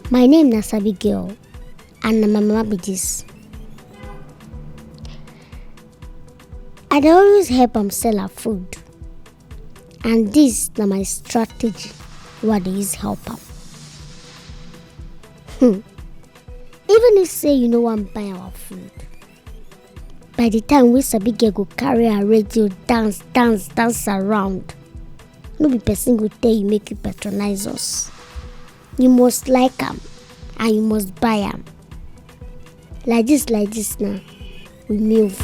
My name is Abigail, and my mama be this. I dey always help am sell her food, and this na my strategy wey I dey use help am. Even if say you no wan buy our food, by the time wey Abigail go carry her radio dance around, no be person go tell you make you patronize us. You must like am and you must buy am. Like this now, we move.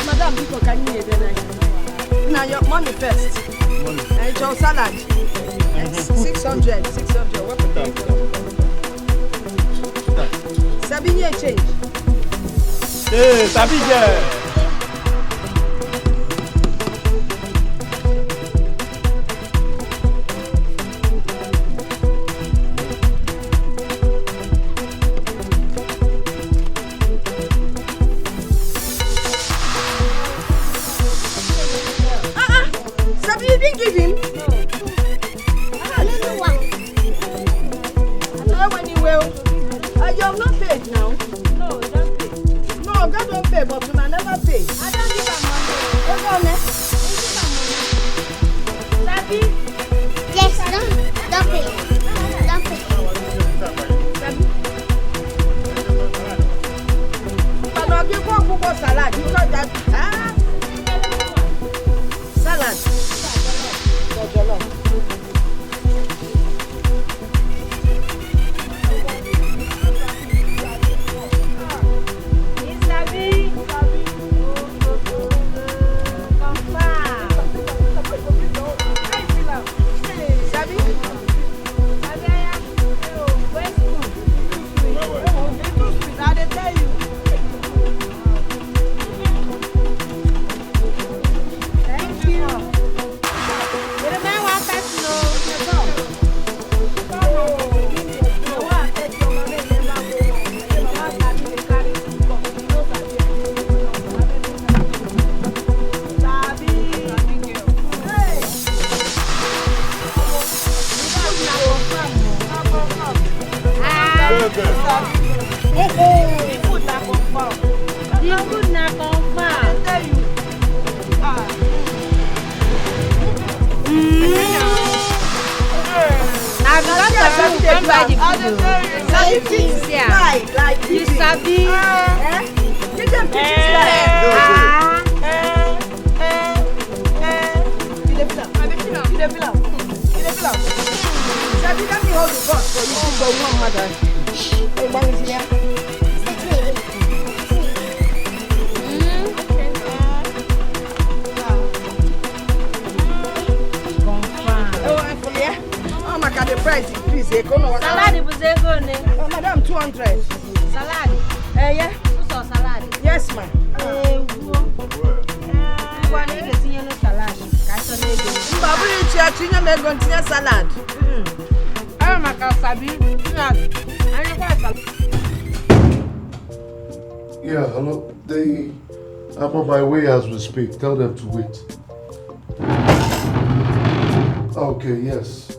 Madam, people can you hear now your money first. Money. And your salad. 600. What the Sabine change. Hey, Sabine. Madam, 200. Salad. Yeah. Salad. Yes, ma'am. Salad. Babu, you are salad. Yeah, hello. They I'm on my way as we speak. Tell them to wait. Okay, yes.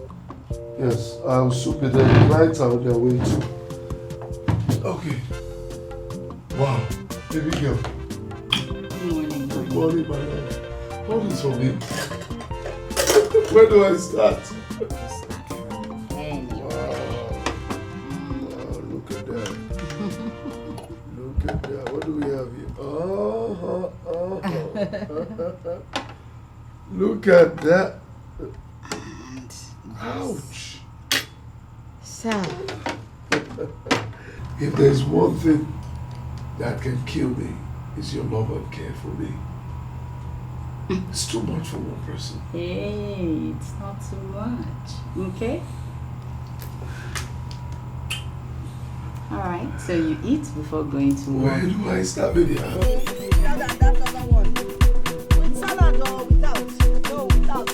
Yes, I'll soon be there. The clients are on their way too. Okay. Wow, baby girl. Good morning. Good morning, my love. What is for me? Where do I start? Look at that. Look at that. What do we have here? Look at that. Ouch. Sir. If there's one thing that can kill me, it's your love and care for me. It's too much for one person. Hey, it's not too much. Okay? Alright, so you eat before going to work. Where do I start, baby? That other one. With salad or without? No, without.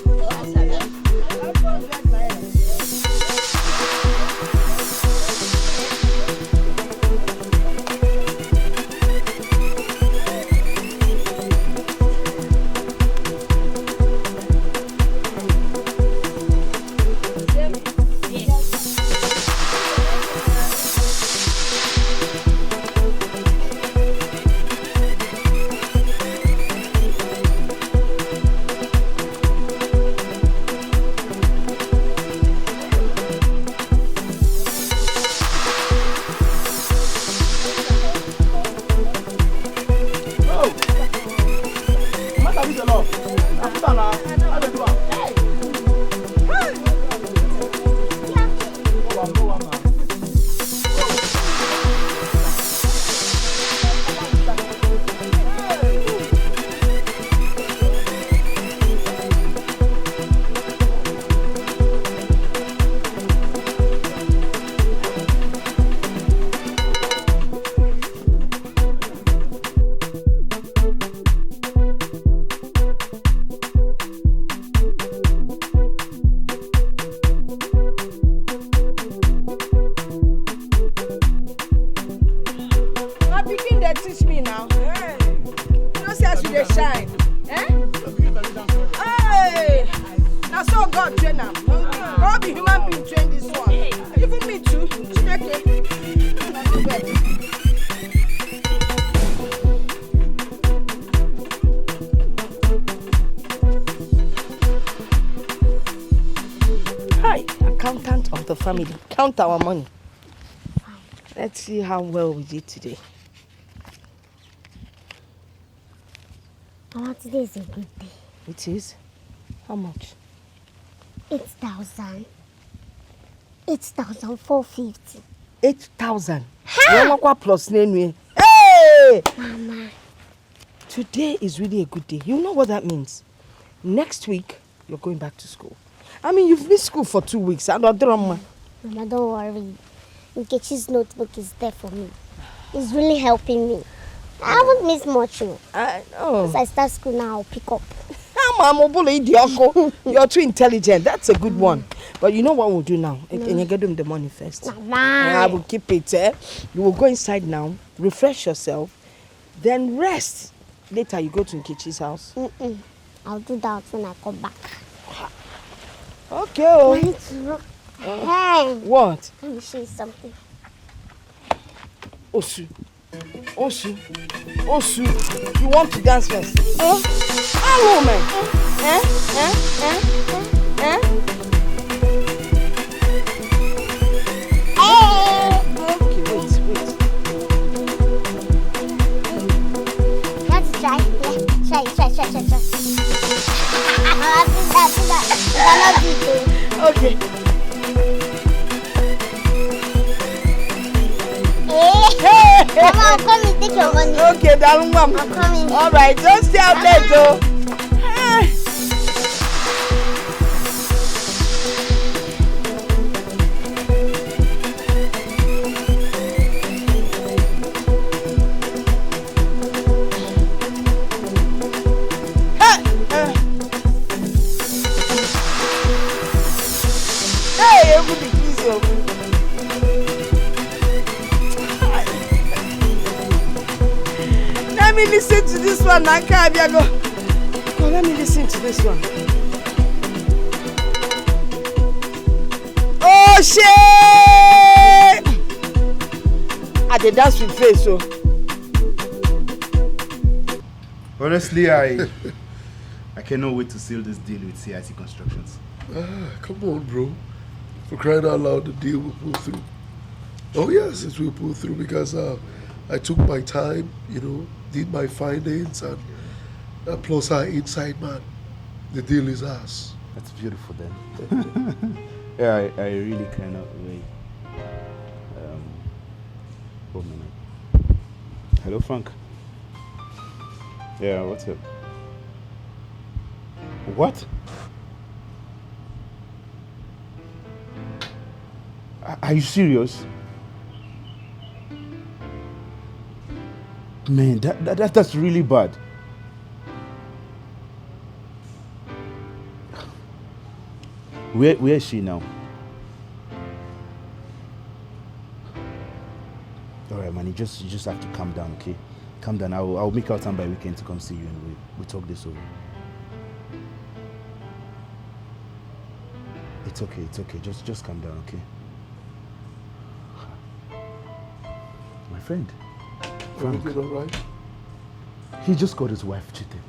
Family, count our money. Let's see how well we did today. Mama, today is a good day. It is? How much? 8,000. 8,450. 8,000. Plus Hey! Mama. Today is really a good day. You know what that means? Next week, you're going back to school. I mean, you've missed school for 2 weeks. I don't know. Mama, don't worry. Nkechi's notebook is there for me. It's really helping me. I haven't missed much. I know. As I start school now, I'll pick up. You're too intelligent. That's a good one. But you know what we'll do now? Can you get them the money first? Mama. I will keep it. You will go inside now, refresh yourself, then rest. Later, you go to Nkechi's house. I'll do that when I come back. Okay. Oh. Hey. What? Let me show you something. Osu. You want to dance first? Hello, man. Okay, wait. Let's try. Yeah, try. Do that. Okay. Mama, I'll come and take your money. Okay, darling mom. I'm coming. All right, don't stay out there, though. Hey, everybody, please. so. Let me listen to this one, Nakabiago. Come, let me listen to this one. Oh shit! I did dance with face, so. Honestly, I cannot wait to seal this deal with CIC Constructions. Come on, bro. For crying out loud, the deal will pull through. Oh yes, it will pull through because I took my time, you know, did my findings, and plus our inside man. The deal is ours. That's beautiful then. Yeah, I really cannot wait. 1 minute. Hello, Frank. Yeah, what's up? What? Are you serious? Man, that's really bad. Where is she now? Alright, man, you just have to calm down, okay? Calm down. I'll make out time by weekend to come see you and we talk this over. It's okay. Just calm down, okay? My friend. Frank. Everything all right? He just got his wife cheating.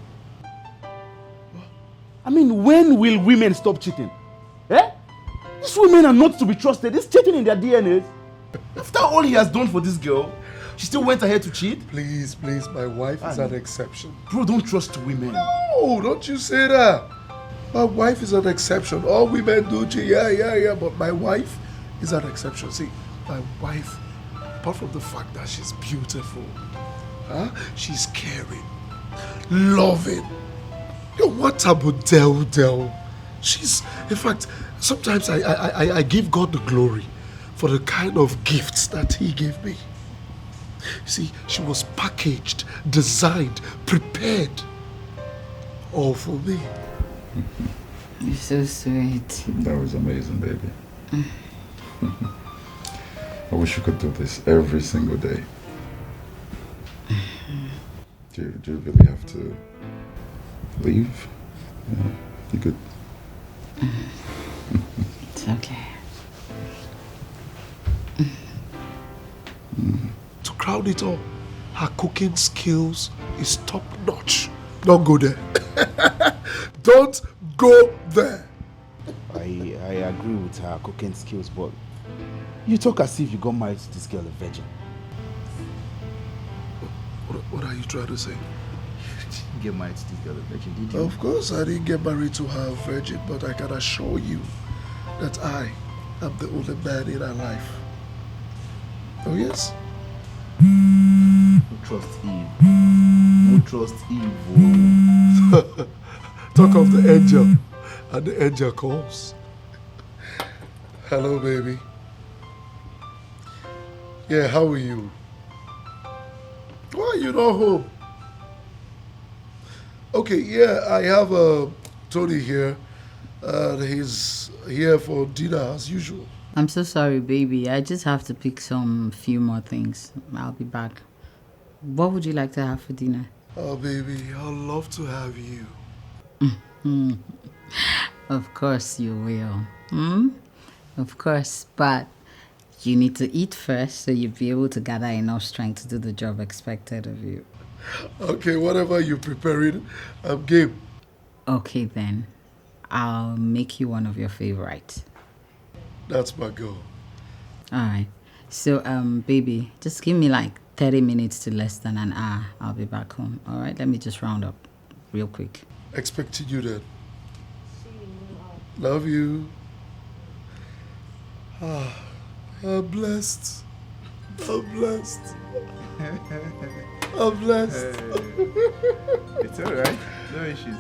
I mean, when will women stop cheating? Eh? These women are not to be trusted. It's cheating in their DNA. After all he has done for this girl, she still went ahead to cheat? Please, my wife is an exception. Bro, don't trust women. No, don't you say that. My wife is an exception. All women do cheat, yeah, but my wife is an exception. See, my wife, apart from the fact that she's beautiful, she's caring, loving. You know, what about Del? She's, in fact, sometimes I give God the glory for the kind of gifts that he gave me. See, she was packaged, designed, prepared, all for me. You're so sweet. That was amazing, baby. I wish you could do this every single day. Do you really have to leave? Yeah, you could. It's okay. To crown it all, her cooking skills is top notch. Don't go there. Don't go there. I agree with her cooking skills, but you talk as if you got married to this girl a virgin. What are you trying to say? You didn't get married to this girl a virgin, did you? Of course I didn't get married to her a virgin, but I can assure you that I am the only man in her life. Oh yes? Don't trust Eve. Don't trust Eve. Talk of the angel, and the angel calls. Hello, baby. Yeah, how are you? Why are you not home? Okay, yeah, I have Tony here. He's here for dinner as usual. I'm so sorry, baby. I just have to pick some few more things. I'll be back. What would you like to have for dinner? Oh, baby, I'd love to have you. Of course you will. Of course, but you need to eat first so you'll be able to gather enough strength to do the job expected of you. Okay, whatever you're preparing, I'm game. Okay then, I'll make you one of your favorites. That's my goal. Alright, so baby, just give me like 30 minutes to less than an hour. I'll be back home. Alright, let me just round up real quick. Expecting you then. Love you. I'm blessed. I'm blessed. I'm blessed. It's alright. No issues.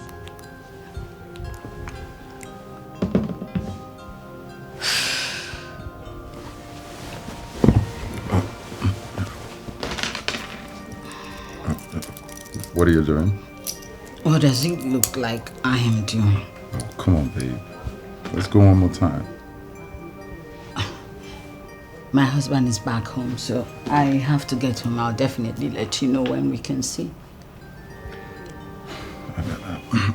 What are you doing? What does it look like I am doing? Oh, come on, babe. Let's go one more time. My husband is back home, so I have to get home. I'll definitely let you know when we can see.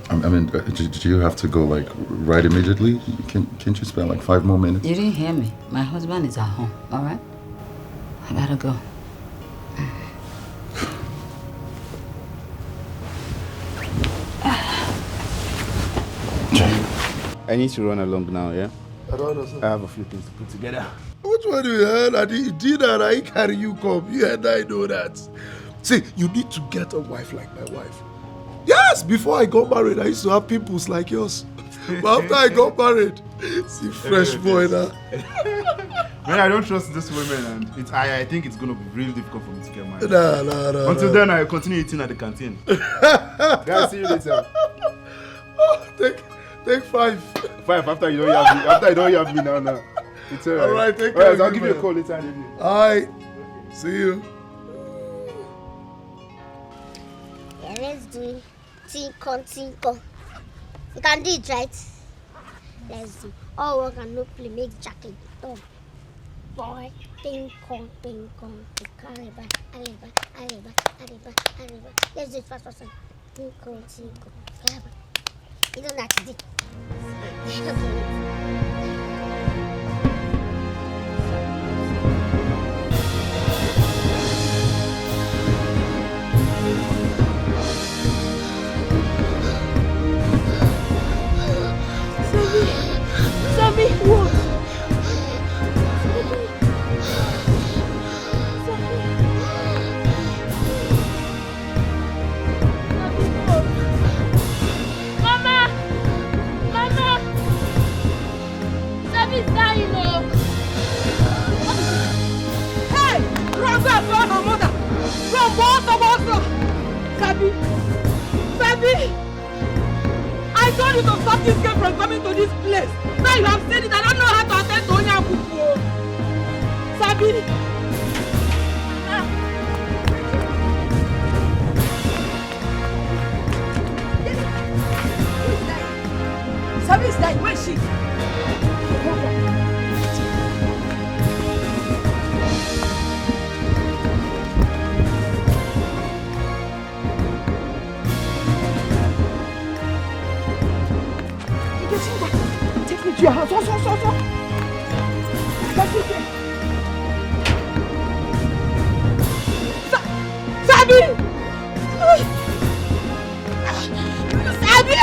I mean, do you have to go like right immediately? Can't you spend like 5 more minutes? You didn't hear me. My husband is at home, all right? I gotta go. I need to run along now, yeah? I don't understand. I have a few things to put together. Which one do you heard? I did that. I carry you come. You and I know that. See, you need to get a wife like my wife. Yes, before I got married, I used to have pimples like yours. But after I got married, see, fresh boy now. Man, I don't trust this woman, and I think it's gonna be really difficult for me to get married. No. Until then, I continue eating at the canteen. Guys, see you later. Oh, take 5. 5 after you don't have me. After you don't have me now. It's alright. Alright, take care. Alright, I'll give you a call later. Alright, see you. Yeah, let's do it. Tinko. You can do it, right? Let's do. All work and no play make jacket. Oh. Boy, tinko. Arriba. Let's do it fast. Tinko. You don't have to do it. Sammy, what? Mama! Sammy's dying, oh! Hey! Run back for her mother! Run, water! Sammy! I told you to stop this girl from coming to this place. Now you have said it. I don't know how to attend to Onya Kuku. Sabi. Sabi is dying. Where is she? Take me to your house. So. That's it. Sabi! Sabi!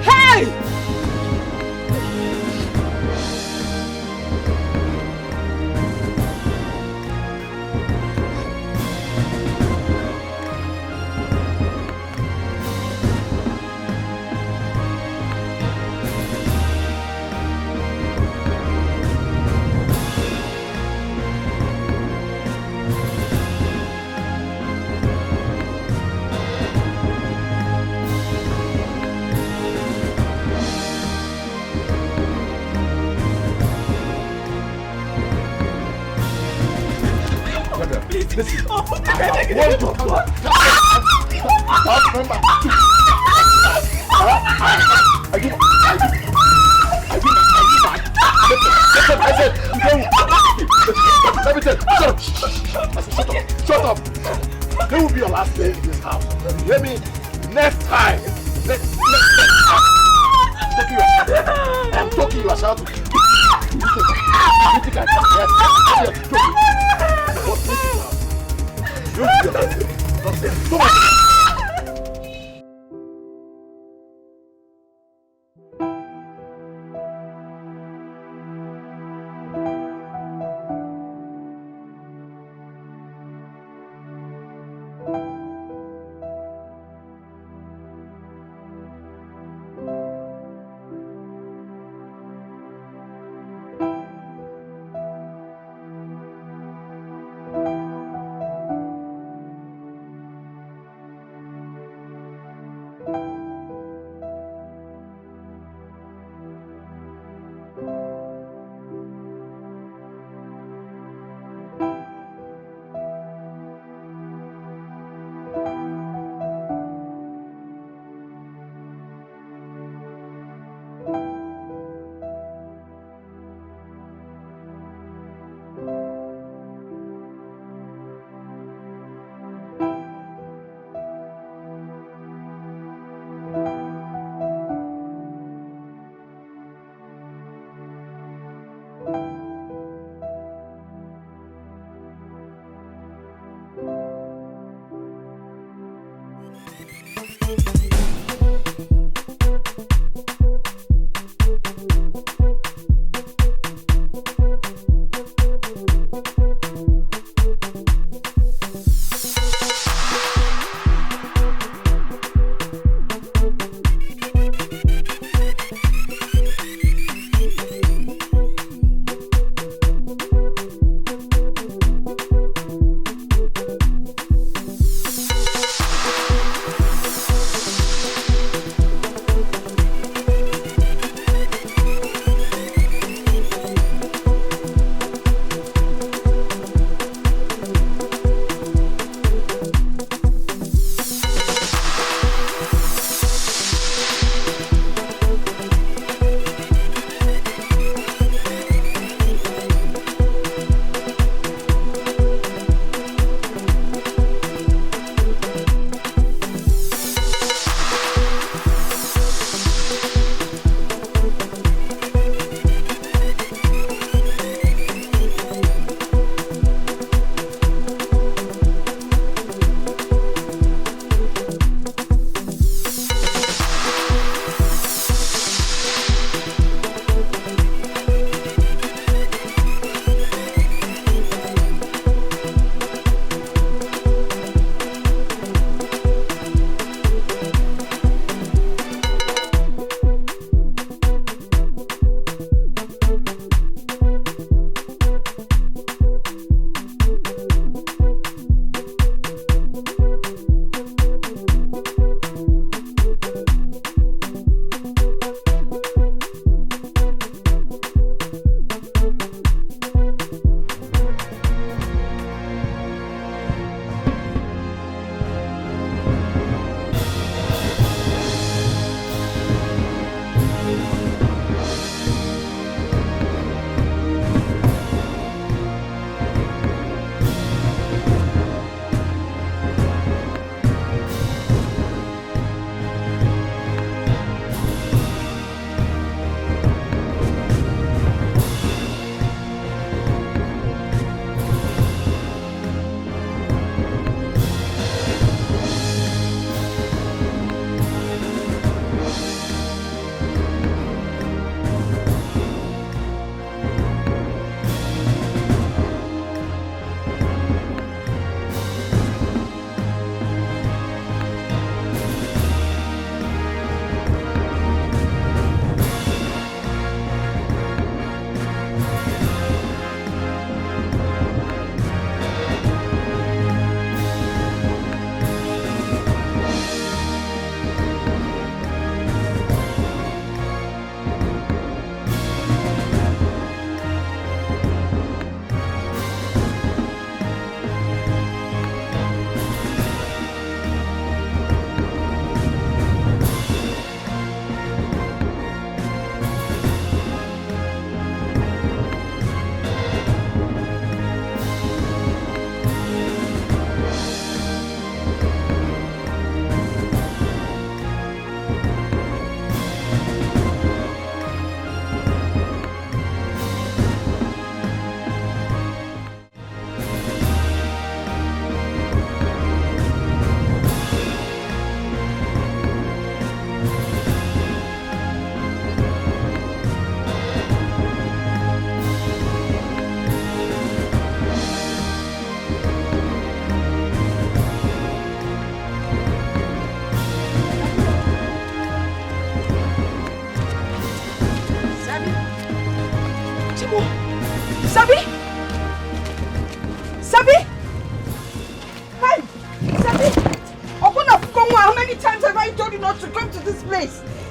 Hey! Listen. Oh, Shut up. There will be your last day in this house. You hear me? Next time. I'm talking you yourself.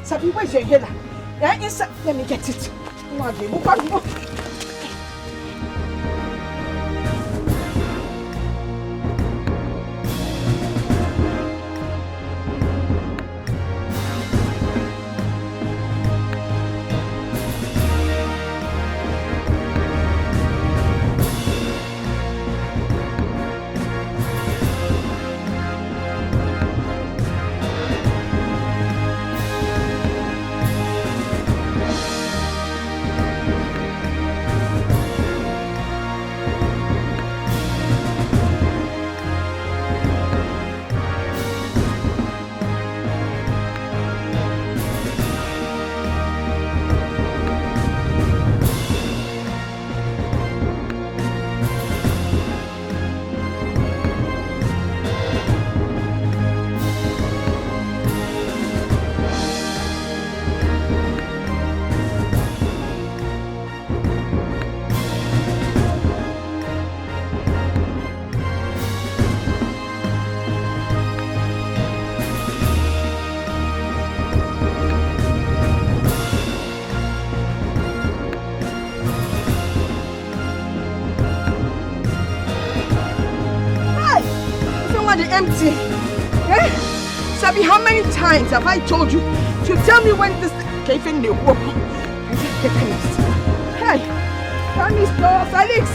Sabi, where's your inhaler? Yeah, inside. Let me get it. empty. Eh? Sabi, how many times have I told you to tell me when this cave in the work? Hey, Mr. Felix.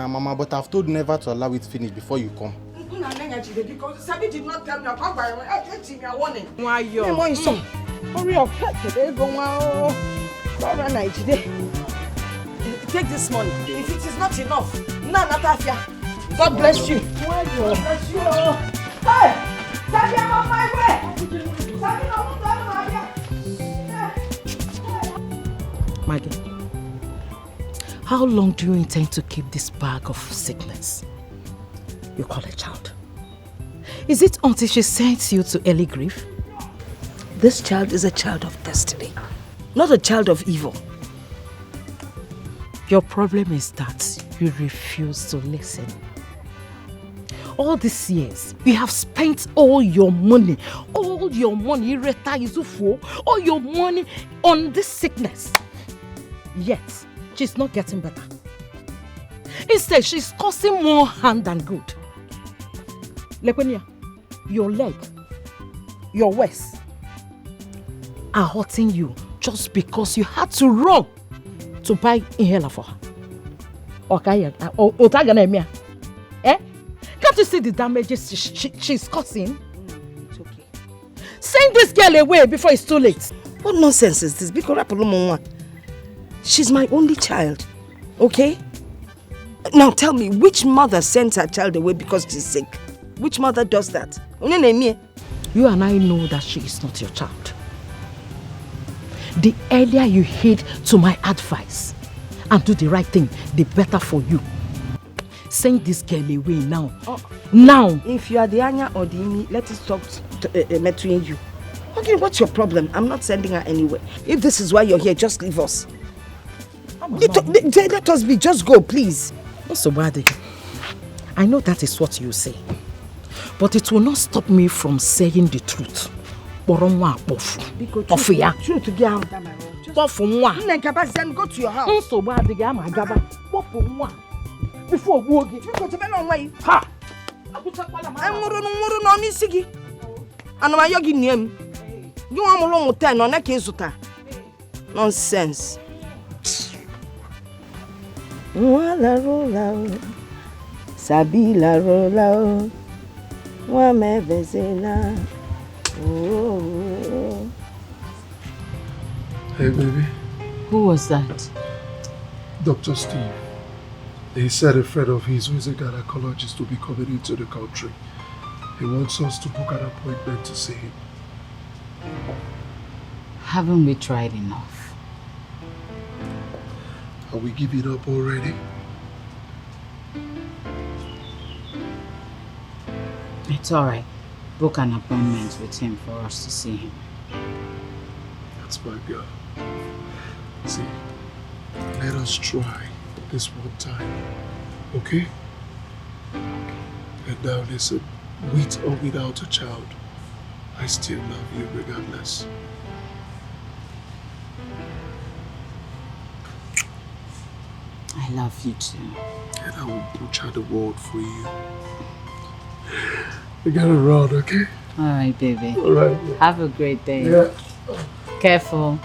Mama, but I've told never to allow it finish before you come. Because Sabi did not tell me about my warning. Why you? Hurry up. Take this money. If it is not enough, God bless you. God bless you. Hey! Sabi, I'm on my way. Sabi, Maggie, how long do you intend to keep this bag of sickness you call a child? Is it until she sends you to early grief? This child is a child of destiny, not a child of evil. Your problem is that you refuse to listen. All these years, you have spent all your money, all your money on this sickness. Yet, she's not getting better. Instead, she's causing more harm than good. Lekwenia, your leg, your waist are hurting you just because you had to run to buy inhaler for her. Okay, eh? Can't you see the damages she's causing? It's okay. Send this girl away before it's too late. What nonsense is this? She's my only child, okay? Now tell me, which mother sends her child away because she's sick? Which mother does that? You and I know that she is not your child. The earlier you heed to my advice and do the right thing, the better for you. Send this girl away now. Now! If you are the Anya or the Imi, let us talk between you. Okay, what's your problem? I'm not sending her anywhere. If this is why you're here, just leave us. Let us be. Just go, please. So bad. I know that is what you say, but it will not stop me from saying the truth. Go to your house. Before nonsense. Sabila rola wa mevezela. Hey, baby. Who was that? Dr. Steve. He said a friend of his who is a gynecologist will be coming into the country. He wants us to book an appointment to see him. Haven't we tried enough? Are we giving up already? It's alright. Book an appointment with him for us to see him. That's my girl. See, let us try this one time, okay? And now listen, with or without a child, I still love you regardless. I love you too. And I will butcher the world for you. We gotta run, okay? Alright, baby. Alright. Have a great day. Yeah. Careful.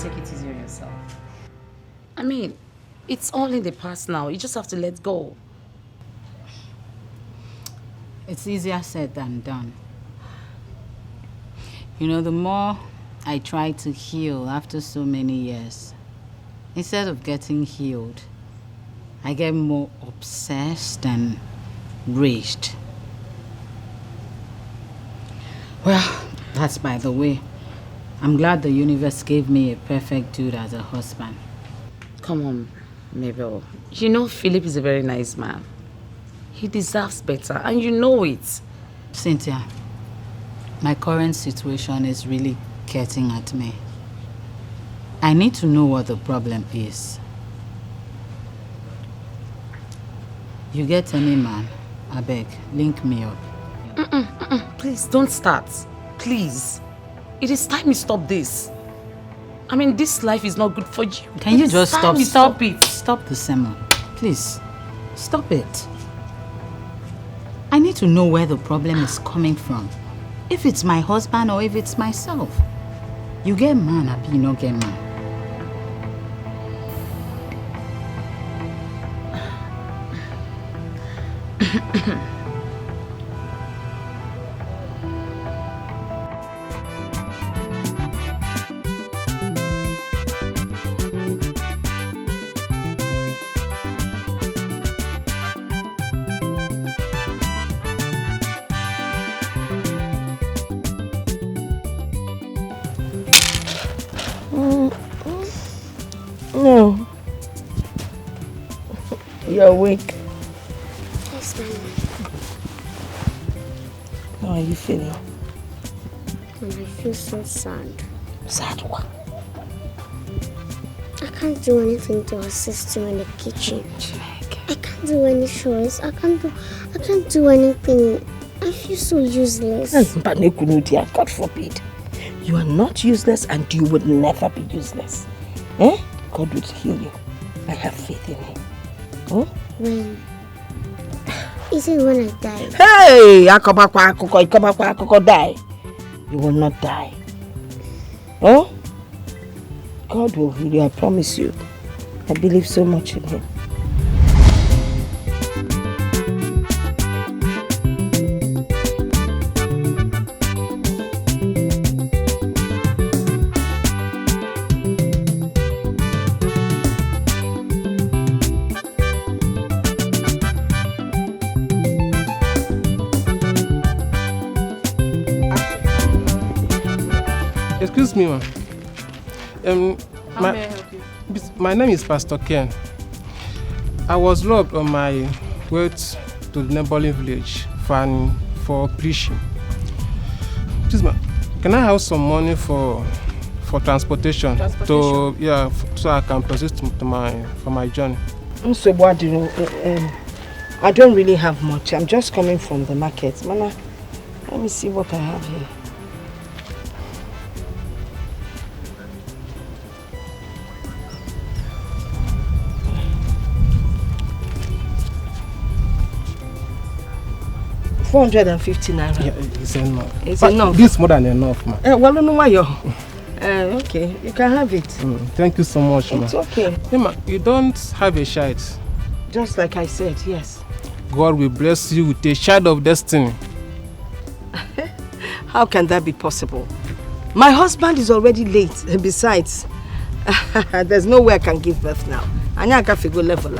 take it easy on yourself. I mean, it's all in the past now. You just have to let go. It's easier said than done. You know, the more I try to heal after so many years, instead of getting healed, I get more obsessed and raged. Well, that's by the way. I'm glad the universe gave me a perfect dude as a husband. Come on, Mabel. You know Philip is a very nice man. He deserves better, and you know it. Cynthia, my current situation is really getting at me. I need to know what the problem is. You get any man, I beg, link me up. Please, don't start. Please. It is time you stop this. I mean, this life is not good for you. Can you just stop? Stop it. Stop the sermon. Please, stop it. I need to know where the problem is coming from. If it's my husband or if it's myself. You get man, Abi, you not get man. No. You're awake. Yes, ma'am. How are you feeling? And I feel so sad. Sad what? I can't do anything to assist you in the kitchen. I can't do any chores. I can't do anything. I feel so useless. But God forbid. You are not useless and you would never be useless. Eh? God will heal you. I have faith in him. Oh? When? Is it when I die? Hey! Die. You will not die. Oh? God will heal you, I promise you. I believe so much in him. Excuse me, ma'am. How may I help you? My name is Pastor Ken. I was robbed on my way to the neighboring village for preaching. Please, ma'am, can I have some money for transportation? So I can proceed for my journey. So what do you I don't really have much. I'm just coming from the market. Mama, let me see what I have here. $450. Yeah, it's enough. It's enough. This is more than enough, ma'am. Well, no, why you? Okay, you can have it. Thank you so much, ma'am. It's okay. Hey, ma, you don't have a child. Just like I said, yes. God will bless you with a child of destiny. How can that be possible? My husband is already late. Besides, there's no way I can give birth now. I need to go level.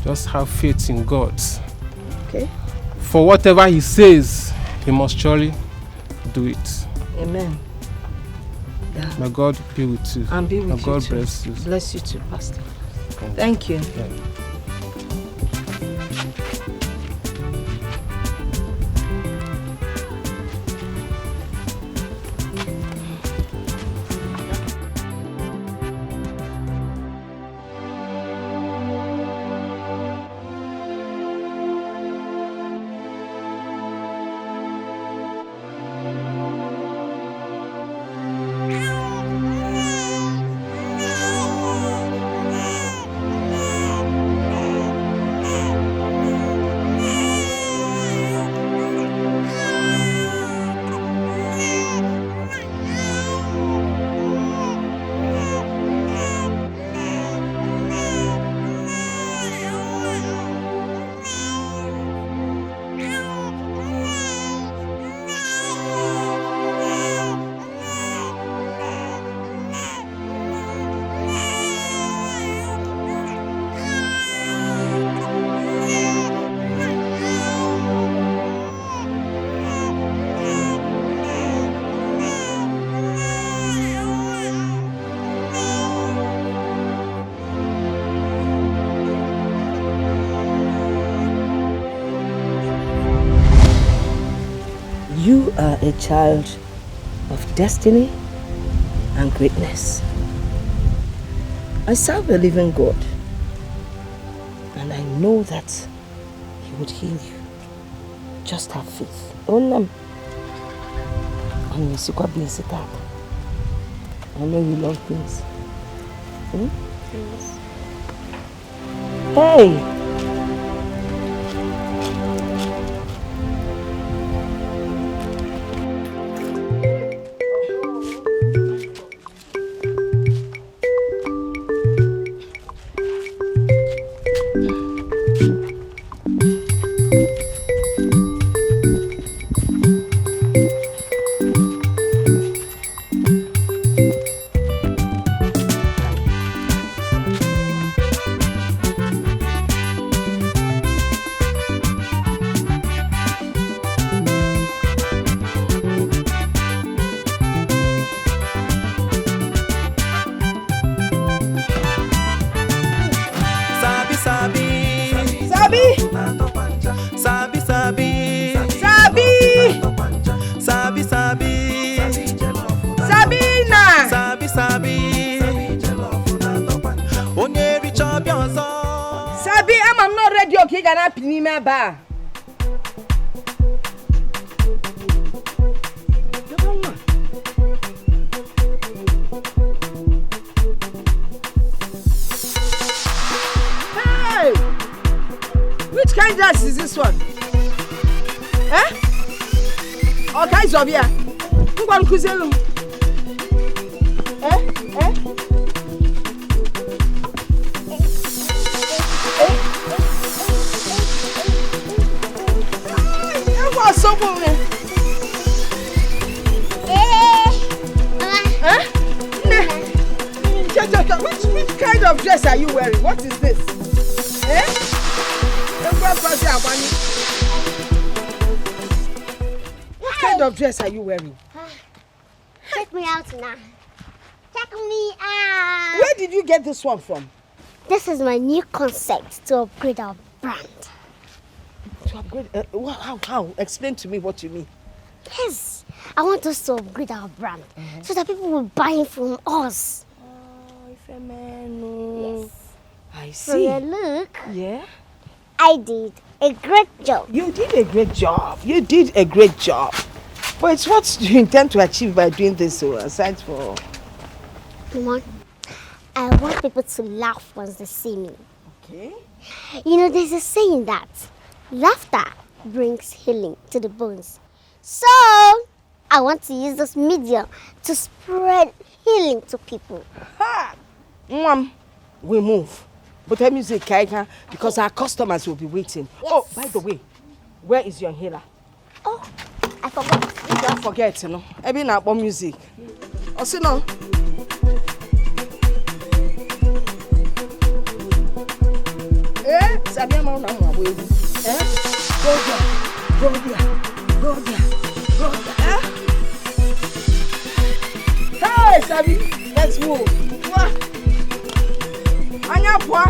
Just have faith in God. Okay. For whatever he says, he must surely do it. Amen. Yeah. May God be with you. And be with May you God too. bless you. Bless you too, Pastor. Thank you. Yeah. are a child of destiny and greatness. I serve a living God, and I know that He would heal you. Just have faith. And I know you love things. Yes. Hey! Hey! Which kind of dress is this one? Eh? Okay, Zobia. Who want to sell them? Which kind of dress are you wearing? What is this? What kind of dress are you wearing? Check me out now. Check me out. Where did you get this one from? This is my new concept to upgrade our brand. To upgrade? How? Explain to me what you mean. Yes, I want us to upgrade our brand so that people will buy it from us. Yes. I see. So look. Yeah? I did a great job. You did a great job. You did a great job. But it's what you intend to achieve by doing this, so aside for... Mom, I want people to laugh once they see me. Okay. You know, there's a saying that laughter brings healing to the bones. So, I want to use this medium to spread healing to people. Ha! Mom, we move. But the music, because our customers will be waiting. Yes. Oh, by the way, where is your inhaler? Oh, I forgot. You don't forget, you know. Every night about music. Oh, see no. Sabia ma na mo we. Go there. Go there. Go there. Go there. Hey, Sabi, let's move. Anya kwa.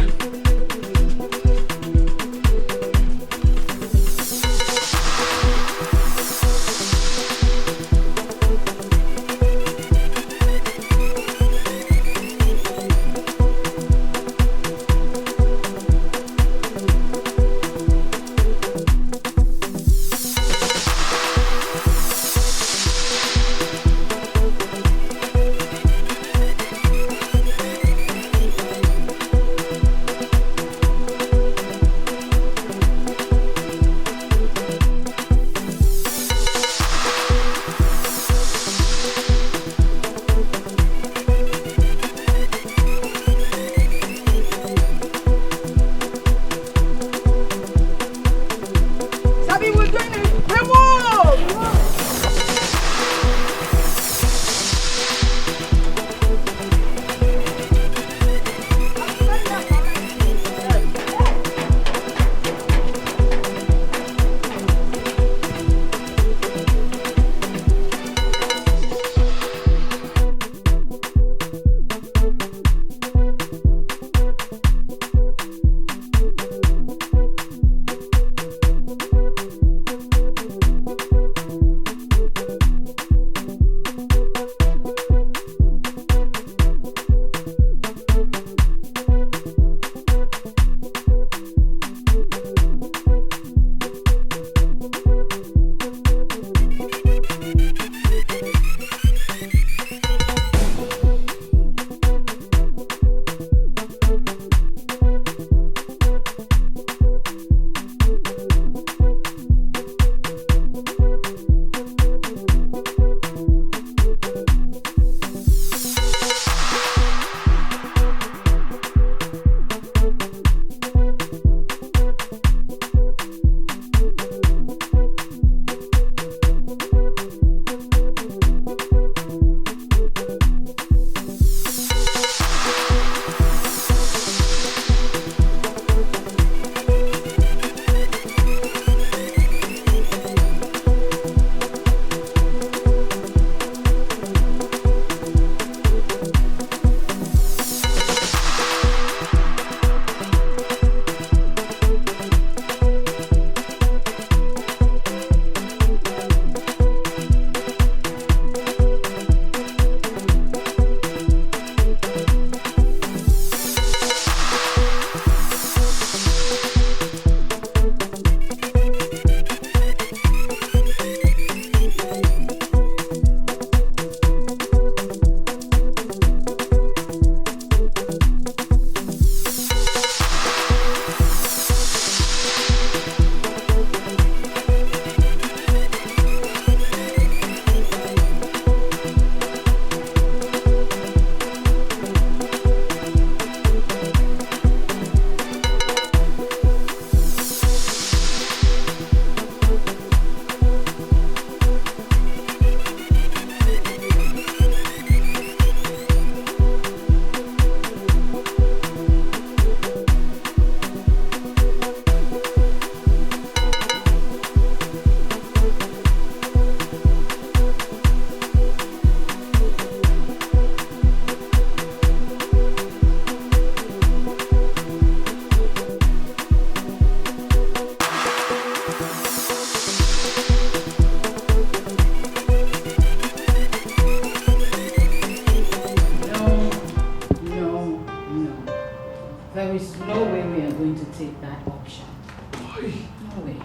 There is no way we are going to take that option. Why? No way.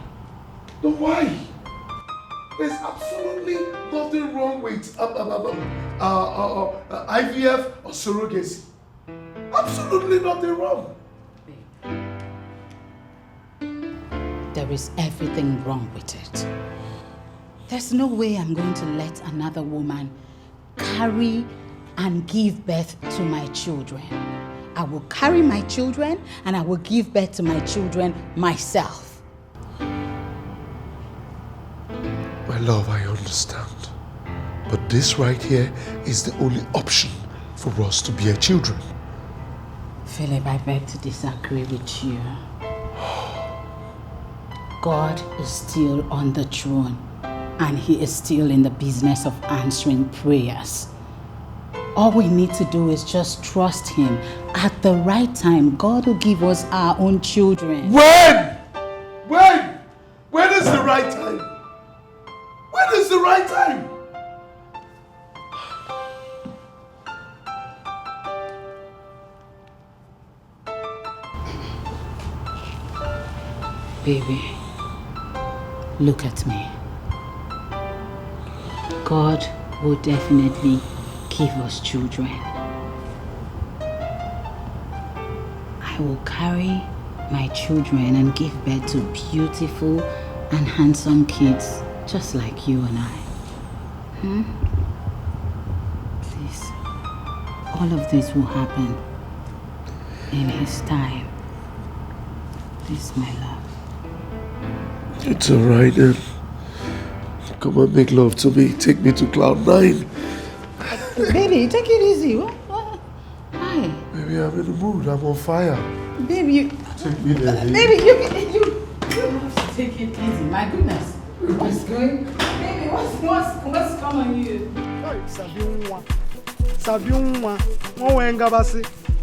No, why? There's absolutely nothing wrong with IVF or surrogacy. Absolutely nothing wrong. There is everything wrong with it. There's no way I'm going to let another woman carry and give birth to my children. I will carry my children and I will give birth to my children myself. My love, I understand. But this right here is the only option for us to bear children. Philip, I beg to disagree with you. God is still on the throne and he is still in the business of answering prayers. All we need to do is just trust him. At the right time, God will give us our own children. When? When? When is the right time? When is the right time? Baby, look at me. God will definitely give us children. I will carry my children and give birth to beautiful and handsome kids just like you and I. Please, all of this will happen in his time. Please, my love. It's alright then. Come and make love to me. Take me to cloud 9. Baby, take it easy. What? Why? Baby, I'm in the mood. I'm on fire. Baby, you... Take me there. Baby, you have to take it easy. My goodness. What's going... Baby, what's come on you? Hey, Sabiunwa.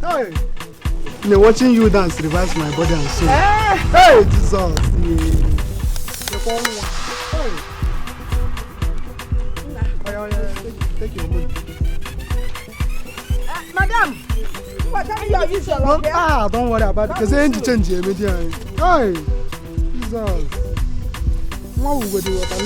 Hey. They're watching you dance revives my body and soul. Hey, Jesus. Hey. Take your money. Madam, what time you are usual? Don't worry about it. Because they ain't change immediately. Hey, Jesus. What will we do with the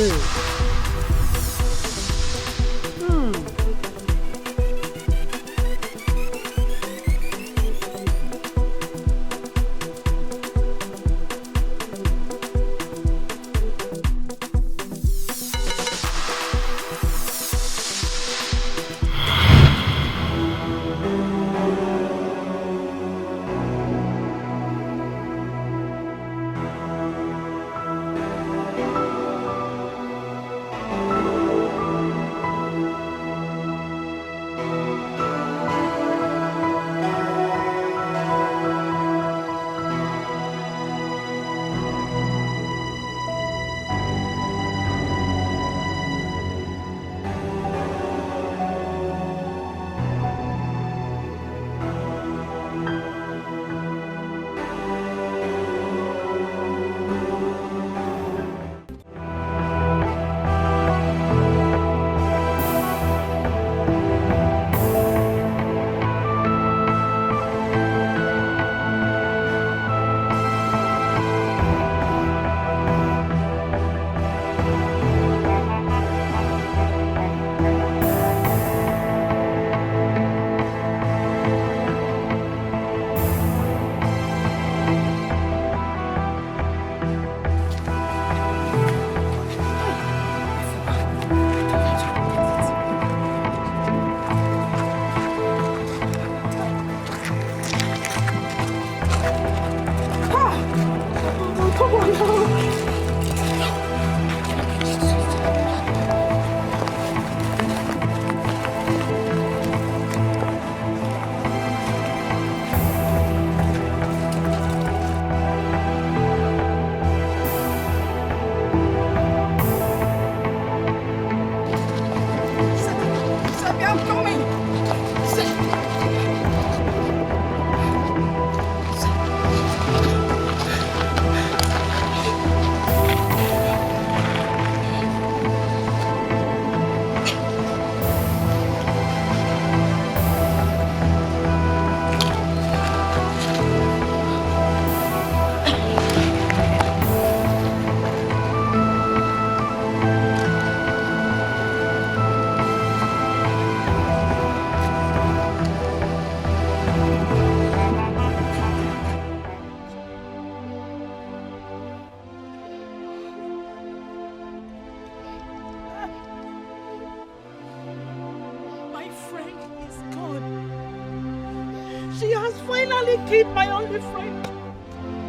nearly killed my only friend.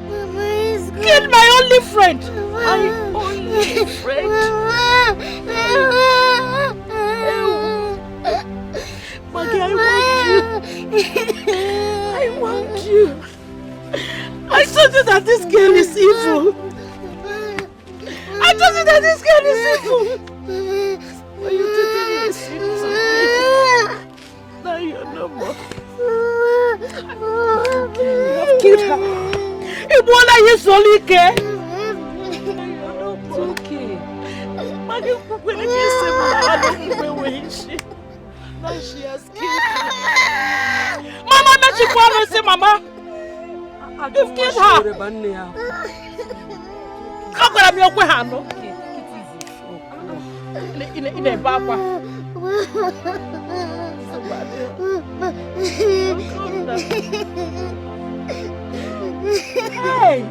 Mama is good. Killed my only friend. My only friend. Maggie, I want you. I told you that this girl is evil. I told you that this girl is evil. But you didn't listen to me. Now you're no more. You have killed her. Ibuola Yesolike. It's okay. Maggie, when I say now she has killed her. Mama, not you want to say, Mama. You've killed her. How can I be okay, Hano? In a baba. Hey!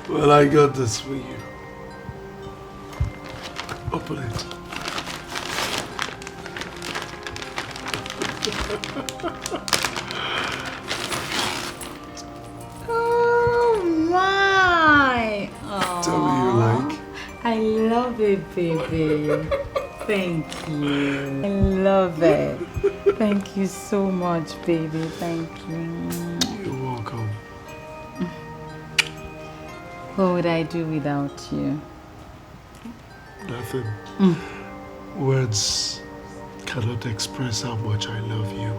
Well, I got this for you. Open it. Oh my! Tell me you like. I love it, baby. Thank you. I love it. Thank you so much, baby. Thank you. You're welcome. What would I do without you? Nothing. Words cannot express how much I love you.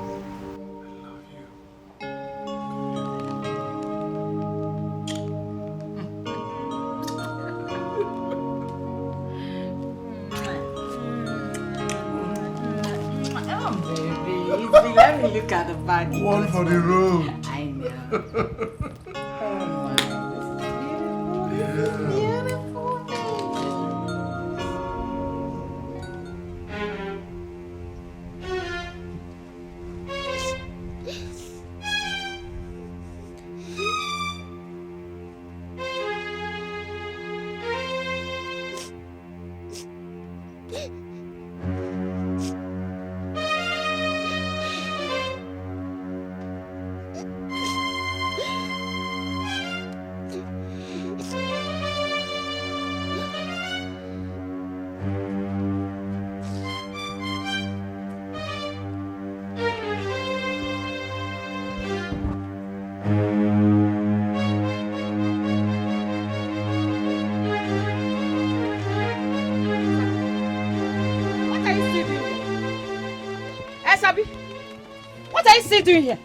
Let me look at the bag. One for the road. I know. Oh my. Yeah. Beautiful. What are you still doing here?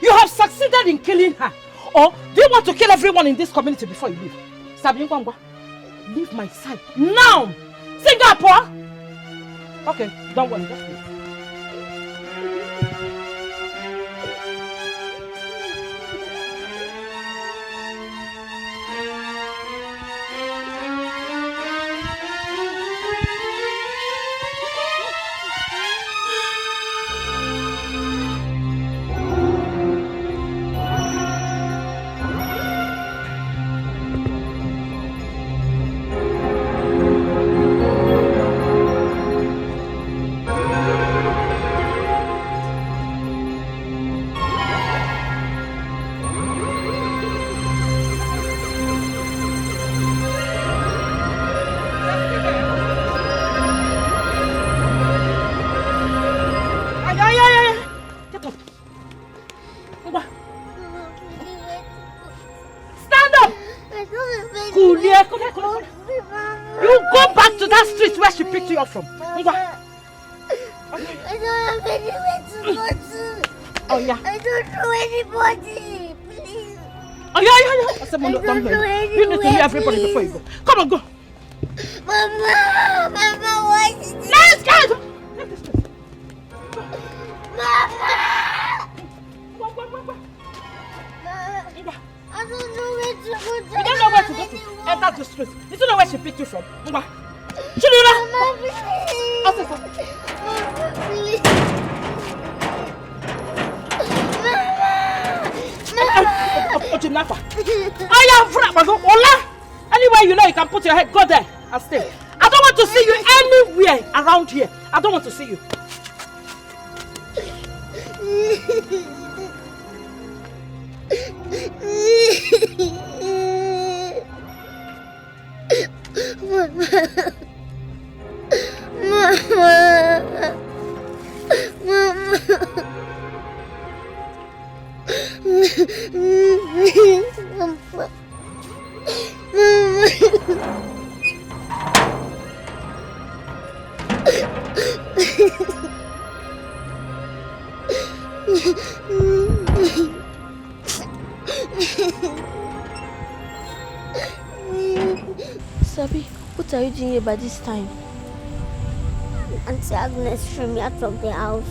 You have succeeded in killing her. Or do you want to kill everyone in this community before you leave? Sabi Ngwangwa, leave my side now! Singapore! Okay, don't worry, just wait. You go back to that street where she picked you up from. I don't have anywhere to go to. Oh yeah. I don't know anybody. Please. Oh yeah. I said, Mom, don't worry. You need to hear everybody before you go. Come on, go. Mama, why is this? Let's go. Take this place. Mama. Go. I don't know where to go to. You don't know where to go to. Enter the street. You don't know where she picked you from. Mama, please. please. kidnapper. I am Frabago. Ola! Anywhere you know you can put your head, go there and stay. I don't want to see you anywhere around here. I don't want to see you. Sabi, what are you doing here by this time? Auntie Agnes threw me out of the house.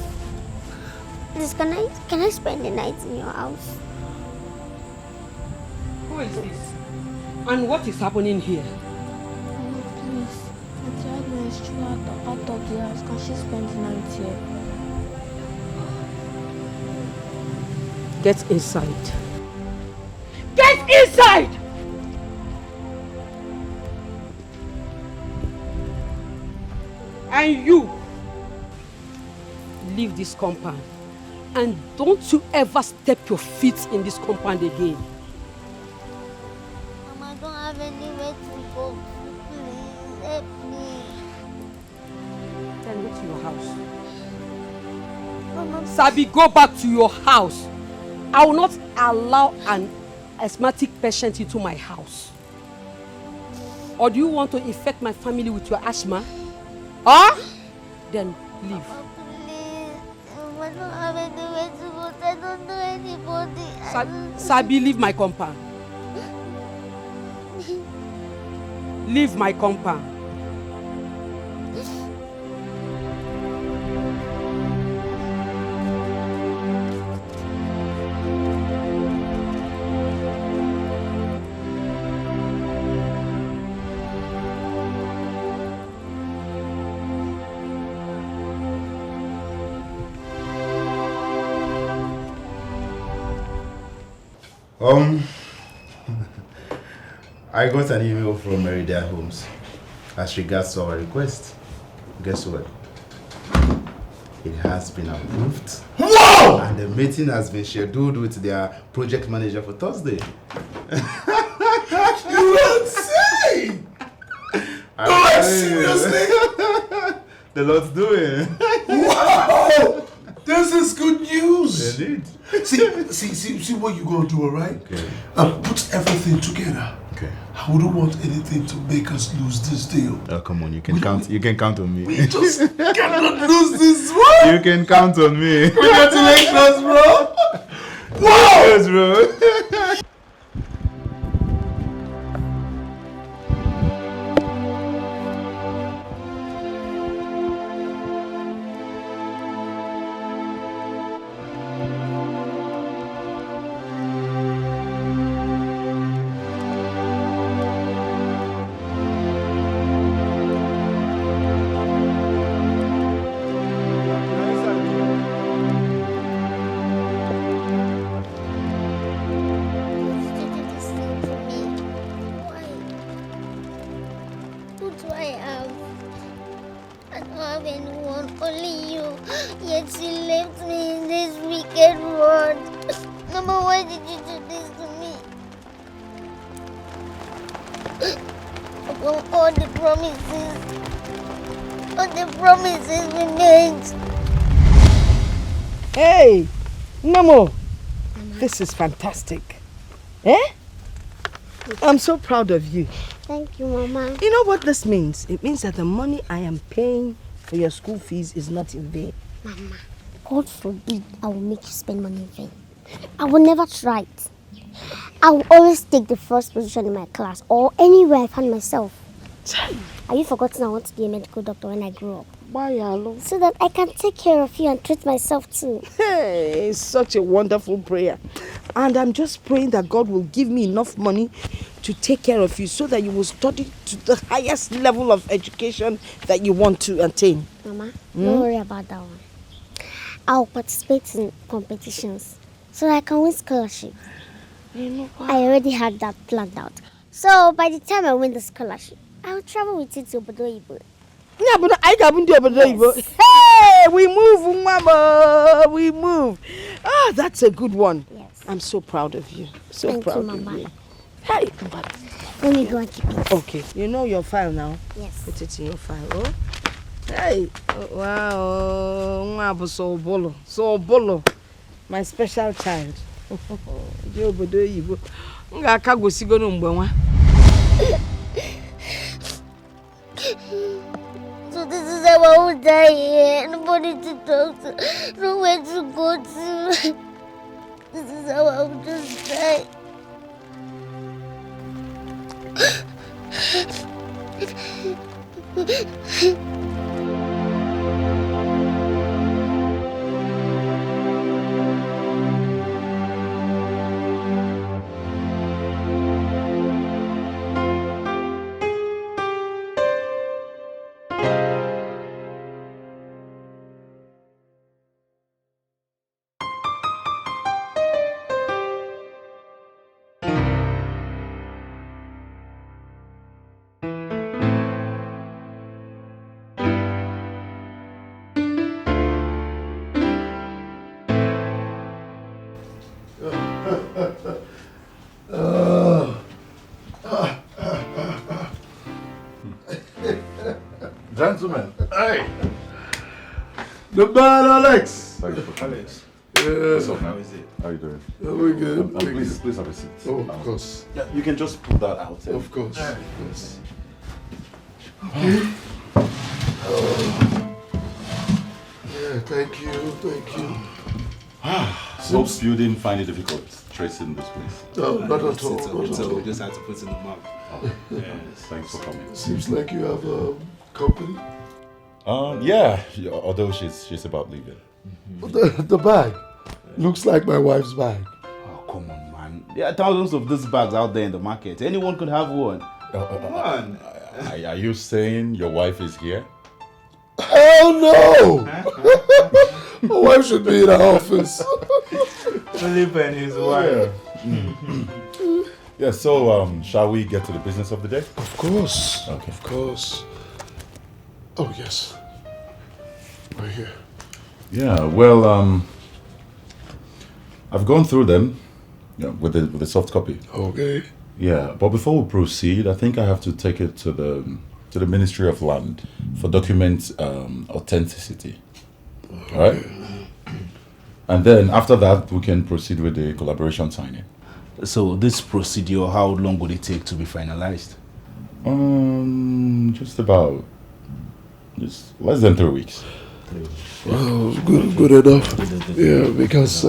Please, can I spend the night in your house? Who is this? And what is happening here? Oh, please. Auntie Agnes threw her out of the house. Can she spend the night here? Get inside. Get inside! And you, leave this compound. And don't you ever step your feet in this compound again. Mama, I don't have anywhere to go. Please, help me. Then go to your house. Mama, Sabi, go back to your house. I will not allow an asthmatic patient into my house. Or do you want to infect my family with your asthma? Huh? Then leave. I don't have anywhere to go. I don't know anybody. Sabi, leave my compound. Leave my compound. I got an email from Marital Homes as regards to our request. Guess what? It has been approved. Whoa! And the meeting has been scheduled with their project manager for Thursday. You are insane! No, seriously? The Lord's doing. Wow! This is good news. Indeed. See what you're gonna do, alright? Okay. Put everything together. Okay. I wouldn't want anything to make us lose this deal. Oh, come on, you can count. You can count on me. We just cannot lose this one. You can count on me. Congratulations, bro. Wow! Yes, bro. Hey, Namo, this is fantastic. Eh? I'm so proud of you. Thank you, Mama. You know what this means? It means that the money I am paying for your school fees is not in vain. Mama, God forbid I will make you spend money in vain. I will never try it. I will always take the first position in my class or anywhere I find myself. Have you forgotten I want to be a medical doctor when I grow up? So that I can take care of you and treat myself too. Hey, it's such a wonderful prayer. And I'm just praying that God will give me enough money to take care of you so that you will study to the highest level of education that you want to attain. Mama, don't worry about that one. I'll participate in competitions so that I can win scholarship. You know what? I already had that planned out. So by the time I win the scholarship, I'll travel with you to Obodo. Yeah, but I got yes. Hey, we move, Mama. We move. Ah, that's a good one. Yes. I'm so proud of you. So Thank proud you, of Mama. you. Hey, but let me go and keep it. Okay, you know your file now? Yes. Put it in your file. Oh. Hey. Oh, wow. So bolo. My special child. So this is how I will die here. Nobody to talk to. Nowhere to go to. This is how I will just die. Gentlemen, hey! The man, Alex! Thank you for coming. Alex. Yeah. So, how is it? How are you doing? Yeah, we're good. Please have a seat. Oh, of course. Yeah, you can just put that out. Of course. Yeah. Yes. Okay. Yeah, thank you. Hope you didn't find it difficult tracing this place. No, not at all. We just had to put in the mark. Yes. Thanks for coming. Seems like you have company. Yeah, although she's about leaving. The bag looks like my wife's bag. Oh, come on, man. There are thousands of these bags out there in the market. Anyone could have one. Come on. Are you saying your wife is here? Hell no! My wife should be in her office. Philip and his wife. Yeah, so shall we get to the business of the day? Of course. Okay. Of course. Oh, yes. Right here. Yeah, well, I've gone through them with the soft copy. Okay. Yeah, but before we proceed, I think I have to take it to the Ministry of Land for document authenticity. Okay. All right? And then after that, we can proceed with the collaboration signing. So this procedure, how long would it take to be finalized? Just less than 3 weeks. Well, good enough. Yeah, because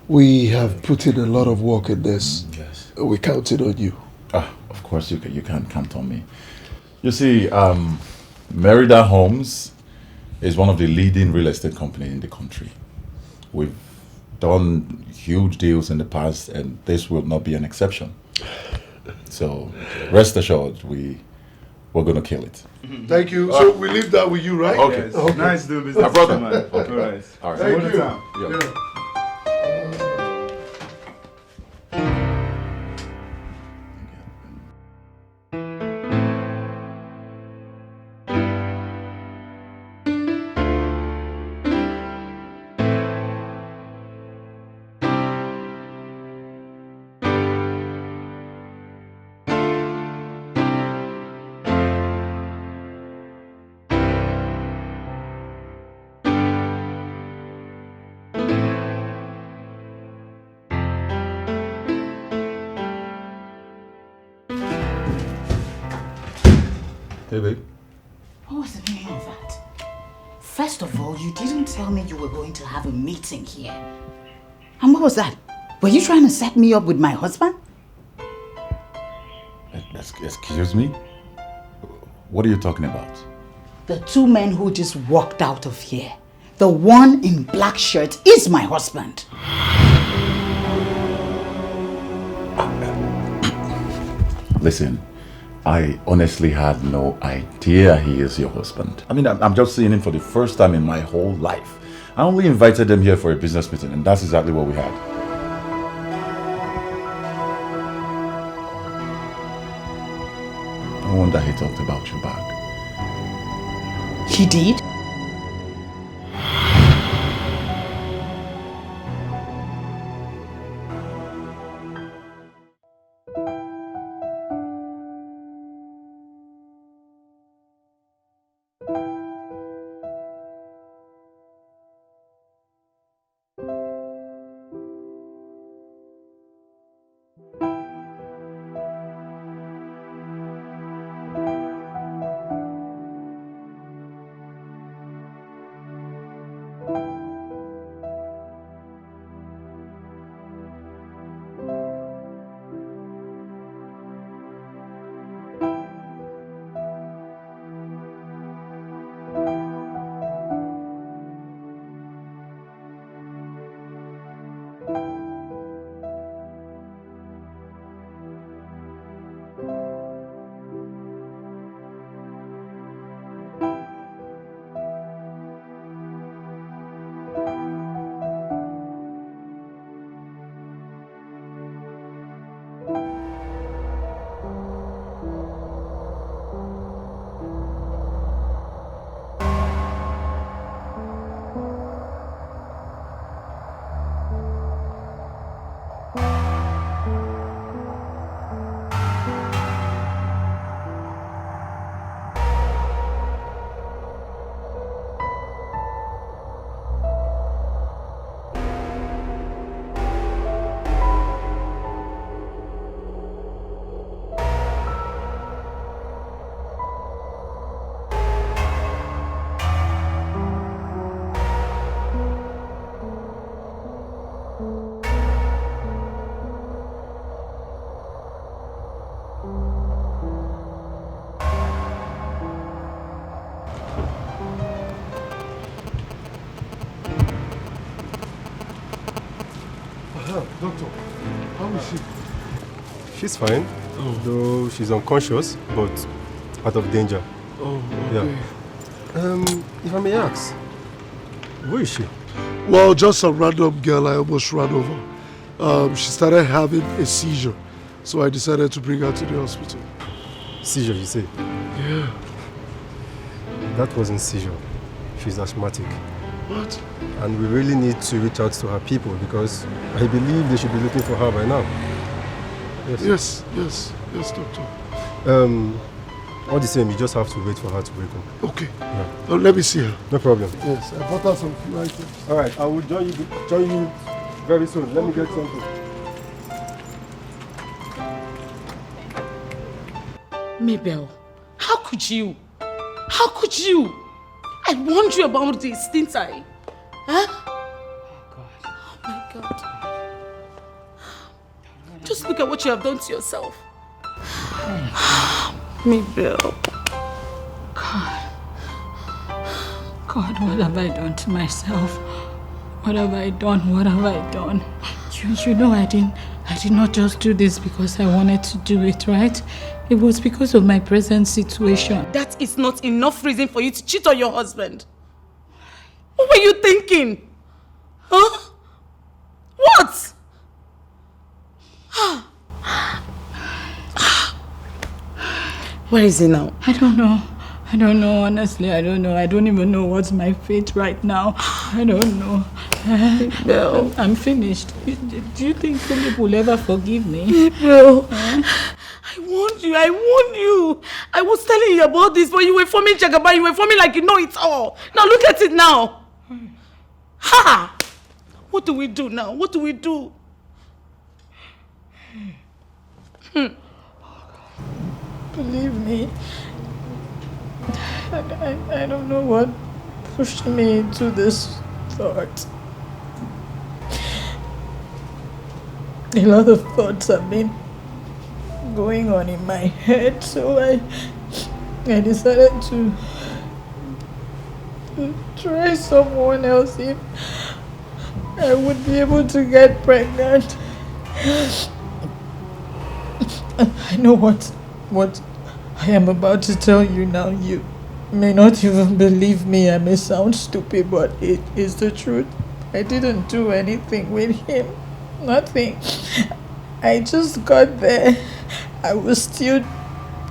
we have put in a lot of work in this. Yes. We're counting on you. Of course, you can count on me. You see, Marital Homes is one of the leading real estate companies in the country. We've done huge deals in the past, and this will not be an exception. So, rest assured, we're going to kill it. Thank you. So we leave that with you, right? Okay. Yes. Okay. Nice doing business. My brother. Man. Okay. All right. Thank you. Yeah. Hey, babe. What was the meaning of that? First of all, you didn't tell me you were going to have a meeting here. And what was that? Were you trying to set me up with my husband? Excuse me? What are you talking about? The two men who just walked out of here. The one in black shirt is my husband. Listen, I honestly had no idea he is your husband. I mean, I'm just seeing him for the first time in my whole life. I only invited them here for a business meeting, and that's exactly what we had. No wonder he talked about you back. He did? Doctor, how is she? She's fine, though she's unconscious, but out of danger. Oh, okay. Yeah. If I may ask, where is she? Well, just a random girl I almost ran over. She started having a seizure, so I decided to bring her to the hospital. Seizure, you say? Yeah. That wasn't seizure. She's asthmatic. What? And we really need to reach out to her people because I believe they should be looking for her by now. Yes, doctor. All the same, you just have to wait for her to wake up. Okay. Yeah. Let me see her. No problem. Yes, I bought her some few items. All right, I will join you very soon. Let me get something. Mabel, how could you? How could you? I warned you about this, didn't I? Huh? Oh my God. Just look at what you have done to yourself. Mabel. God, what have I done to myself? What have I done? What have I done? You know I did not just do this because I wanted to do it, right? It was because of my present situation. That is not enough reason for you to cheat on your husband. What were you thinking? Huh? What? Where is he now? I don't know, honestly, I don't know. I don't even know what's my fate right now. I don't know. Mabel. I'm finished. Do you think Philip will ever forgive me? Mabel. I warned you. I was telling you about this, but you were forming Jagaba. You were forming like you know it all. Now look at it now. Ha! What do we do now? What do we do? Believe me, I don't know what pushed me into this thought. A lot of thoughts have been going on in my head, so I decided to try someone else if I would be able to get pregnant. I know what I am about to tell you now. You may not even believe me. I may sound stupid, but it is the truth. I didn't do anything with him. Nothing. I just got there. I was still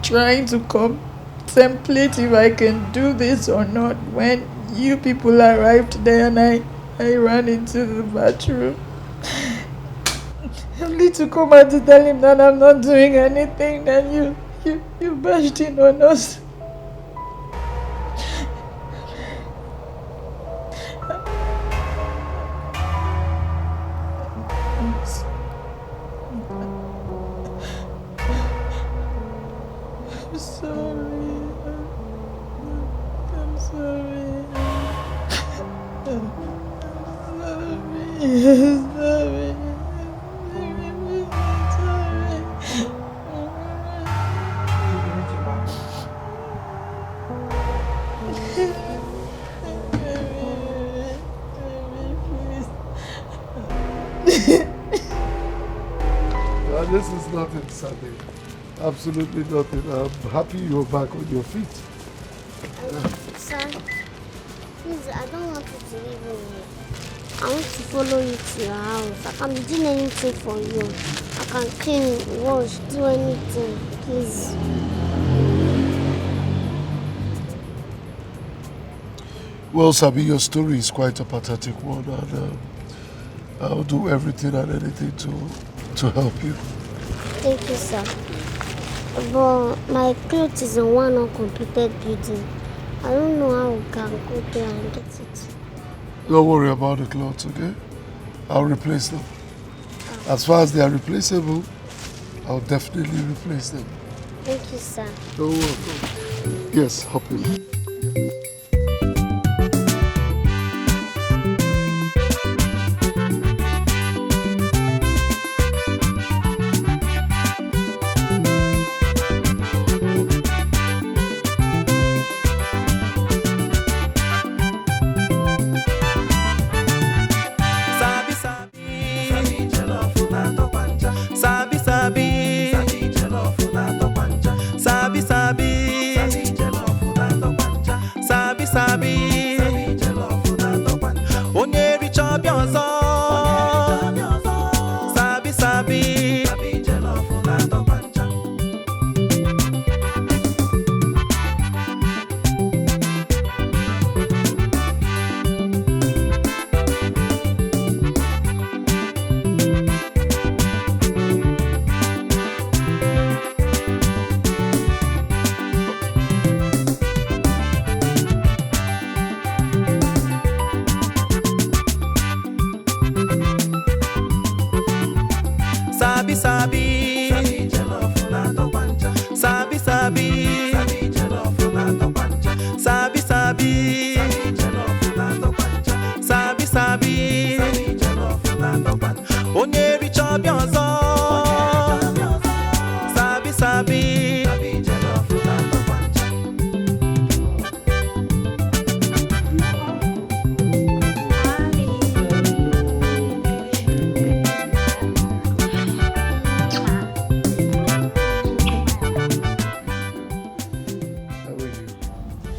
trying to contemplate if I can do this or not when you people arrived there and I ran into the bathroom. Only to come out to tell him that I'm not doing anything, then you bashed in on us. I'm sorry. I'm sorry. I'm sorry. This is nothing, Sunday. Absolutely nothing. I'm happy you're back on your feet. Sir, please, I don't want you to leave me. I want to follow you to your house. I can be doing anything for you. I can clean, wash, do anything. Please. Well, Sabi, your story is quite a pathetic one, and I'll do everything and anything to help you. Thank you, sir. But my clothes is in one uncompleted building. I don't know how we can go there and get it. Don't worry about the clothes, okay? I'll replace them. As far as they are replaceable, I'll definitely replace them. Thank you, sir. You're welcome. Yes, hop in.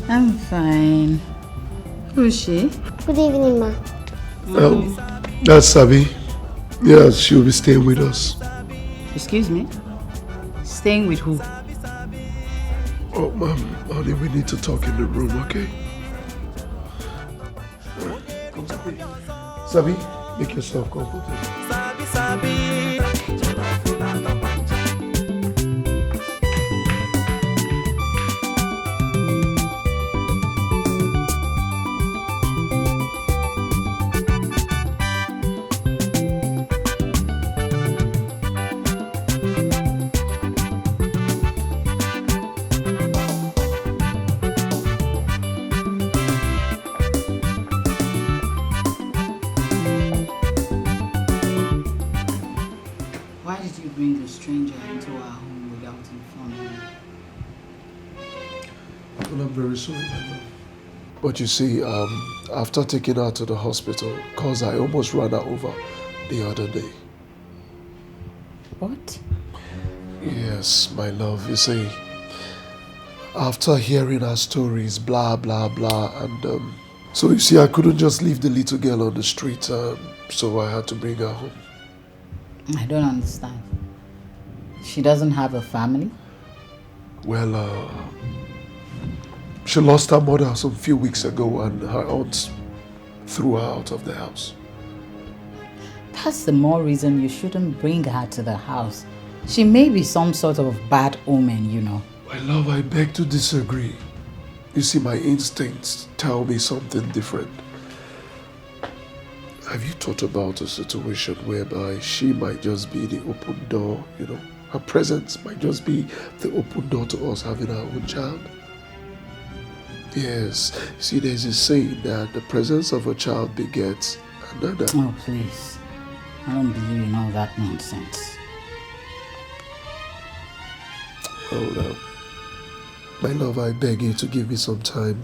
I'm fine. Who is she? Good evening, ma. That's Sabi. Yeah, she'll be staying with us. Excuse me? Staying with who? Oh, honey, we need to talk in the room, okay? Come, Sabi. Sabi, make yourself comfortable. But you see, after taking her to the hospital, cause I almost ran her over the other day. What? Yes, my love. You see, after hearing her stories, blah, blah, blah, and so you see, I couldn't just leave the little girl on the street, so I had to bring her home. I don't understand. She doesn't have a family? Well, she lost her mother some few weeks ago and her aunt threw her out of the house. That's the more reason you shouldn't bring her to the house. She may be some sort of bad omen, you know. My love, I beg to disagree. You see, my instincts tell me something different. Have you thought about a situation whereby she might just be the open door, you know? Her presence might just be the open door to us having our own child? Yes. See, there's a saying that the presence of a child begets another. Oh, please. I don't believe in all that nonsense. Hold up. My love, I beg you to give me some time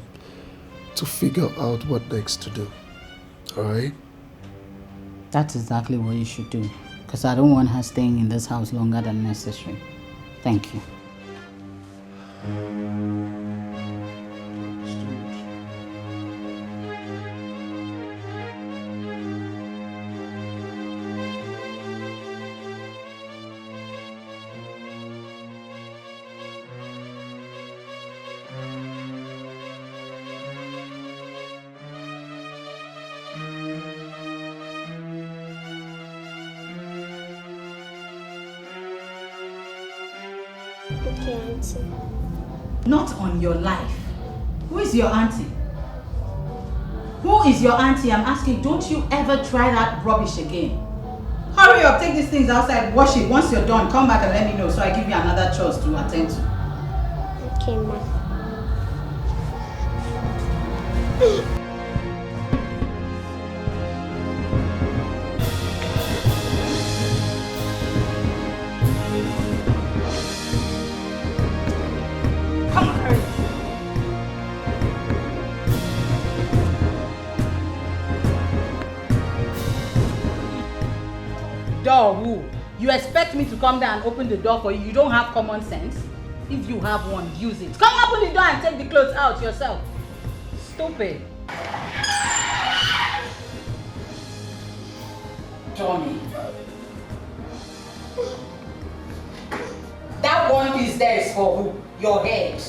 to figure out what next to do. Alright? That's exactly what you should do. Because I don't want her staying in this house longer than necessary. Thank you. Okay, Auntie. Not on your life. Who is your auntie? Who is your auntie? I'm asking, don't you ever try that rubbish again. Hurry up, take these things outside, wash it. Once you're done, come back and let me know so I give you another chores to attend to. Okay, Ma. Door who? You expect me to come down and open the door for you? You don't have common sense? If you have one, use it. Come open the door and take the clothes out yourself. Stupid. Johnny. That one piece there is for who? Your head.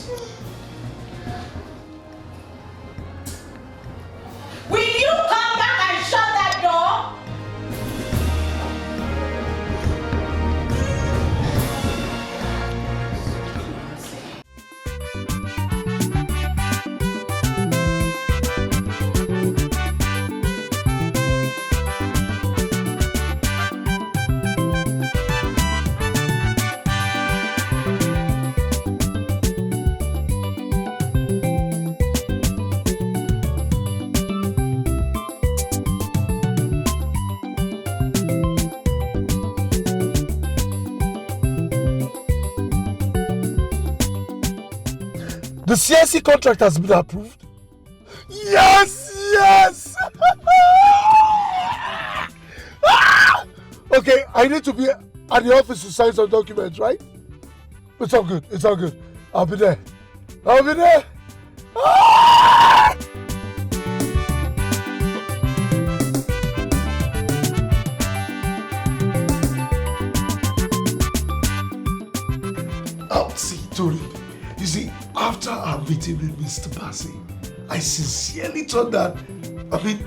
Will you come back and shut that door? The CSC contract has been approved. Yes, yes. Okay, I need to be at the office to sign some documents, right? It's all good. It's all good. I'll be there. I'll be there. See, Tori. You see, after our meeting with Mr. Bassi, I sincerely thought that,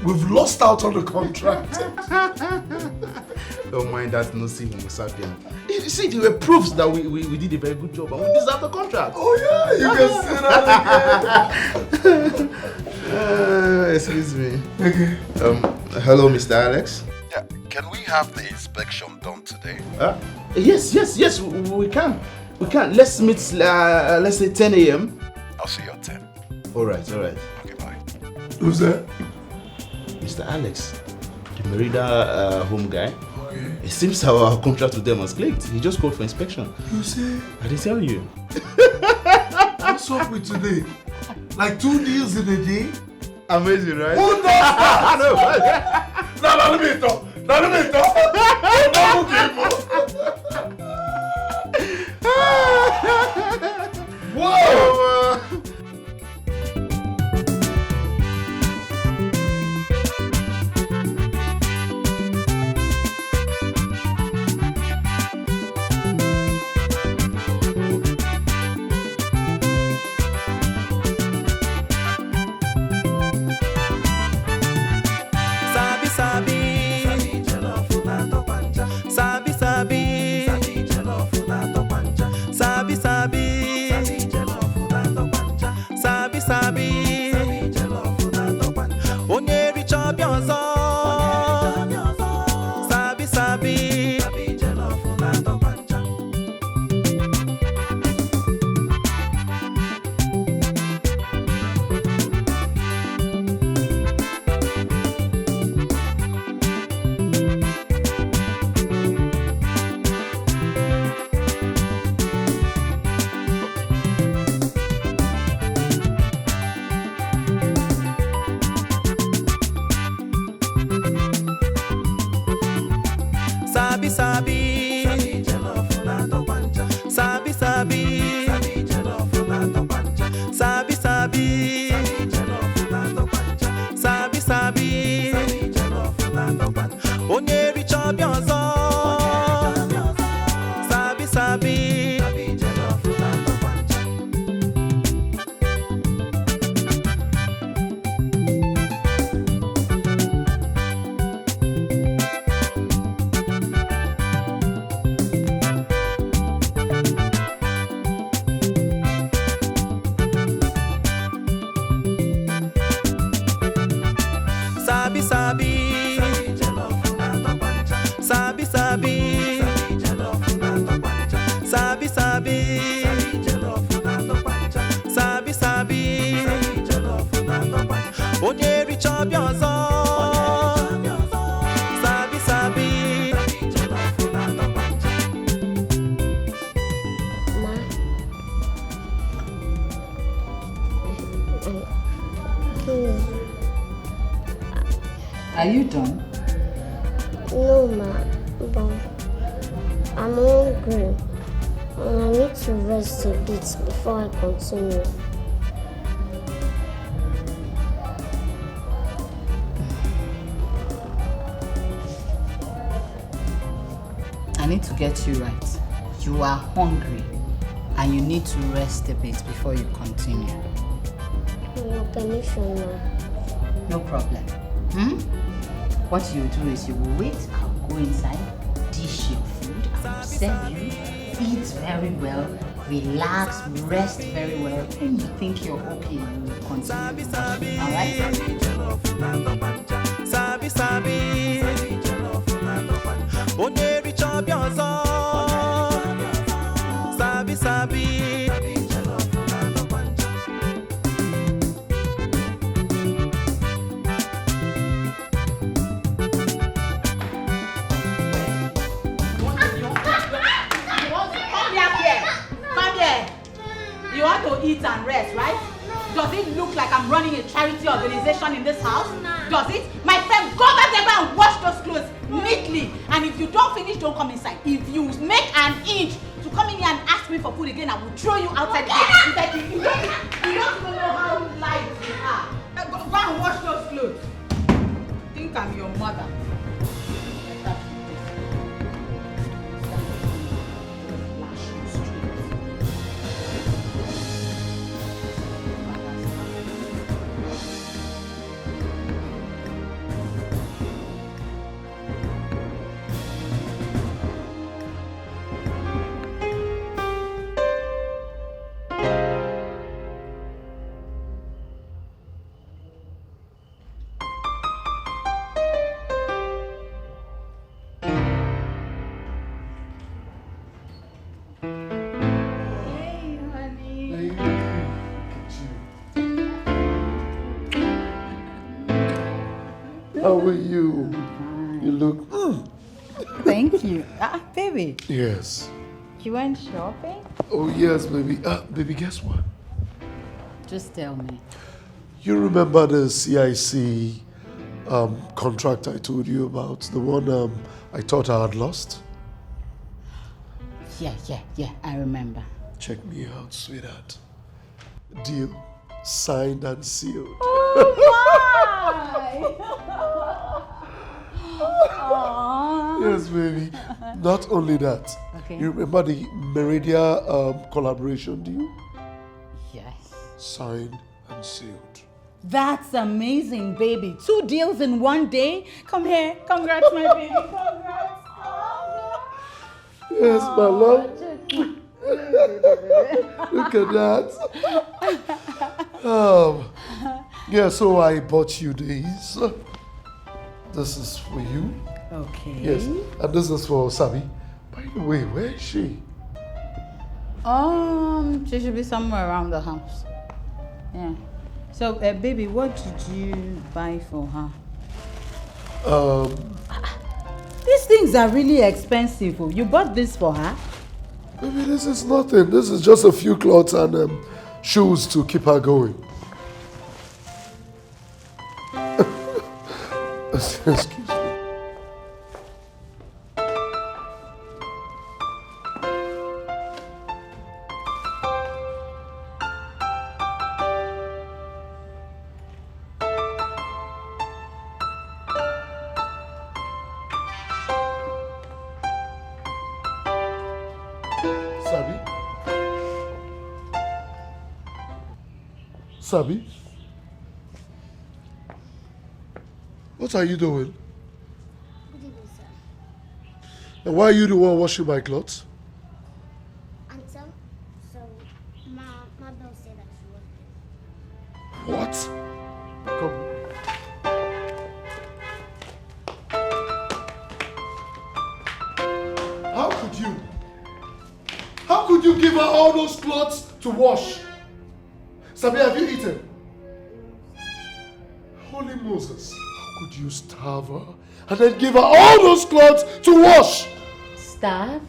we've lost out on the contract. Don't mind that nosy Homo sapien. You see, there were proofs that we did a very good job and we deserve the contract. Oh yeah, you can say that again. Excuse me. Okay. Hello, Mr. Alex. Yeah, can we have the inspection done today? Yes, we can. We can. Let's meet, let's say 10 a.m. I'll see you at 10. All right. Okay, bye. Who's that? Mr. Alex, the Merida home guy. Okay. It seems our contract with them has clicked. He just called for inspection. You see? I didn't tell you. What's up with today? Like 2 deals in a day? Amazing, right? Who does that? No, let me talk. Whoa! Sabi sabi, sabi sabi, sabi sabi, sabi sabi, onye richa ọbịa ọzọ, sabi sabi. Sabi sabi, sabi sabi, sabi sabi, sabi sabi, onye richa ọbịa ọzọ, sabi sabi. Are you done? No, ma. But I'm hungry. And I need to rest a bit before I continue. I need to get you right. You are hungry and you need to rest a bit before you continue. Your permission, ma. No problem. What you do is you will wait, I'll go inside, dish your food, I'll serve you, eat very well, relax, rest very well. When you think you're okay, you will continue. Alright? Sabi sabi, onye richa ọbịa ọzọ, sabi sabi. You want to eat and rest, right? Does it look like I'm running a charity organization in this house? Does it? My friend, go back there and wash those clothes neatly. And if you don't finish, don't come inside. If you make an inch to come in here and ask me for food again, I will throw you outside the gate. You don't even know how light you are. Go and wash those clothes. Think I'm your mother. How are you? You look... Thank you. Baby. Yes. You went shopping? Oh, yes, baby. Baby, guess what? Just tell me. You remember the CIC contract I told you about? The one I thought I had lost? Yeah, I remember. Check me out, sweetheart. Deal signed and sealed. Oh, Yes, baby. Not only that. Okay. You remember the Marital collaboration deal? Yes. Signed and sealed. That's amazing, baby. 2 deals in one day. Come here. Congrats, my baby. Congrats. Yes, my love. Look at that. Yeah, so I bought you these. This is for you. Okay. Yes, and this is for Sabi. By the way, where is she? She should be somewhere around the house. Yeah. So, baby, what did you buy for her? These things are really expensive. You bought this for her? Baby, this is nothing. This is just a few clothes and shoes to keep her going. Excuse me. Sabi? Sabi? What are you doing? Good evening, sir. And why are you the one washing my clothes? Until, so, my bill said that she was What? Come. How could you give her all those clothes to wash? Sabi, have you eaten? Holy Moses, how could you starve her and then give her all those clothes to wash? Starve?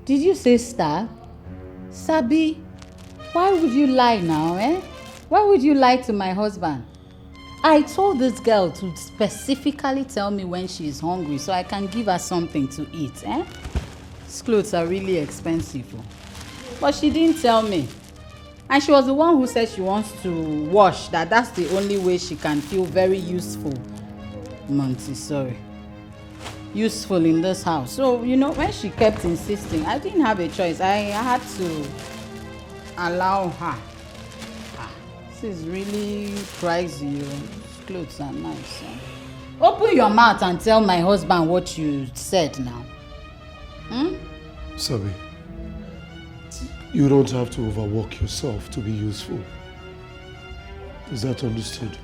Did you say starve? Sabi, why would you lie now, eh? Why would you lie to my husband? I told this girl to specifically tell me when she is hungry so I can give her something to eat, eh? These clothes are really expensive, but she didn't tell me. And she was the one who said she wants to wash, that's the only way she can feel very useful. Montessori. Useful in this house. So, you know, when she kept insisting, I didn't have a choice. I had to allow her. This is really pricey. These clothes are nice. Open your mouth and tell my husband what you said now. Sabi, you don't have to overwork yourself to be useful. Is that understood?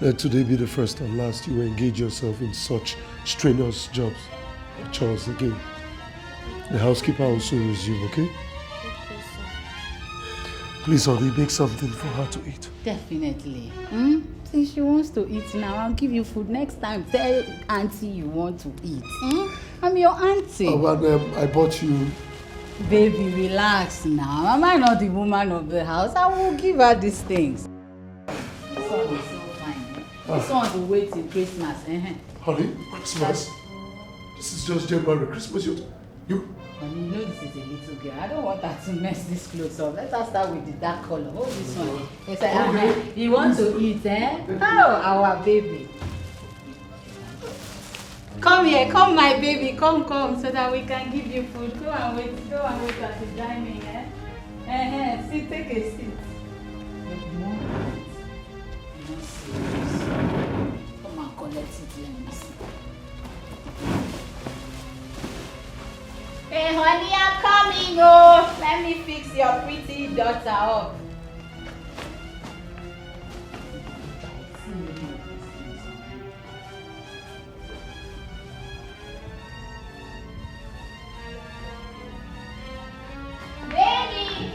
Let today be the first and last you engage yourself in such strenuous jobs or chores again. The housekeeper will soon resume, okay? Please, honey, make something for her to eat. Definitely. Since she wants to eat now, I'll give you food next time. Tell auntie you want to eat. I'm your auntie. Oh, and I bought you. Baby, relax now. Am I not the woman of the house? I will give her these things. This one is so fine. This one will wait till Christmas. Honey, Christmas? This is just January. Christmas, you... Honey, you know this is a little girl. I don't want her to mess this clothes up. Let us start with the dark color. Hold this one. It's like, you want to eat, eh? Oh, our baby. Come here, come my baby, come, so that we can give you food. Go and wait at the dining, eh? See, take a seat. Come and collect it, let me see. Hey honey, I'm coming, oh! Let me fix your pretty daughter up. Baby!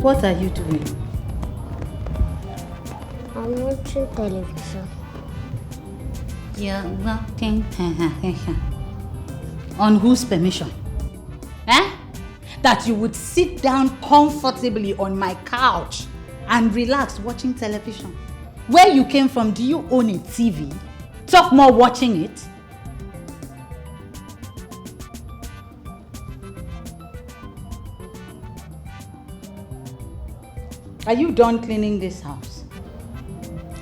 What are you doing? I'm watching television. You're watching television. On whose permission? That you would sit down comfortably on my couch and relax watching television. Where you came from, do you own a TV? Talk more watching it. Are you done cleaning this house?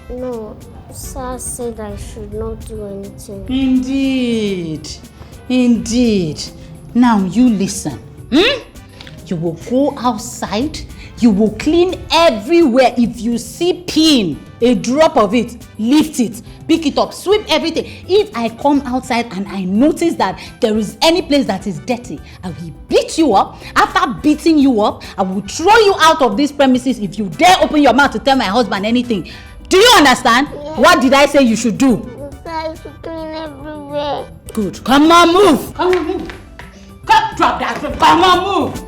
No, Sir said I should not do anything. Indeed. Now you listen. You will go outside. You will clean everywhere. If you see pin, a drop of it, lift it, pick it up, sweep everything. If I come outside and I notice that there is any place that is dirty, I will beat you up. After beating you up, I will throw you out of this premises if you dare open your mouth to tell my husband anything. Do you understand? Yes. What did I say you should do? I should clean everywhere. Good. Come on, move. Come on, move. Come, drop that. Come on, move.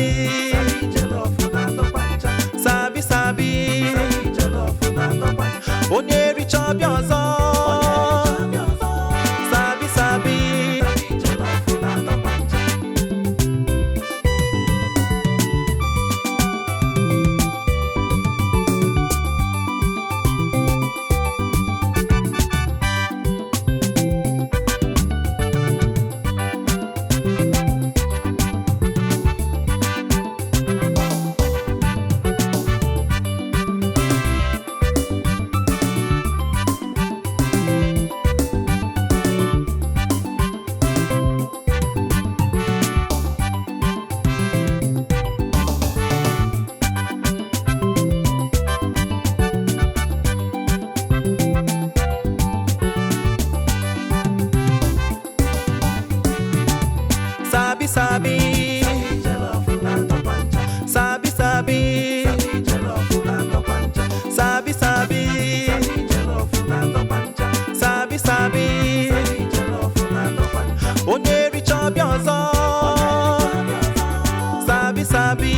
sabi. Sabi sabi. Onye richa bịa ọzọ. Sabi sabi. Sabi sabi. Sabi sabi. Sabi sabi. Sabi sabi. Onye richa bịa ọzọ. Sabi sabi.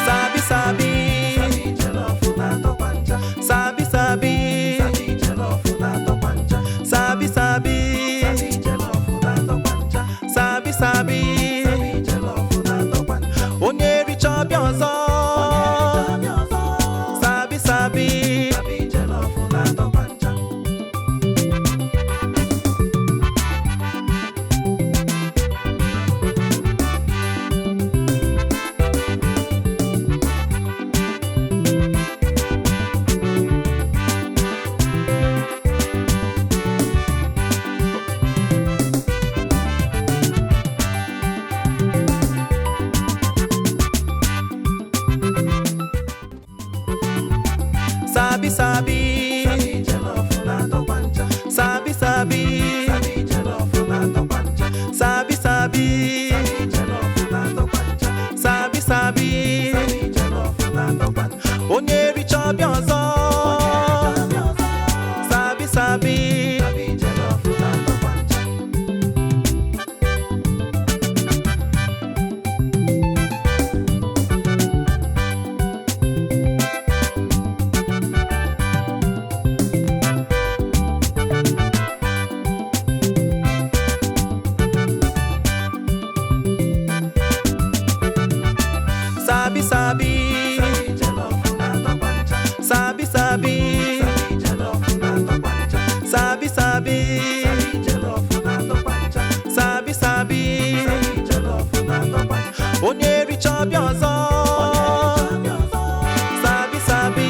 Sabi sabi. Sabi sabi. Sabi sabi. Sabi sabi. Onye richa bịa ọzọ. Sabi sabi. Sabi sabi. Sabi sabi. Sabi sabi. Sabi sabi. Onye richa bịa ọzọ. Sabi sabi. Sabi sabi. Sabi sabi. Sabi sabi. Sabi sabi. Onye richa bịa ọzọ. Sabi sabi.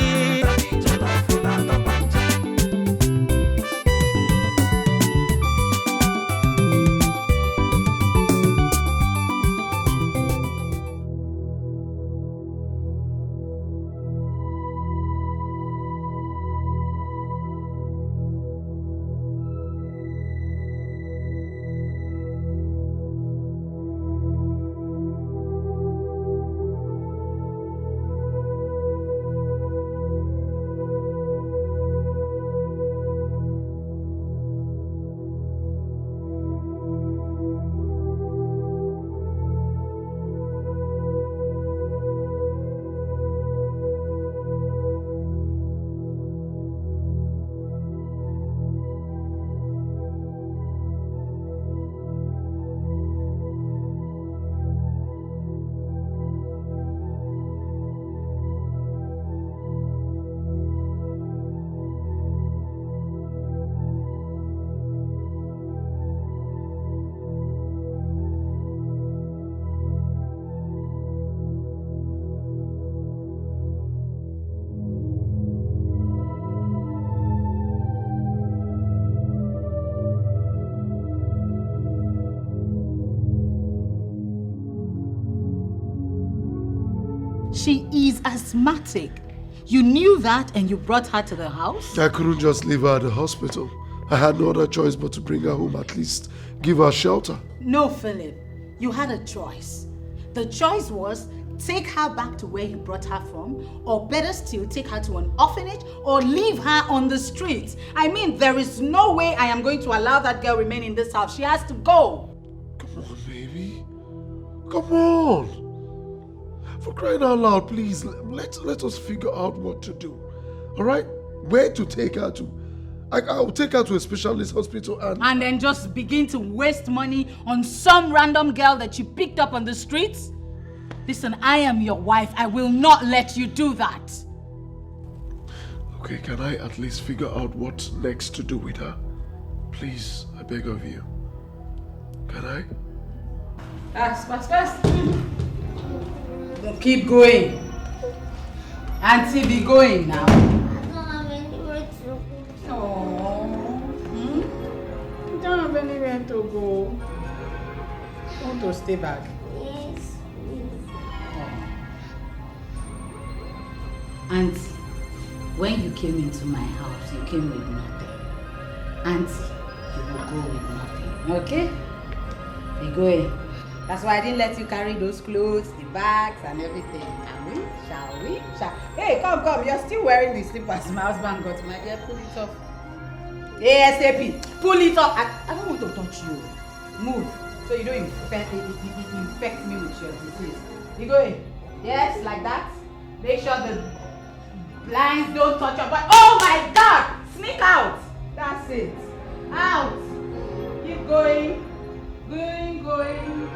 She is asthmatic. You knew that and you brought her to the house? I couldn't just leave her at the hospital. I had no other choice but to bring her home, at least give her shelter. No, Philip. You had a choice. The choice was take her back to where you brought her from, or better still, take her to an orphanage or leave her on the streets. I mean, there is no way I am going to allow that girl remain in this house. She has to go. Come on, baby. Come on. For crying out loud, please, let us figure out what to do. All right? Where to take her to? I'll take her to a specialist hospital and then just begin to waste money on some random girl that you picked up on the streets? Listen, I am your wife. I will not let you do that. Okay, can I at least figure out what next to do with her? Please, I beg of you. Can I? Fast. Keep going. Auntie, be going now. I don't have anywhere to go. You don't have anywhere to go. You want to stay back? Yes. Auntie, when you came into my house, you came with nothing. Auntie, you will go with nothing. Okay? Be going. That's why I didn't let you carry those clothes, the bags, and everything. Can we? Shall we? Hey, come. You're still wearing the slippers my husband got. My dear, pull it off. ASAP. Pull it off. I don't want to touch you. Move. So you don't infect me with your disease. You going? Yes, like that. Make sure the blinds don't touch your body. Oh my God! Sneak out. That's it. Out. Keep going. Going.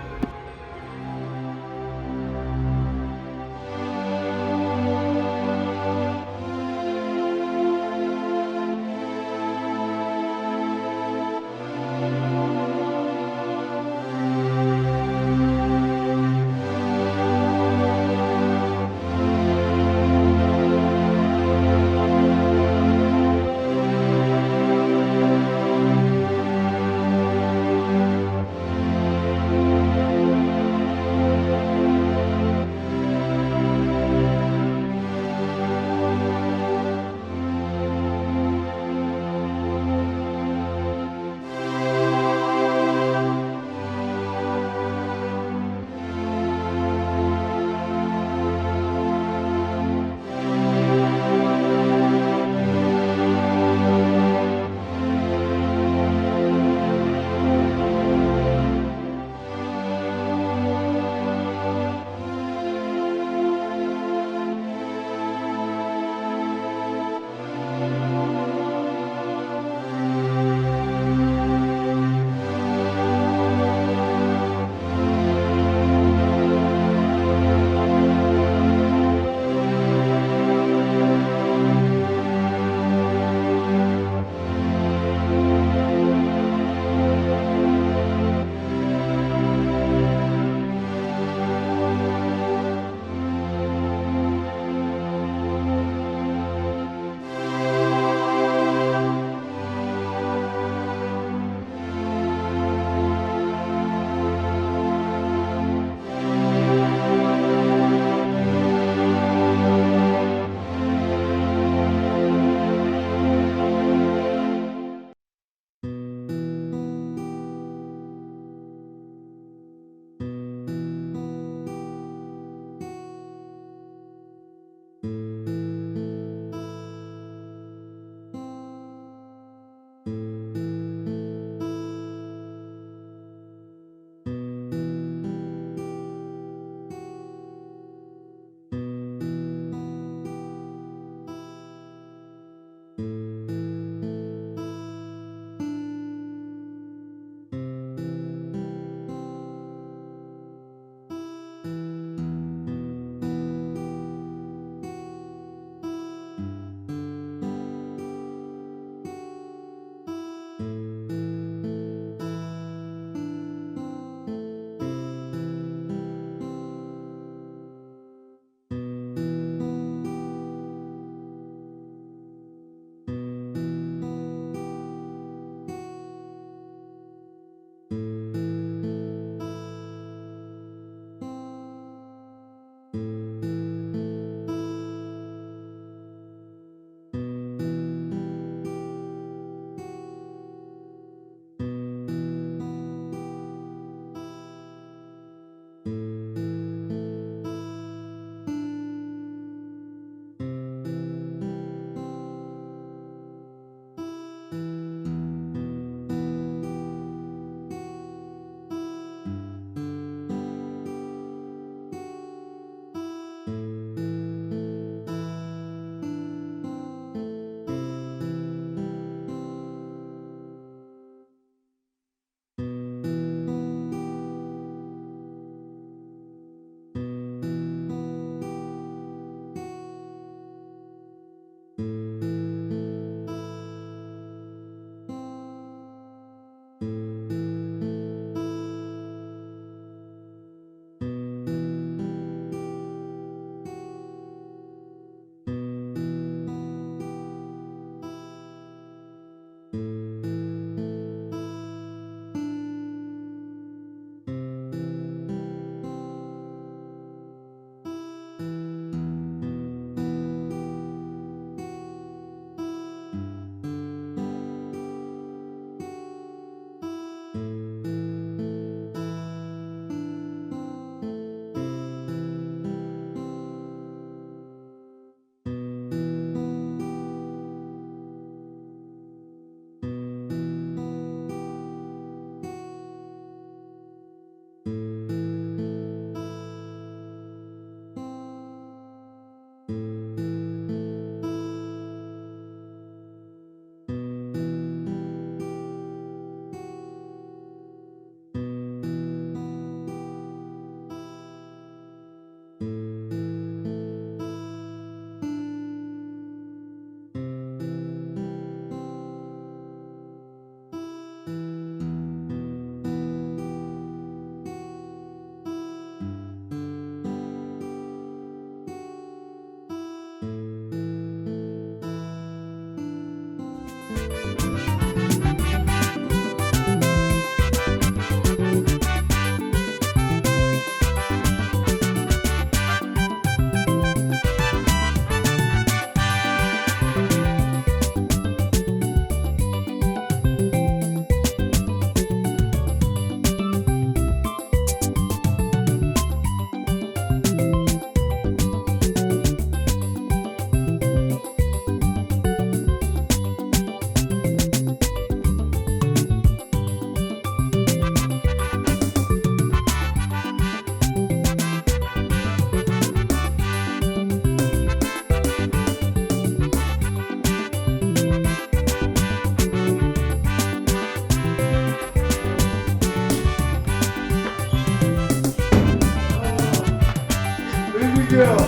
girl.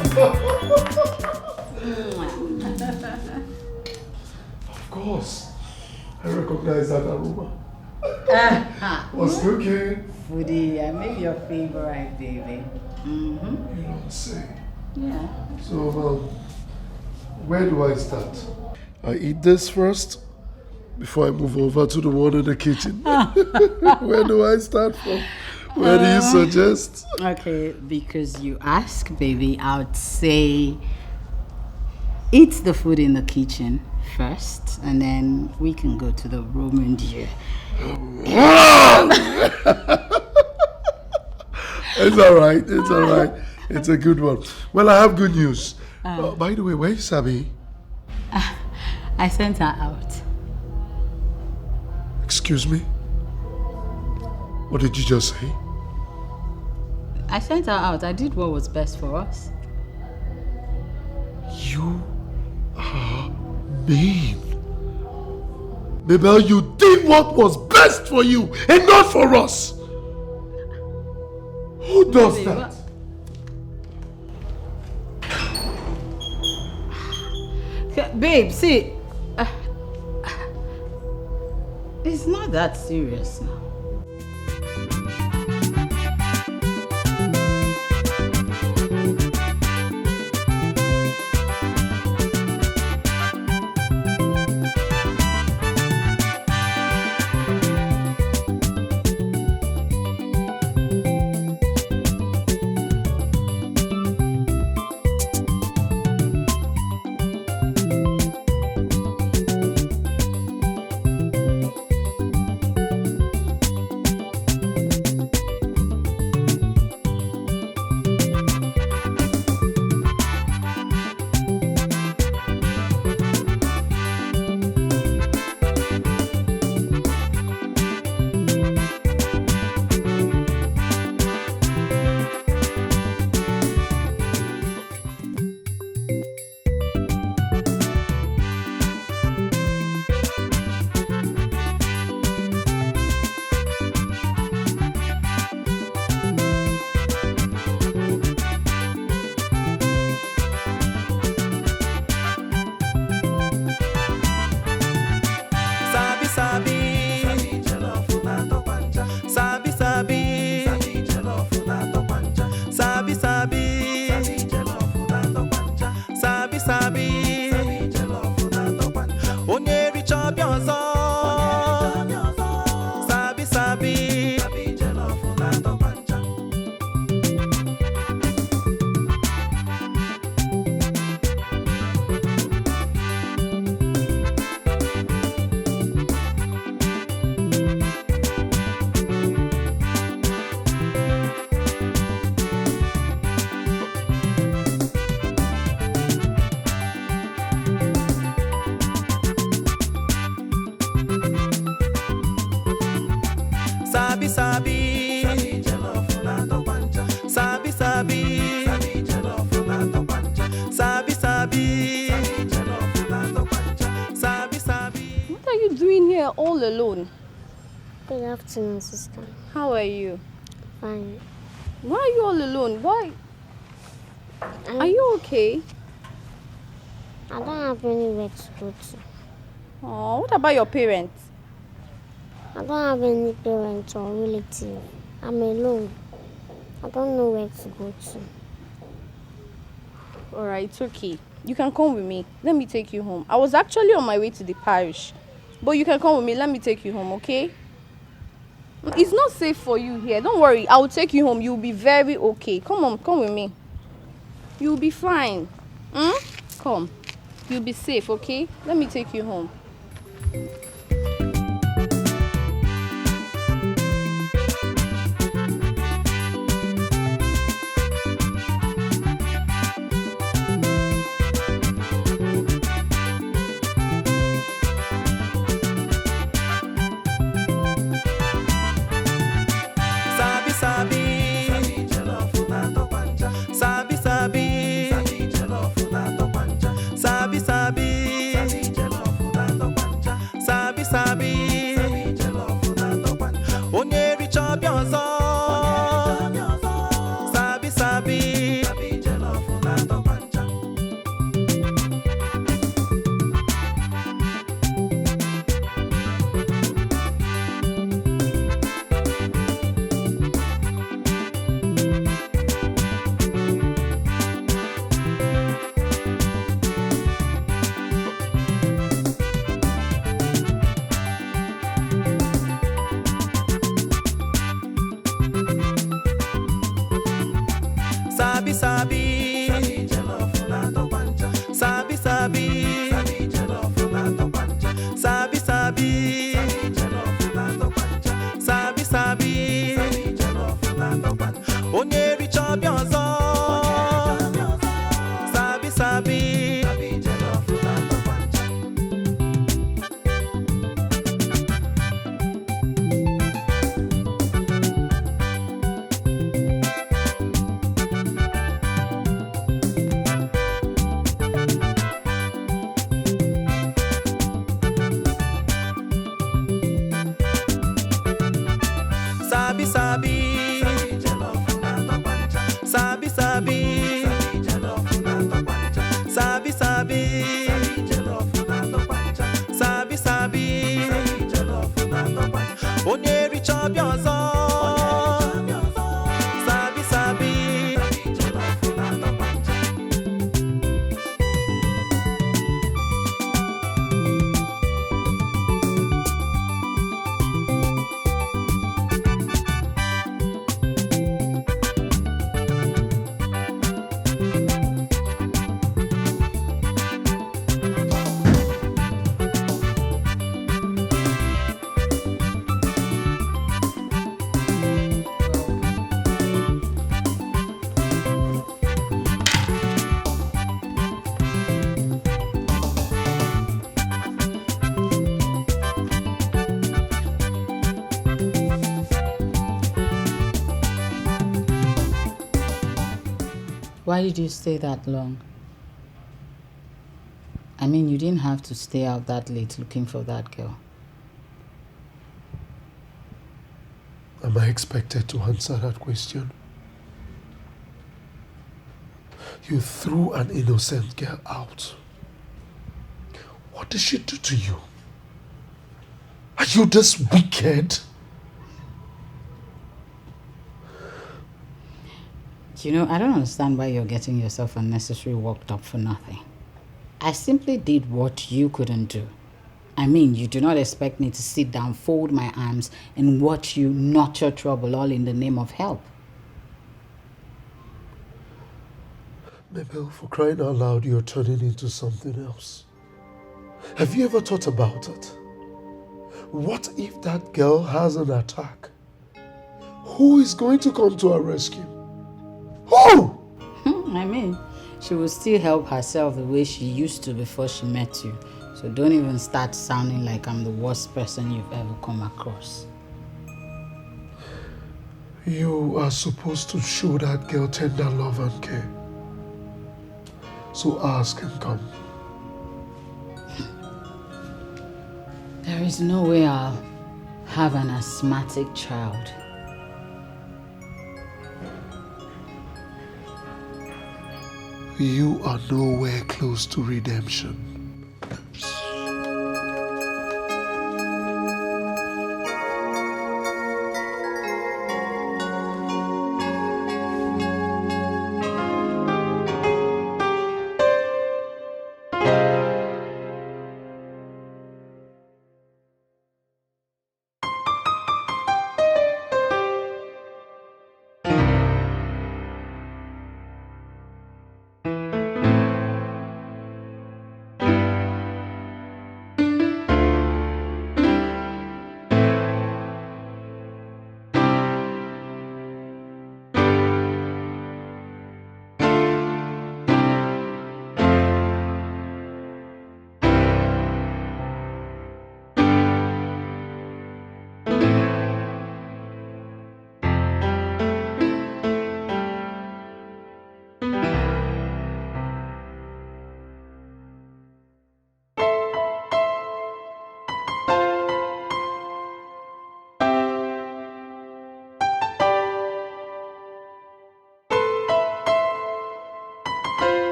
Of course. I recognize that aroma. What's cooking? Foodie, I made your favorite, baby. You don't say. Yeah. So, where do I start? I eat this first before I move over to the one in the kitchen. Where do I start from? Where do you suggest? Okay, because you ask, baby, I would say eat the food in the kitchen first, and then we can go to the room and you. It's alright, it's alright. It's a good one. Well, I have good news. By the way, where is Sabi? I sent her out. Excuse me? What did you just say? I sent her out. I did what was best for us. You are mean. Mabel, you did what was best for you and not for us. Who does that? Babe, see, it's not that serious now. All alone. Good afternoon, sister. How are you? Fine. Why are you all alone? Why? Are you okay? I don't have anywhere to go to. Oh, what about your parents? I don't have any parents or relative. I'm alone. I don't know where to go to. Alright, it's okay. You can come with me. Let me take you home. I was actually on my way to the parish. But you can come with me. Let me take you home, okay? It's not safe for you here. Don't worry. I will take you home. You'll be very okay. Come on, come with me. You'll be fine. Come. You'll be safe, okay? Let me take you home. Sabi chop your son. Sabi, sabi. Why did you stay that long? I mean, you didn't have to stay out that late looking for that girl. Am I expected to answer that question? You threw an innocent girl out. What did she do to you? Are you this wicked? You know, I don't understand why you're getting yourself unnecessarily worked up for nothing. I simply did what you couldn't do. I mean, you do not expect me to sit down, fold my arms, and watch you notch your trouble all in the name of help. Mabel, for crying out loud, you're turning into something else. Have you ever thought about it? What if that girl has an attack? Who is going to come to her rescue? Who? I mean, she will still help herself the way she used to before she met you. So don't even start sounding like I'm the worst person you've ever come across. You are supposed to show that girl tender love and care. So ask can come. There is no way I'll have an asthmatic child. You are nowhere close to redemption.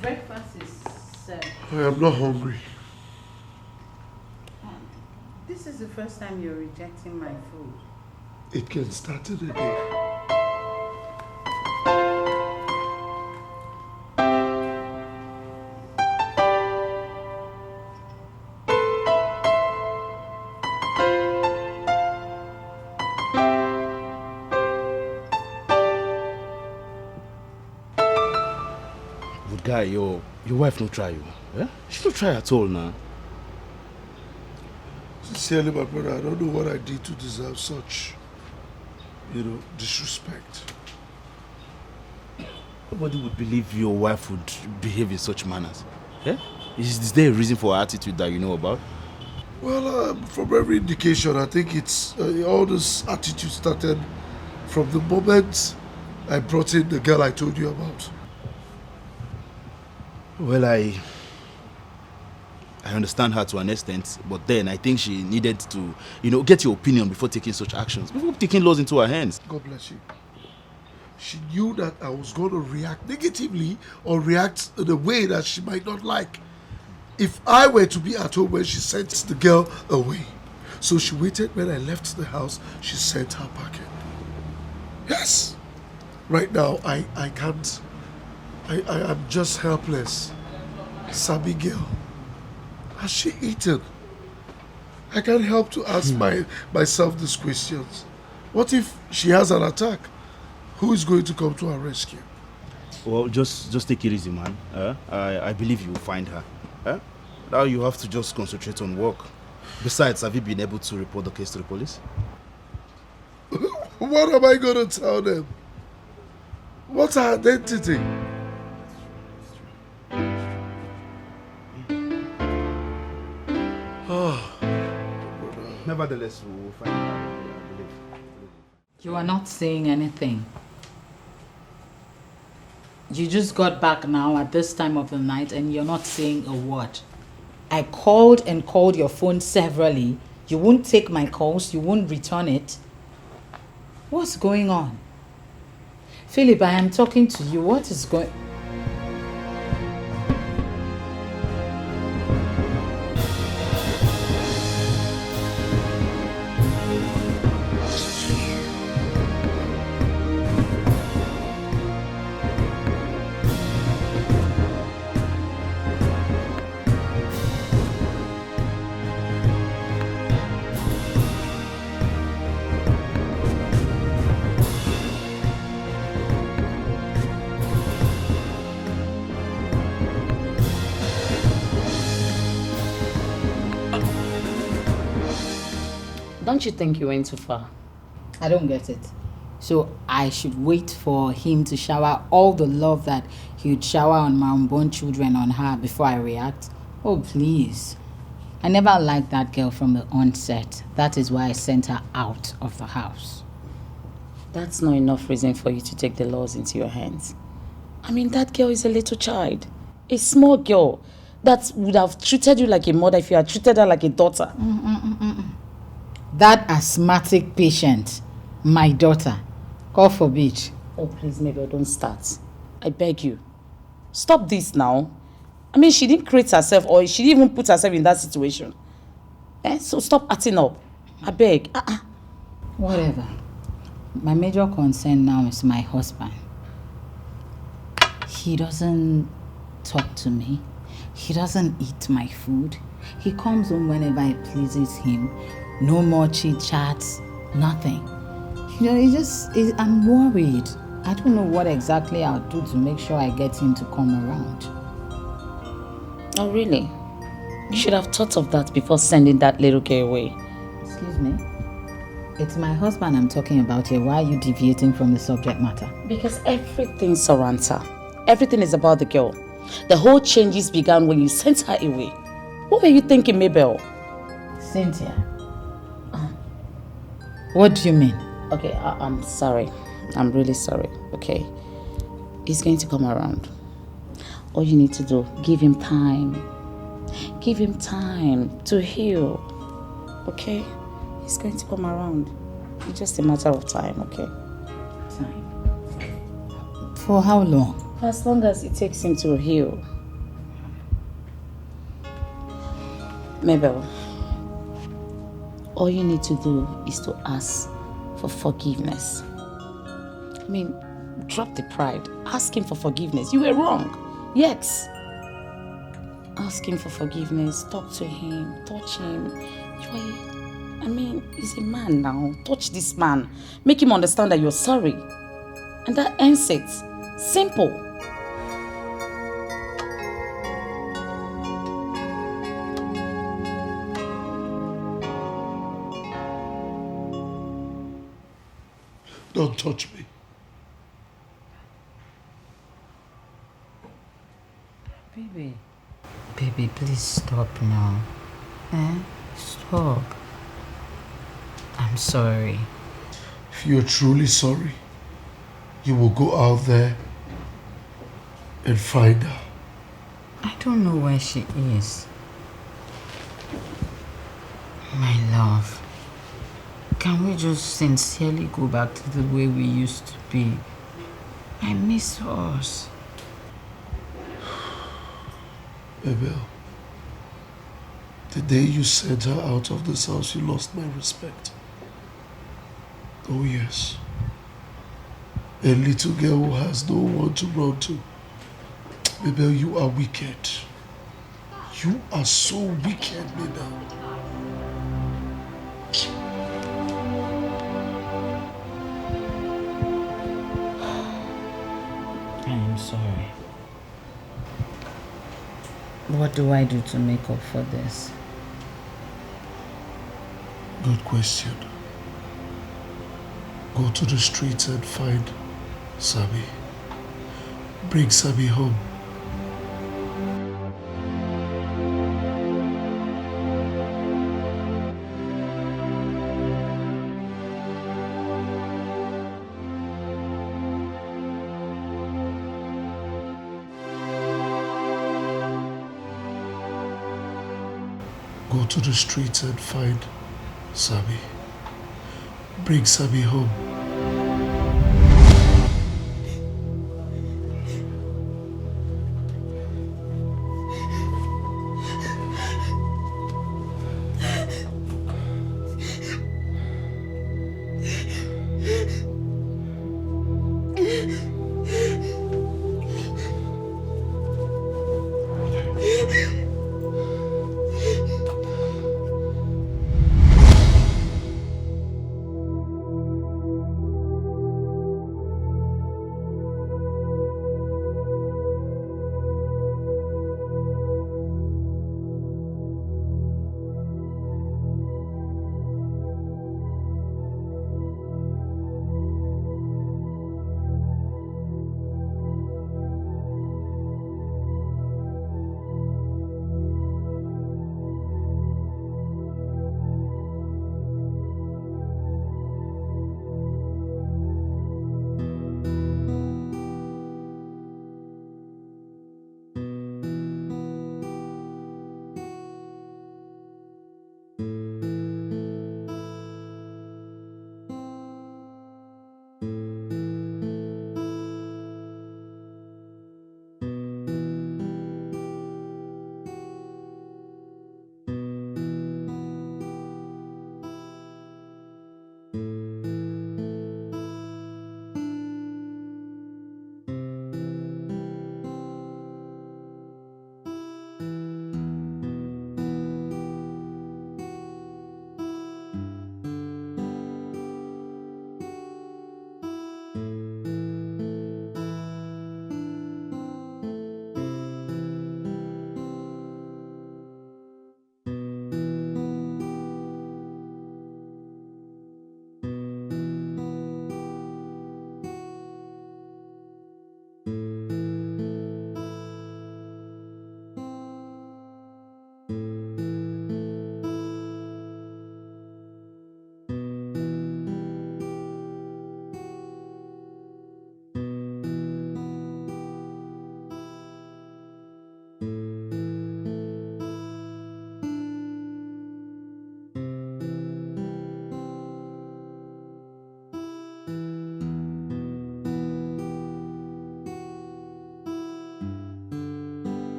Breakfast is served. I am not hungry. This is the first time you're rejecting my food. It can start in a day. Guy, your wife no try you. Eh? She don't try at all now. Sincerely, my brother, I don't know what I did to deserve such. disrespect. Nobody would believe your wife would behave in such manners. Yeah? Is there a reason for her attitude that you know about? Well, from every indication, I think it's all this attitude started from the moment I brought in the girl I told you about. Well, I understand her to an extent, but then I think she needed to, get your opinion before taking such actions, before taking laws into her hands. God bless you. She knew that I was going to react negatively or react in a way that she might not like if I were to be at home when she sent the girl away. So she waited when I left the house, she sent her packet. Yes. Right now, I can't. I'm just helpless. Sabi girl. Has she eaten? I can't help to ask myself these questions. What if she has an attack? Who is going to come to our rescue? Well, just take it easy, man. I believe you will find her. Now you have to just concentrate on work. Besides, have you been able to report the case to the police? What am I going to tell them? What's her identity? Nevertheless, we will find her. You are not saying anything. You just got back now at this time of the night and you're not saying a word. I called and called your phone severally. You won't take my calls, you won't return it. What's going on? Philip, I am talking to you. What is going... Don't you think you went too far? I don't get it. So I should wait for him to shower all the love that he would shower on my unborn children on her before I react? Oh, please. I never liked that girl from the onset. That is why I sent her out of the house. That's not enough reason for you to take the laws into your hands. I mean, that girl is a little child. A small girl that would have treated you like a mother if you had treated her like a daughter. That asthmatic patient, my daughter, God forbid. Oh, please, Mabel, don't start. I beg you. Stop this now. I mean, she didn't create herself or she didn't even put herself in that situation. So stop acting up. I beg. Whatever. My major concern now is my husband. He doesn't talk to me. He doesn't eat my food. He comes home whenever it pleases him. No more chit-chats, nothing. I'm worried. I don't know what exactly I'll do to make sure I get him to come around. Oh, really? You should have thought of that before sending that little girl away. Excuse me? It's my husband I'm talking about here. Why are you deviating from the subject matter? Because everything surrounds her. Everything is about the girl. The whole changes began when you sent her away. What were you thinking, Mabel? Cynthia. What do you mean? Okay, I'm sorry. I'm really sorry, okay? He's going to come around. All you need to do, give him time. Give him time to heal, okay? He's going to come around. It's just a matter of time, okay? Time. For how long? For as long as it takes him to heal. Mabel, all you need to do is to ask for forgiveness. I mean, drop the pride. Ask him for forgiveness. You were wrong. Yes. Ask him for forgiveness. Talk to him. Touch him. He's a man now. Touch this man. Make him understand that you're sorry. And that ends it. Simple. Don't touch me. Baby, please stop now. Stop. I'm sorry. If you're truly sorry, you will go out there and find her. I don't know where she is. My love, can we just sincerely go back to the way we used to be? I miss us. Abel, the day you sent her out of this house, you lost my respect. Oh yes. A little girl who has no one to run to. Abel, you are wicked. You are so wicked, Abel. I am sorry. What do I do to make up for this? Good question. Go to the streets and find Sabi. Bring Sabi home. Go to the streets and find Sabi. Bring Sabi home.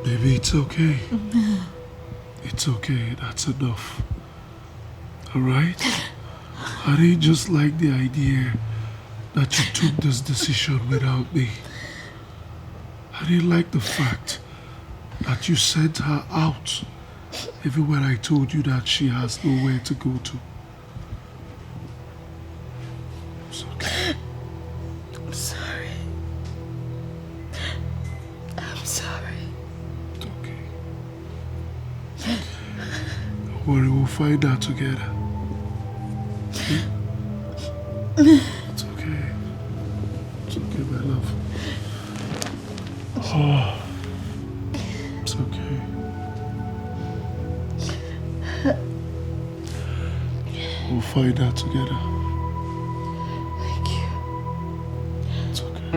Baby, it's okay. It's okay, that's enough. Alright? I didn't just like the idea that you took this decision without me. I didn't like the fact that you sent her out even when I told you that she has nowhere to go to. It's okay. I'm sorry. I'm sorry. It's okay. Don't worry, we'll find out together. It's okay. It's okay, my love. Oh, it's okay. We'll find out together. Thank you. It's okay.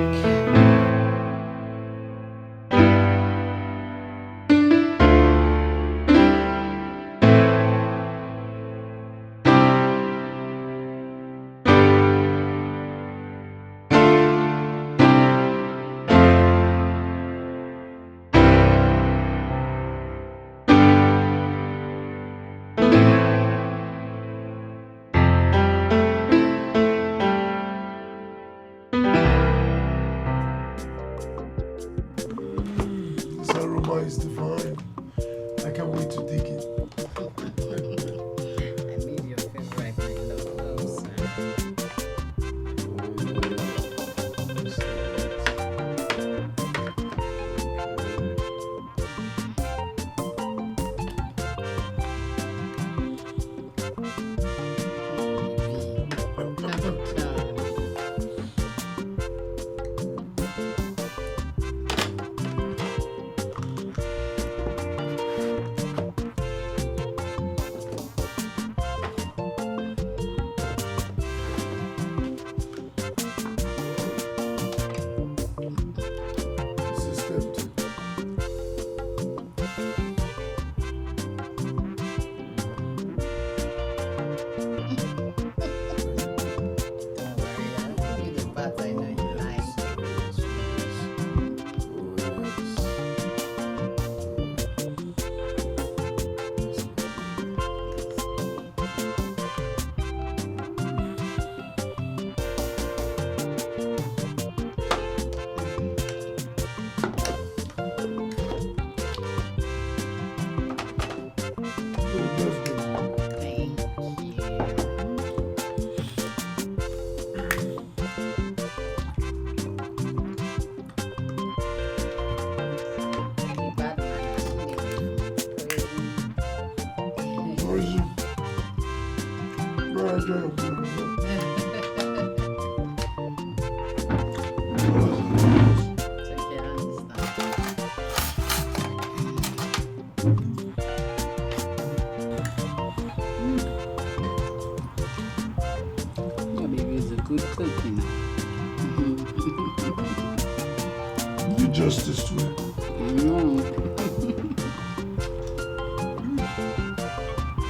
Justice to it.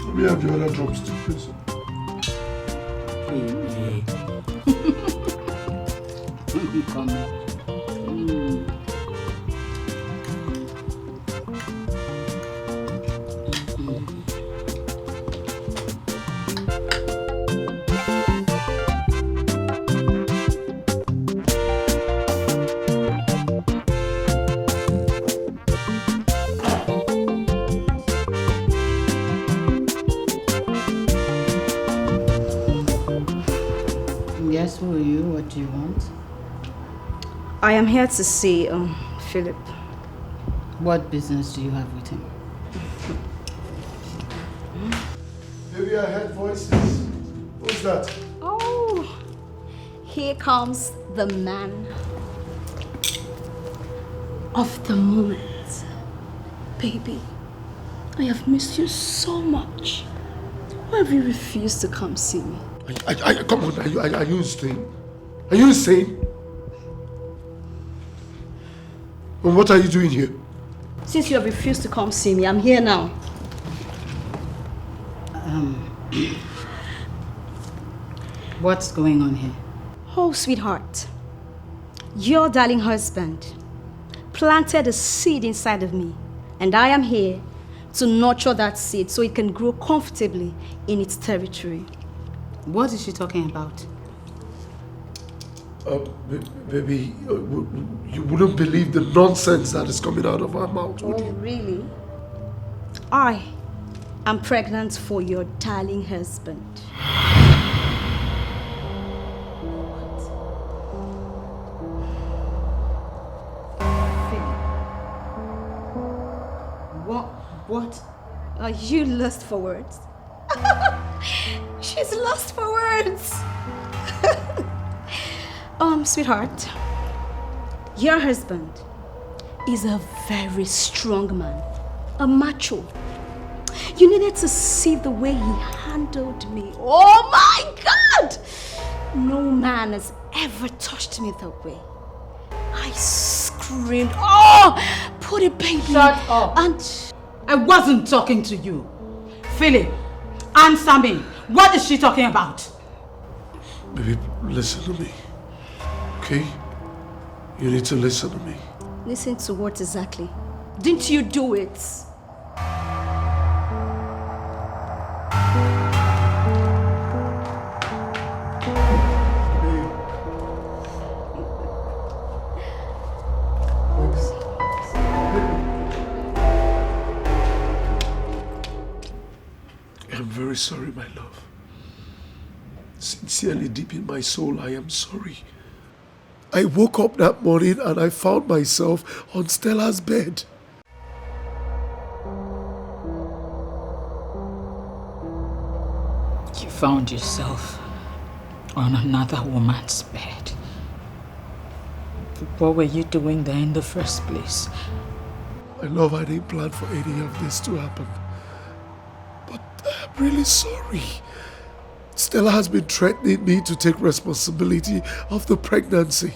Let me have the other drumstick, please. Yes, who are you? What do you want? I am here to see Philip. What business do you have with him? Maybe I heard voices. Who's that? Oh, here comes the man of the moment. Baby, I have missed you so much. Why have you refused to come see me? Come on, are you insane? Are you insane? And what are you doing here? Since you have refused to come see me, I'm here now. What's going on here? Oh, sweetheart. Your darling husband planted a seed inside of me, and I am here to nurture that seed so it can grow comfortably in its territory. What is she talking about? Baby, you wouldn't believe the nonsense that is coming out of her mouth, would you? Really? I am pregnant for your darling husband. What? Are you lost for words? She's lost for words. Sweetheart, your husband is a very strong man, a macho. You needed to see the way he handled me. Oh my God! No man has ever touched me that way. I screamed, oh, put it, baby. Shut up. And I wasn't talking to you. Philip, answer me. What is she talking about? Baby, listen to me. Okay? You need to listen to me. listen to what exactly? Didn't you do it? I'm very sorry, my love. Sincerely, deep in my soul, I am sorry. I woke up that morning and I found myself on Stella's bed. You found yourself on another woman's bed. What were you doing there in the first place? My love, I didn't plan for any of this to happen. But I'm really sorry. Stella has been threatening me to take responsibility of the pregnancy,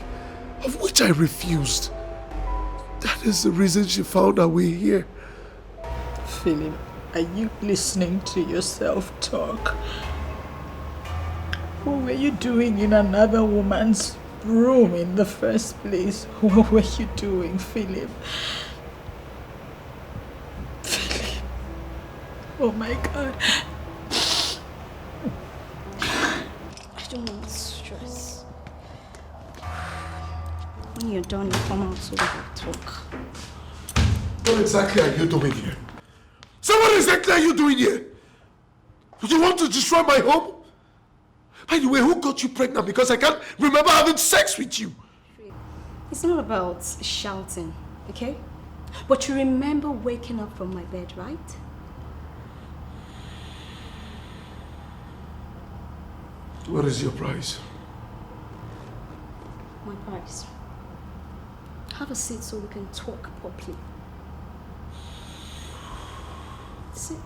of which I refused. That is the reason she found her way here. Philip, are you listening to yourself talk? What were you doing in another woman's room in the first place? What were you doing, Philip? Philip. Oh my God. I don't want stress. When you're done, you come out so we can talk. What exactly are you doing here? So what exactly are you doing here? You want to destroy my home? By the way, who got you pregnant? Because I can't remember having sex with you. It's not about shouting, okay? But you remember waking up from my bed, right? What is your price? My price. Have a seat so we can talk properly. Sit.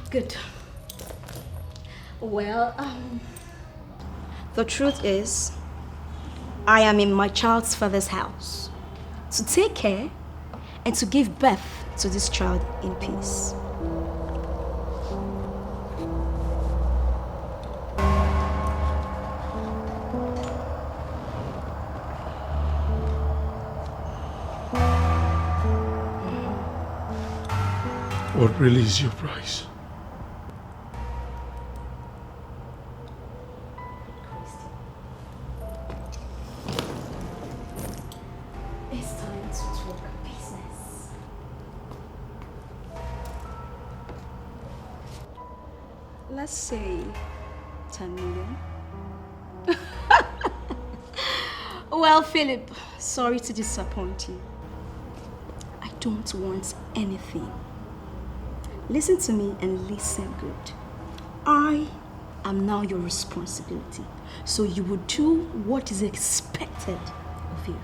Good. Well, the truth is, I am in my child's father's house to take care and to give birth to this child in peace. What really is your price? It's time to talk business. Let's say 10 million. Well, Philip, sorry to disappoint you. I don't want anything. Listen to me and listen good. I am now your responsibility, so you will do what is expected of you.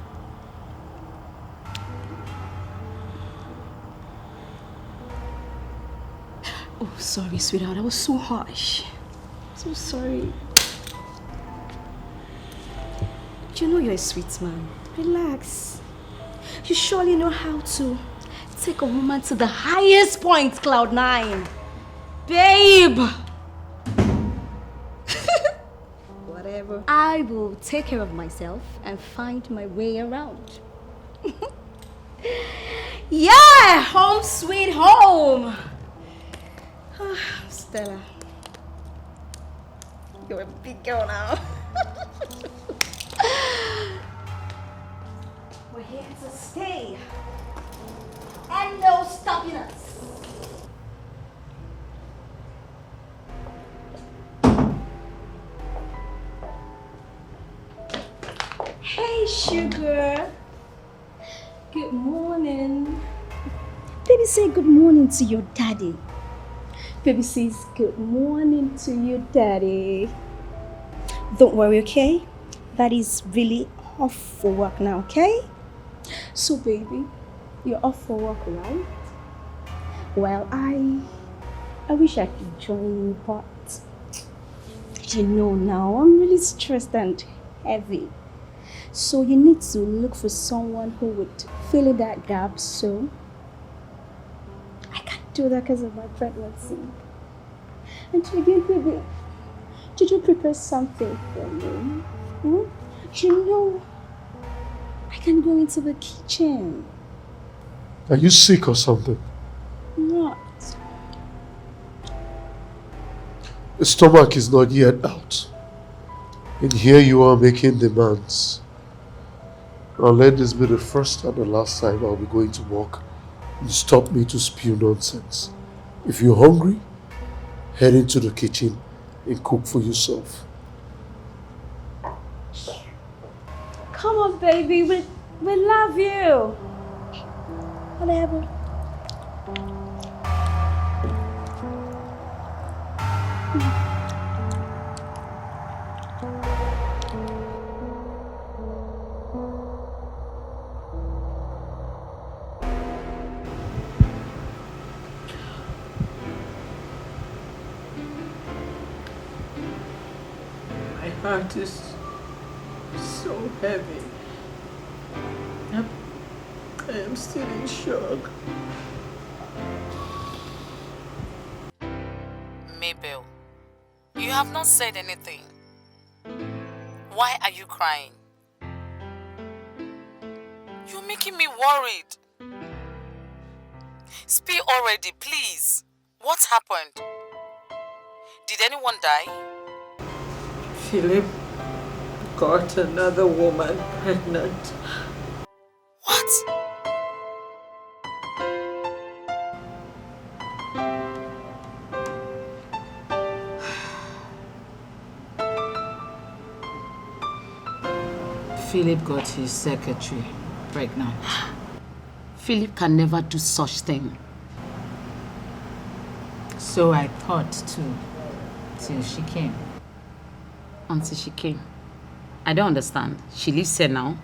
Oh, sorry, sweetheart. I was so harsh. So sorry. You know you're a sweet man. Relax. You surely know how to take a woman to the highest point, Cloud 9. Babe! Whatever. I I will take care of myself and find my way around. Yeah, home sweet home. Stella, you're a big girl now. We're here to stay, and no stopping us. Hey, sugar. Good morning. Baby, say good morning to your daddy. Baby says good morning to your daddy. Don't worry, okay? Daddy's really off for work now, okay? So, baby, you're off for work, right? Well, I wish I could join you, but you know now, I'm really stressed and heavy. So you need to look for someone who would fill in that gap, so I can't do that because of my pregnancy. And again, baby, did you prepare something for me? You know, I can go into the kitchen. Are you sick or something? Not. The stomach is not yet out. And here you are making demands. Now let this be the first and the last time I'll be going to work. You stop me to spew nonsense. If you're hungry, head into the kitchen and cook for yourself. Come on, baby, we love you. Whatever. My heart is so heavy. I am still in shock. Mabel, you have not said anything. Why are you crying? You're making me worried. Speak already, please. What happened? Did anyone die? Philip got another woman pregnant. What? Philip got his secretary pregnant. Philip can never do such thing. So I thought too, till she came. Until she came. I don't understand. She lives here now.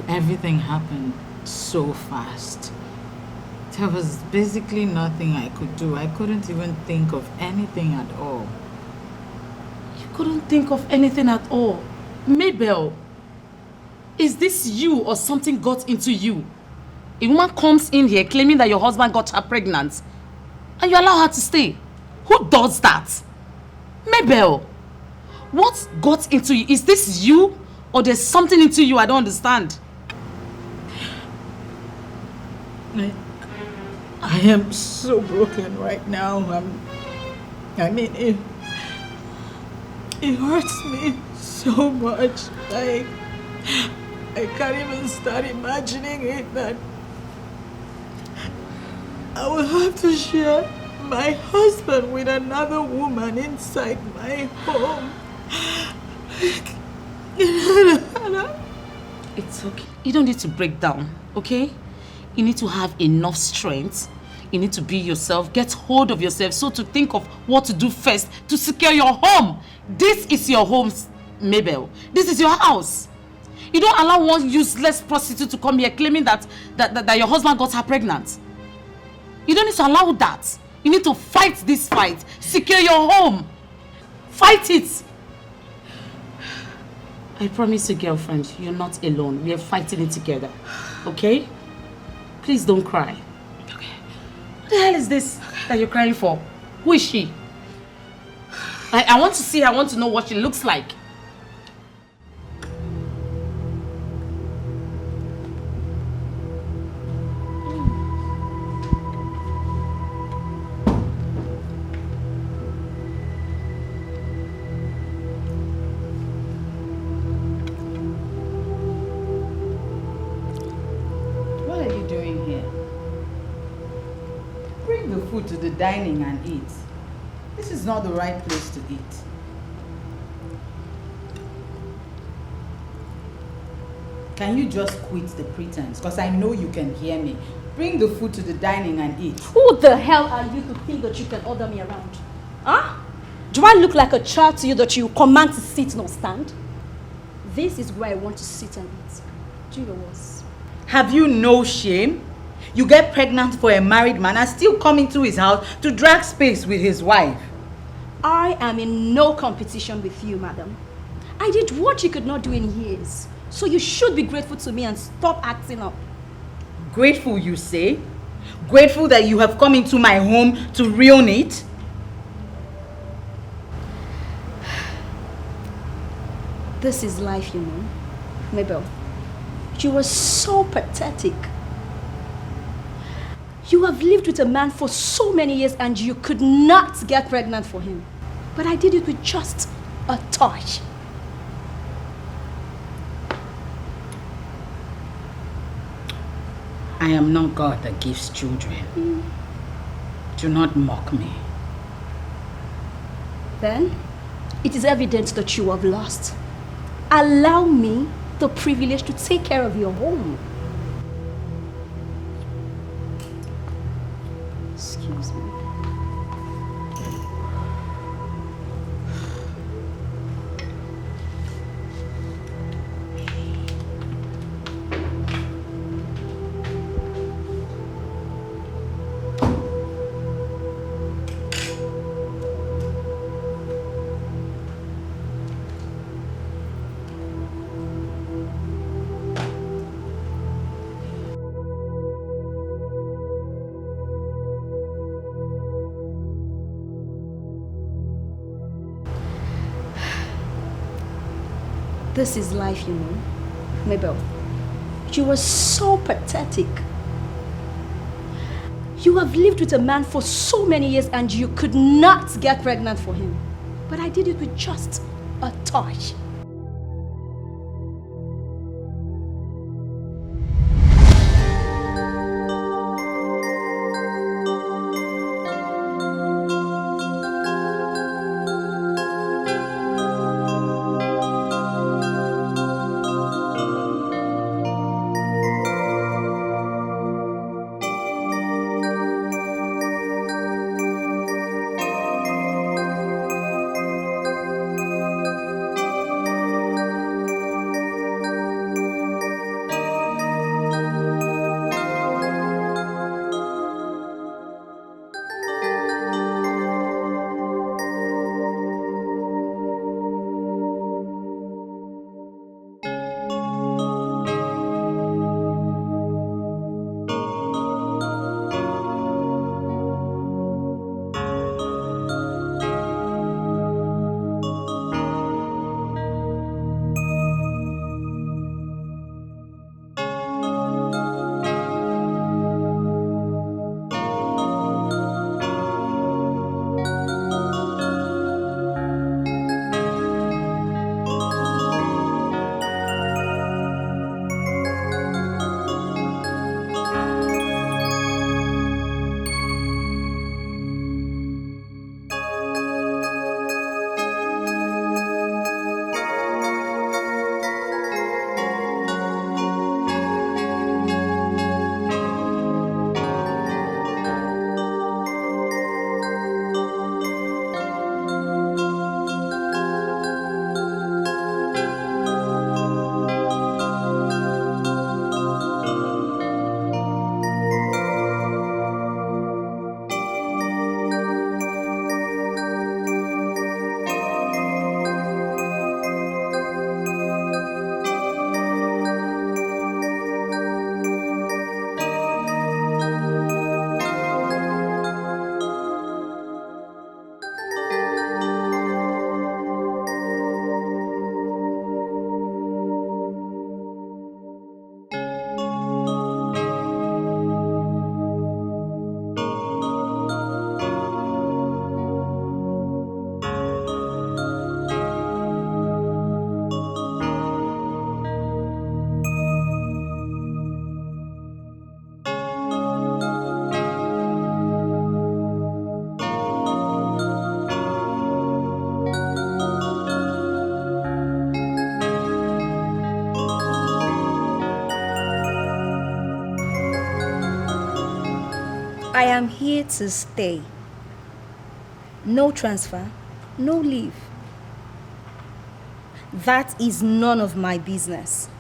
Everything happened so fast. There was basically nothing I could do. I couldn't even think of anything at all. You couldn't think of anything at all? Mabel, is this you or something got into you? A woman comes in here claiming that your husband got her pregnant and you allow her to stay. Who does that? Mabel, what got into you? Is this you or there's something into you I don't understand? I am so broken right now. I mean, it hurts me so much. Like, I can't even start imagining it that I will have to share my husband with another woman inside my home. It's okay. You don't need to break down, okay? You need to have enough strength. You need to be yourself, get hold of yourself, so to think of what to do first to secure your home. This is your home, Mabel. This is your house. You don't allow one useless prostitute to come here claiming that your husband got her pregnant. You don't need to allow that. You need to fight this fight. Secure your home. Fight it. I promise you, girlfriend, you're not alone. We are fighting it together. Okay? Please don't cry. Okay. What the hell is this that you're crying for? Who is she? I want to see her. I want to know what she looks like. What are you doing here? Bring the food to the dining and eat. This is not the right place to eat. Can you just quit the pretense? Because I know you can hear me. Bring the food to the dining and eat. Who the hell are you to think that you can order me around? Huh? Do I look like a child to you that you command to sit nor stand? This is where I want to sit and eat. Do yours. Have you no shame? You get pregnant for a married man and still come into his house to drag space with his wife. I am in no competition with you, madam. I did what you could not do in years. So you should be grateful to me and stop acting up. Grateful, you say? Grateful that you have come into my home to ruin it? This is life, you know. Mabel, you were so pathetic. You have lived with a man for so many years and you could not get pregnant for him. But I did it with just a touch. I am not God that gives children. Do not mock me. Then, it is evident that you have lost. Allow me the privilege to take care of your home. Excuse me. This is life, you know. Mabel, you were so pathetic. You have lived with a man for so many years and you could not get pregnant for him. But I did it with just a touch. I am here to stay. No transfer, no leave. That is none of my business.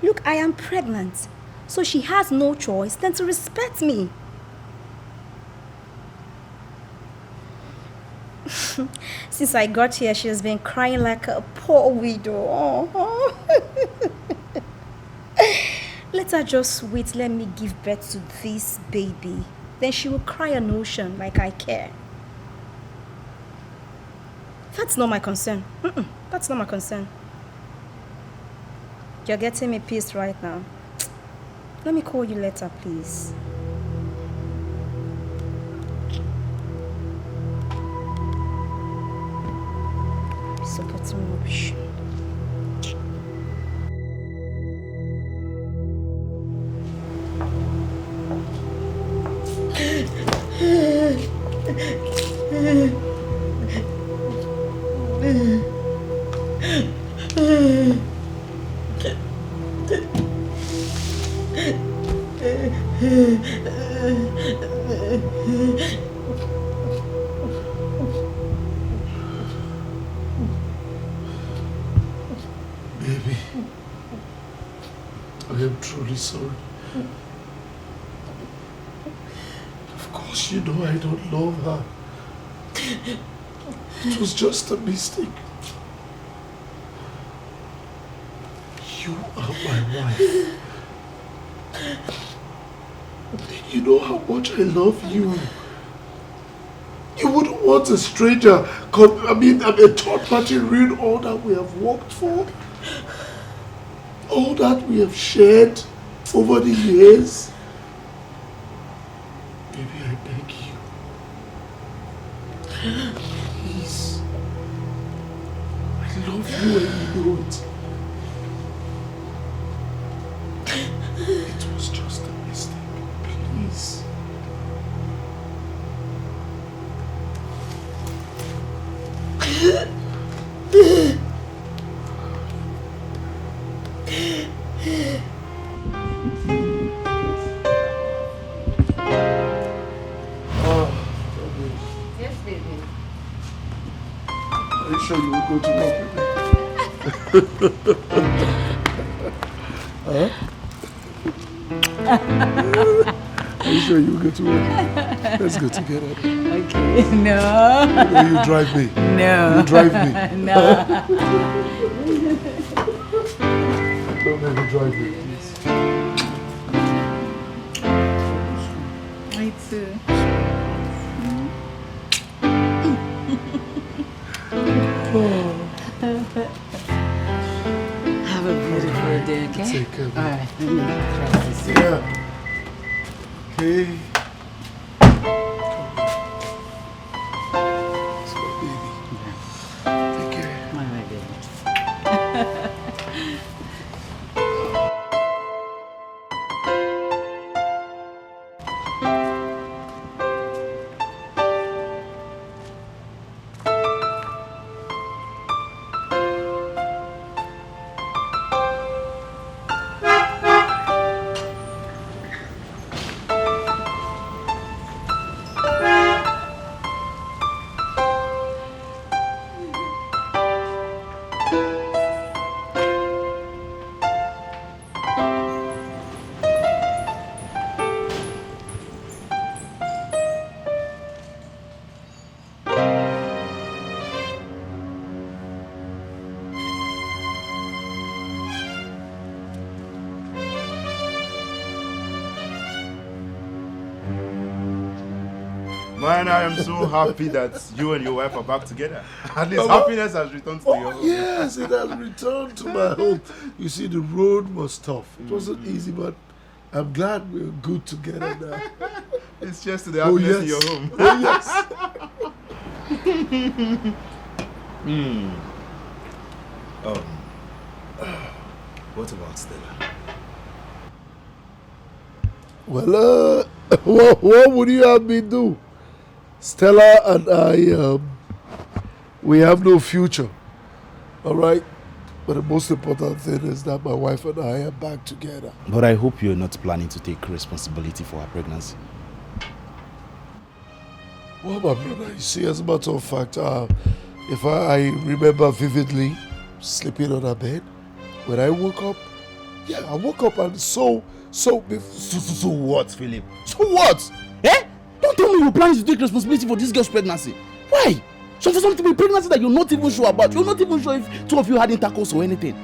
Look, I am pregnant, so she has no choice than to respect me. Since I got here, she has been crying like a poor widow. Oh. Let her just wait, let me give birth to this baby. Then she will cry an ocean like I care. That's not my concern. That's not my concern. You're getting me pissed right now. Let me call you later, please. Supporting rubbish. Baby, I am truly sorry. Of course you know I don't love her. It was just a mistake. You are my wife. You know how much I love you. You wouldn't want a stranger, a third party ruin all that we have worked for. All that we have shared over the years. Baby, I beg you. Please. I love you and you know it. It was just a mistake. Please. Yes, baby. Are you sure you will go to work with me? Huh? Are you sure you will go to work? Let's go together. Okay, no. Will you drive me? No. You drive me? No. Don't let me drive me, please. Me too. Have a beautiful day, okay? Take care. All right, let me try this. Yeah. Okay. Let's go, baby. Take care. All right, baby. Man, I am so happy that you and your wife are back together. At least happiness has returned to your home. Yes, it has returned to my home. You see, the road was tough. It wasn't easy, but I'm glad we're good together now. It's just the happiness in your home. Oh, yes. What about Stella? Well, what would you have me do? Stella and I, we have no future. All right? But the most important thing is that my wife and I are back together. But I hope you're not planning to take responsibility for her pregnancy. Well, my brother, you see, as a matter of fact, if I remember vividly sleeping on her bed, when I woke up, I woke up and so what, Philip? So what? Eh? Don't tell me you're planning to take responsibility for this girl's pregnancy. Why? So for something to be pregnancy that you're not even sure about, you're not even sure if two of you had intercourse or anything.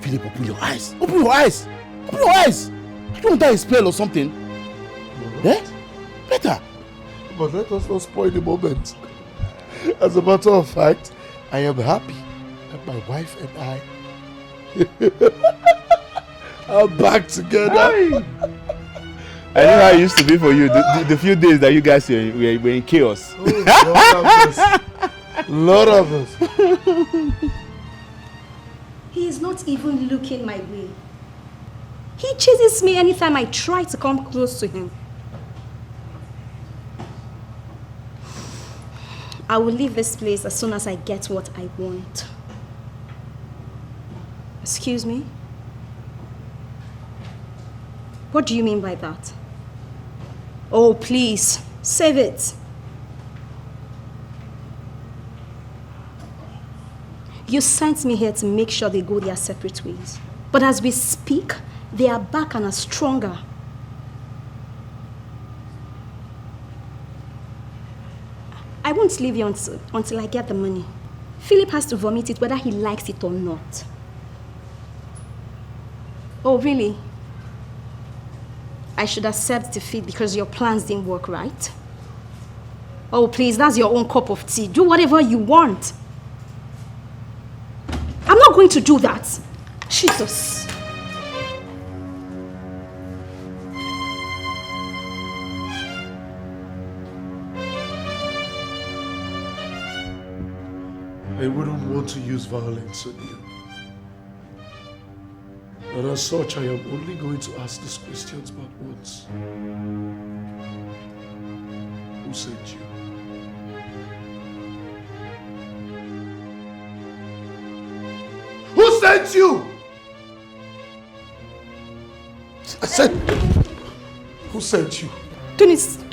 Philip, open your eyes. Open your eyes. Open your eyes. I don't want that spell or something. Eh? Better. But let us not spoil the moment. As a matter of fact, I am happy that my wife and I are back together. I know how it used to be for you, the few days that you guys were in chaos. Oh, Lord of us. He is not even looking my way. He chases me anytime I try to come close to him. I will leave this place as soon as I get what I want. Excuse me? What do you mean by that? Oh, please, save it. You sent me here to make sure they go their separate ways. But as we speak, they are back and are stronger. I won't leave you until I get the money. Philip has to vomit it whether he likes it or not. Oh, really? I should accept defeat because your plans didn't work, right? Oh, please, that's your own cup of tea. Do whatever you want. I'm not going to do that. Jesus. I wouldn't want to use violence on you. And as such, I am only going to ask these questions but once. Who sent you? Who sent you? I said, who sent you? Tony sent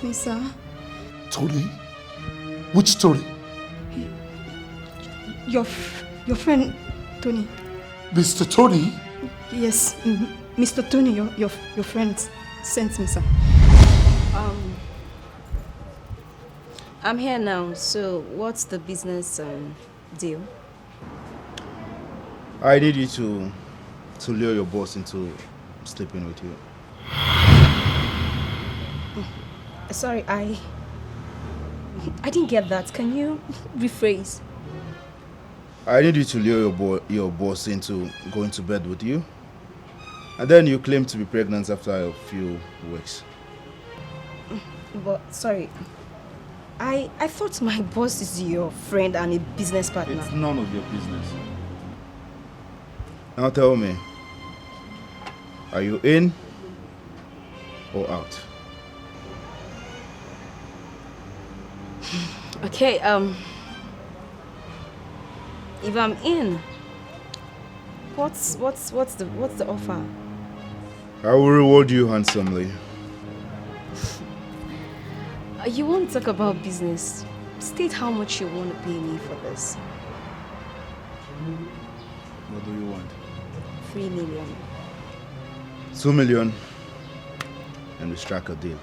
me, sir. Tony? Which Tony? Your friend, Tony. Mr. Tony? Yes, Mr. Tony, your friend sent me, sir. I'm here now, so what's the business deal? I need you to lure your boss into sleeping with you. Sorry, I didn't get that. Can you rephrase? I need you to lure your boss into going to bed with you. And then you claim to be pregnant after a few weeks. But, sorry. I thought my boss is your friend and a business partner. It's none of your business. Now tell me, are you in or out? Okay, if I'm in, what's the offer? I will reward you handsomely. You want to talk about business? State how much you want to pay me for this. What do you want? 3 million. 2 million, and we strike a deal.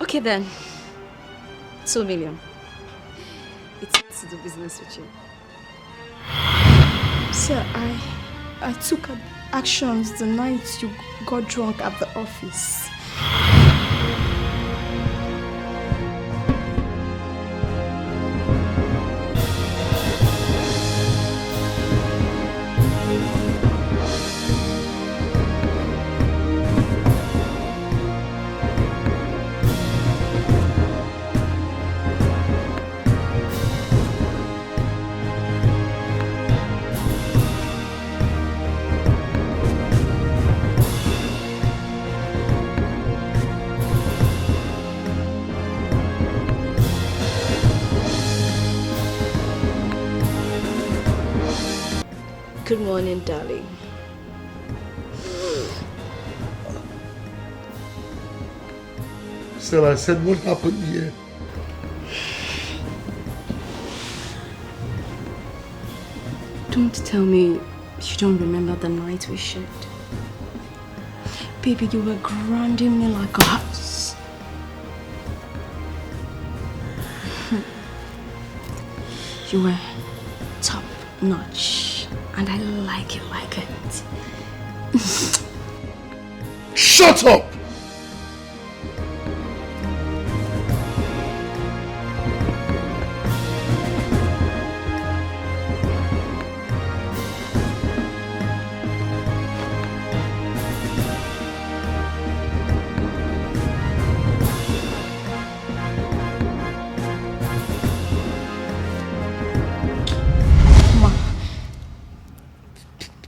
Okay then, 2 million. It's to do business with you. Sir, I took actions the night you got drunk at the office. Good morning, darling. Still, I said, what happened here? Don't tell me you don't remember the night we shared. Baby, you were grounding me like a house. You were top notch, and I like it like it. Shut up!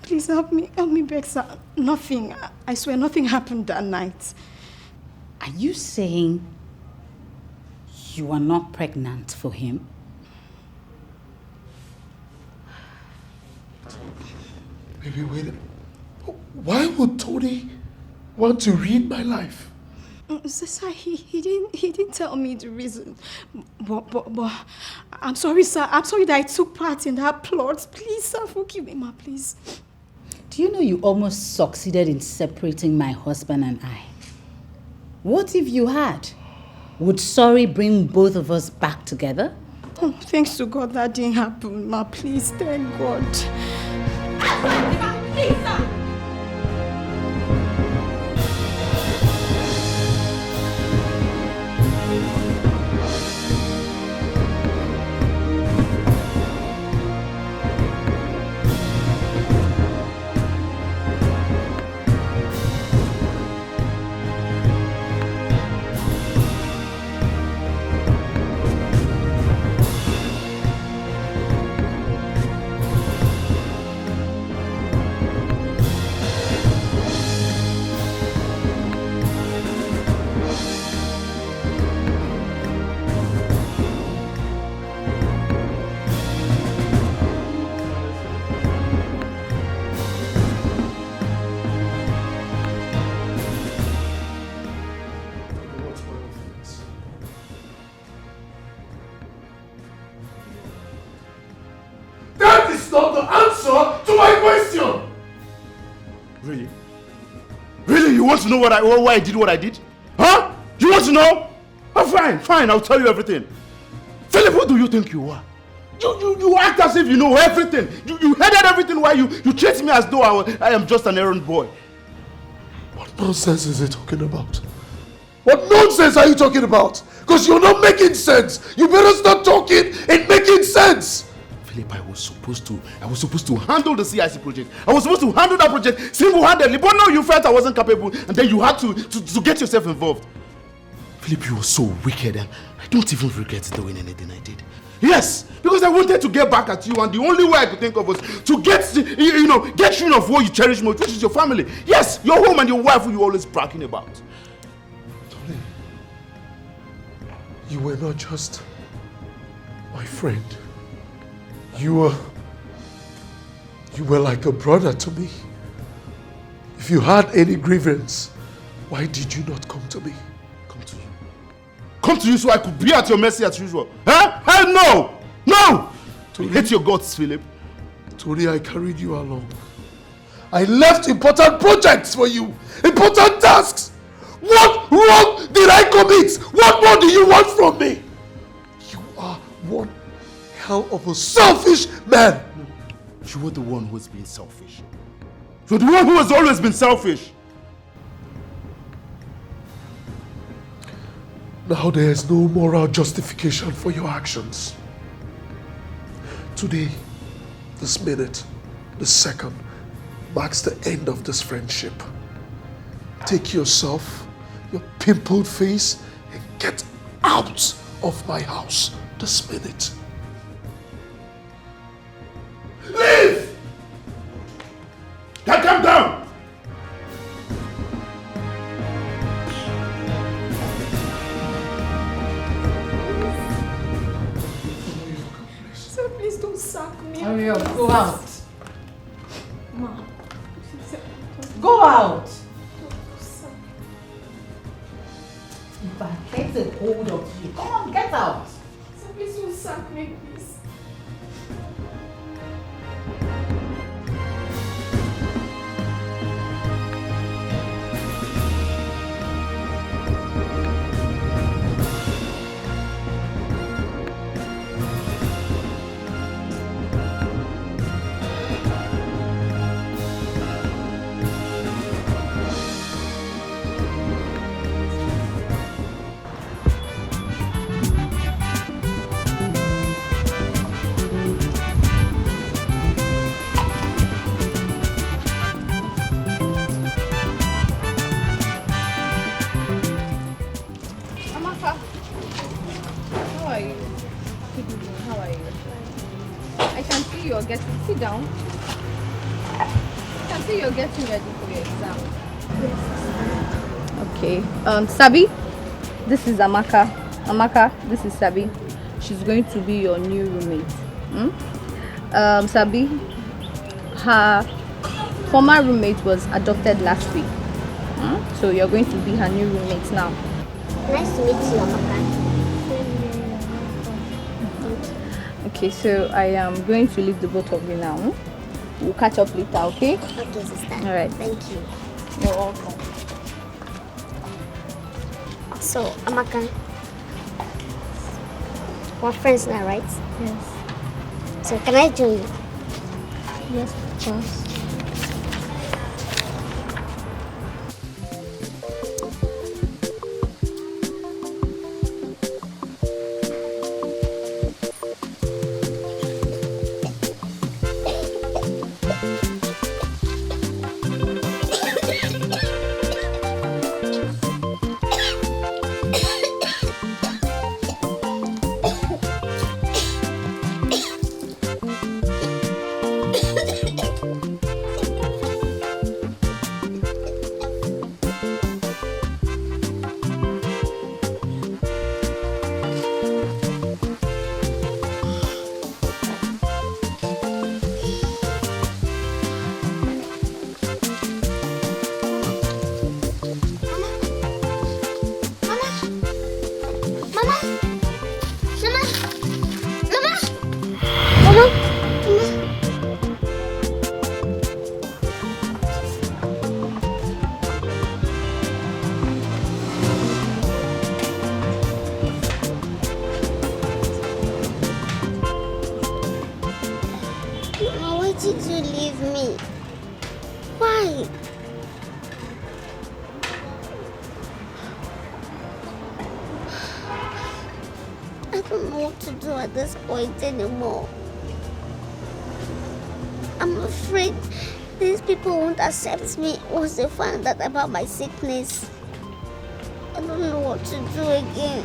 Please help me beg, sir. Nothing, I swear nothing happened that night. Are you saying you are not pregnant for him? Baby, wait. Why would Tony want to read my life? Sir, he didn't tell me the reason. But I'm sorry, sir. I'm sorry that I took part in that plot. Please, sir, forgive me, ma, please. Do you know you almost succeeded in separating my husband and I? What if you had? Would sorry bring both of us back together? Oh, thanks to God that didn't happen, ma. Please, thank God. Please, sir. You want to know why I did what I did? Huh? You want to know? Oh, fine, I'll tell you everything. Philip, who do you think you are? You act as if you know everything. You headed everything while you treat me as though I am just an errand boy. What nonsense is he talking about? What nonsense are you talking about? Because you're not making sense. You better start talking and making sense. Philip, I was supposed to handle the CIC project. I was supposed to handle that project single-handedly, but no, you felt I wasn't capable, and then you had to get yourself involved. Philip, you were so wicked, and I don't even regret doing anything I did. Yes, because I wanted to get back at you, and the only way I could think of was to get rid of what you cherish most, which is your family. Yes, your home and your wife who you're always bragging about. Tony, you were not just my friend. You were like a brother to me. If you had any grievance, why did you not come to me? Come to you so I could be at your mercy as usual. Huh? Hell no! No! Tony, hate your guts, Philip. Tony, I carried you along. I left important projects for you. Important tasks. What wrong did I commit? What more do you want from me? You are one hell of a selfish man. You were the one who has been selfish. You're the one who has always been selfish. Now there is no moral justification for your actions. Today, this minute, this second, marks the end of this friendship. Take yourself, your pimpled face, and get out of my house this minute. Leave! Now come down! Sir, please don't sack me. Hurry up, go out. Go out. If I get a hold of you, come on, get out. So please don't sack me, please. Amaka, how are you? Good evening, how are you? I can see you're getting, sit down. I can see you're getting ready for your exam. Okay, Sabi, this is Amaka. Amaka, this is Sabi. She's going to be your new roommate. Sabi, her former roommate was adopted last week. So you're going to be her new roommate now. Nice to meet you, Amaka. Okay, so I am going to leave the both of you now. We'll catch up later, okay? Okay, sister. All right. Thank you. You're welcome. So, Amaka, we're friends now, right? Yes. So, can I join you? Yes, of course. Did you leave me? Why? I don't know what to do at this point anymore. I'm afraid these people won't accept me once they find out about my sickness. I don't know what to do again.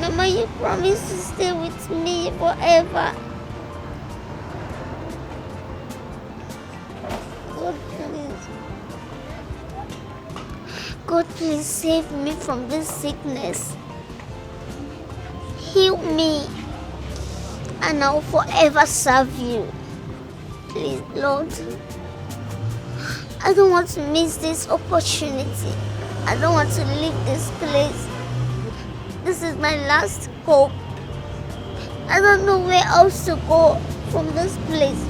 Mama, you promised to stay with me forever. God, please save me from this sickness. Heal me, and I'll forever serve you. Please, Lord. I don't want to miss this opportunity. I don't want to leave this place. This is my last hope. I don't know where else to go from this place.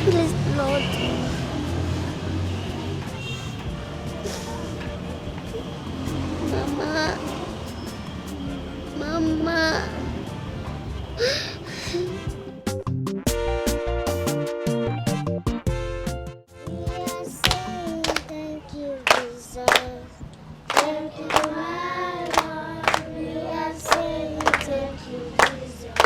Please, Lord. Mama. Yes, thank you, Jesus. Thank you, my Lord. We are saying thank you, Jesus.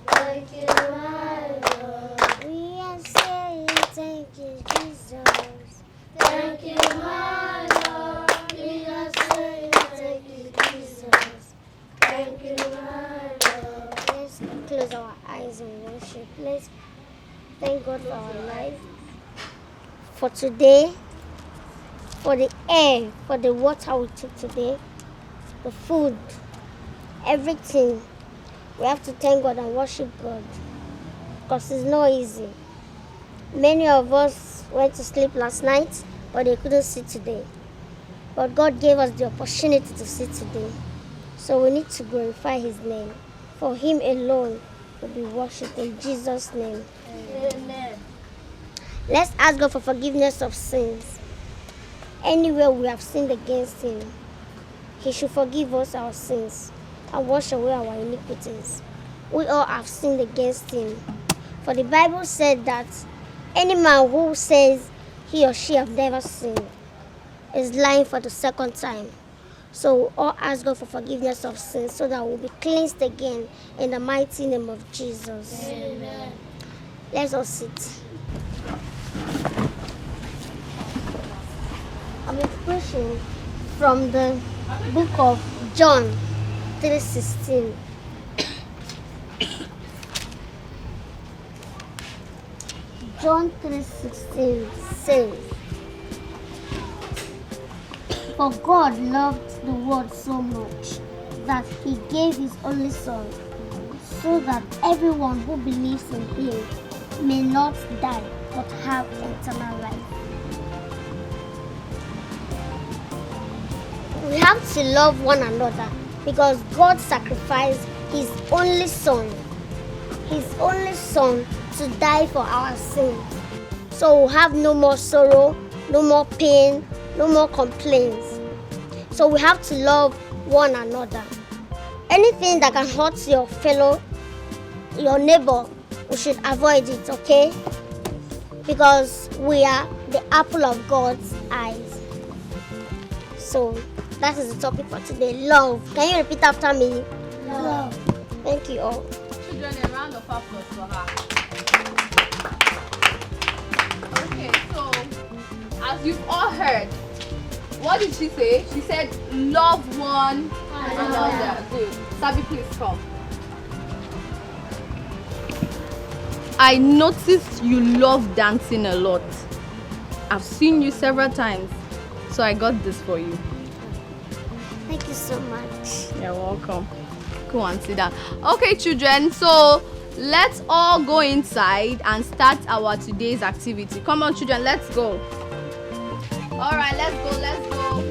Thank you, my Lord. We are saying thank you, Jesus. Thank you, my Lord. We are saying thank you, Jesus. Thank you, my Lord. Let's close our eyes and worship. Let's thank God for our life, for today, for the air, for the water we took today, the food, everything. We have to thank God and worship God. because it's not easy. Many of us went to sleep last night, but they couldn't see today. But God gave us the opportunity to see today. So we need to glorify His name. For Him alone will be worshipped in Jesus' name. Amen. Let's ask God for forgiveness of sins. Anywhere we have sinned against Him, He should forgive us our sins and wash away our iniquities. We all have sinned against Him. For the Bible said that any man who says he or she have never sinned is lying for the second time. So we all ask God for forgiveness of sins so that we'll be cleansed again in the mighty name of Jesus. Amen. Let's all sit. I'm preaching from the book of John 3:16. John 3:16 says, "For God loved the world so much that He gave His only Son, so that everyone who believes in Him may not die but have eternal life." We have to love one another because God sacrificed His only Son to die for our sins. So we'll have no more sorrow, no more pain, no more complaints. So we have to love one another. Anything that can hurt your neighbor, we should avoid it, okay? Because we are the apple of God's eyes. So that is the topic for today. Love. Can you repeat after me? Love. Thank you all. Children, a round of applause for her. Okay, so as you've all heard, what did she say? She said, love one another. Good. Sabi, please come. I noticed you love dancing a lot. I've seen you several times, so I got this for you. Thank you so much. You're welcome. Go and sit down. Okay, children, so let's all go inside and start our today's activity. Come on, children, let's go. All right, let's go, let's go.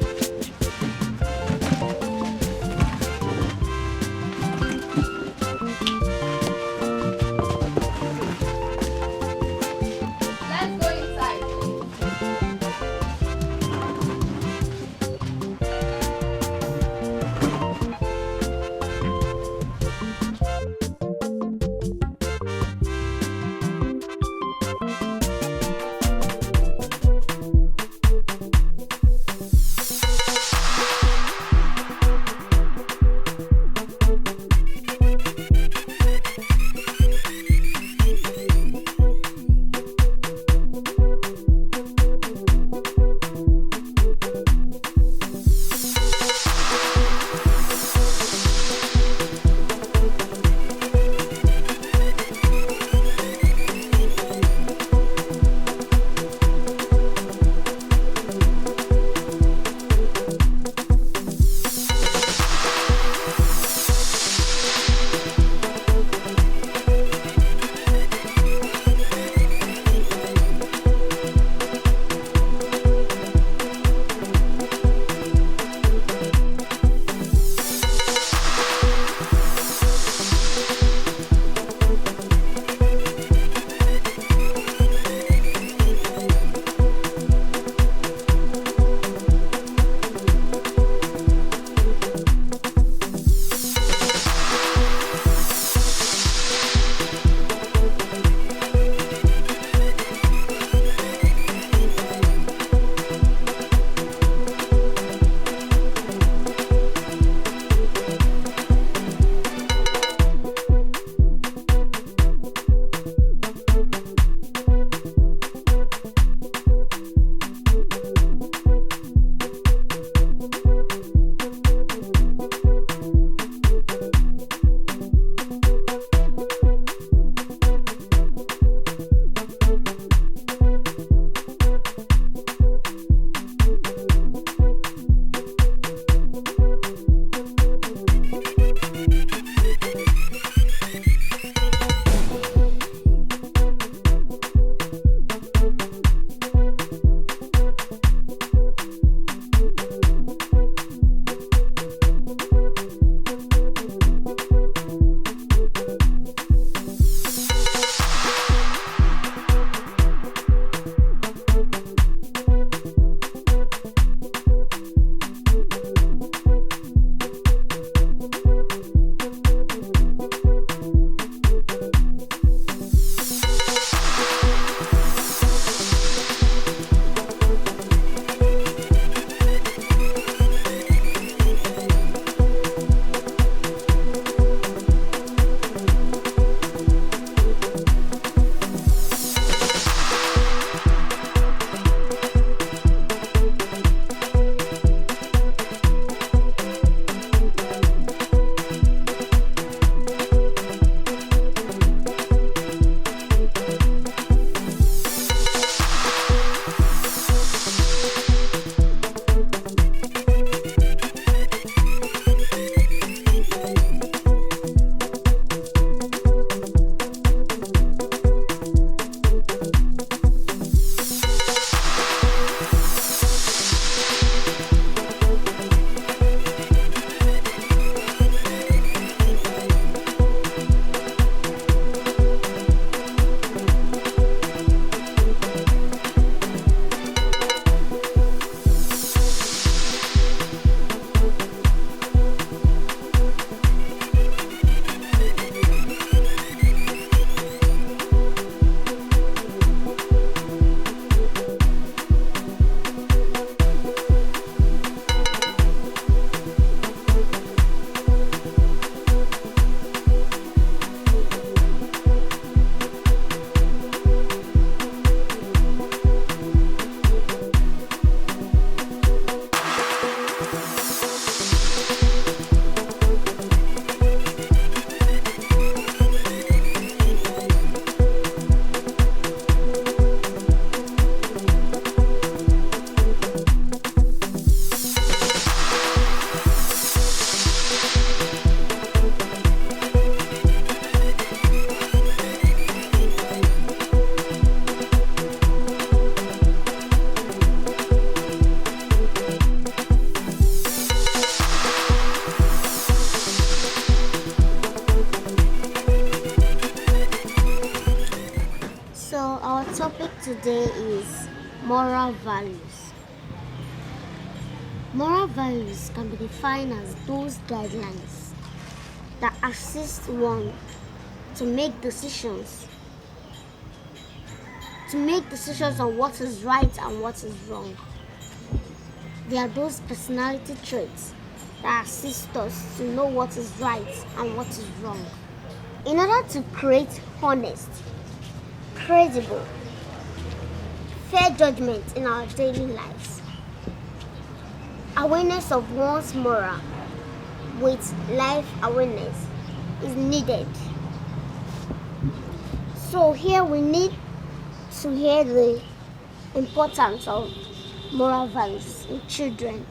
Let's go inside. today is moral values. Moral values can be defined as those guidelines that assist one to make decisions on what is right and what is wrong. They are those personality traits that assist us to know what is right and what is wrong. In order to create honest, credible, fair judgment in our daily lives, awareness of one's moral with life awareness is needed. So here we need to hear the importance of moral values in children.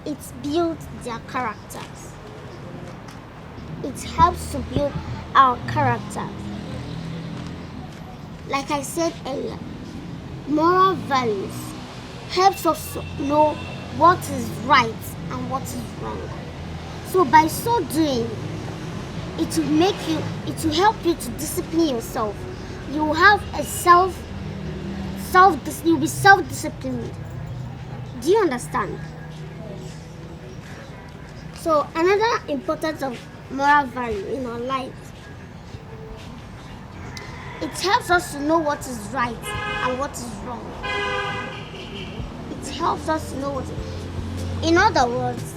It builds their characters. It helps to build our character. Like I said earlier, moral values helps us to know what is right and what is wrong. So by so doing, it will help you to discipline yourself. You will have you'll be self-disciplined. Do you understand? So another importance of moral value in our lives, it helps us to know what is right and what is wrong. It helps us to know what is... In other words,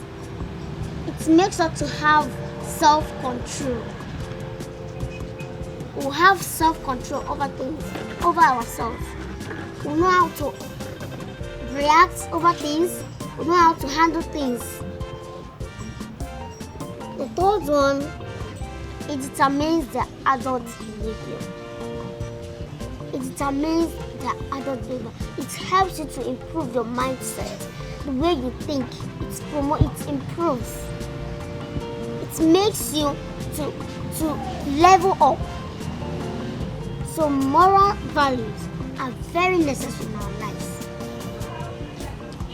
it makes us to have self-control. We'll have self-control over things, over ourselves. We'll know how to react over things. We'll know how to handle things. The third one, it determines the adult behavior. It determines the adult behavior. It helps you to improve your mindset, the way you think. It improves. It makes you to level up. So moral values are very necessary in our lives.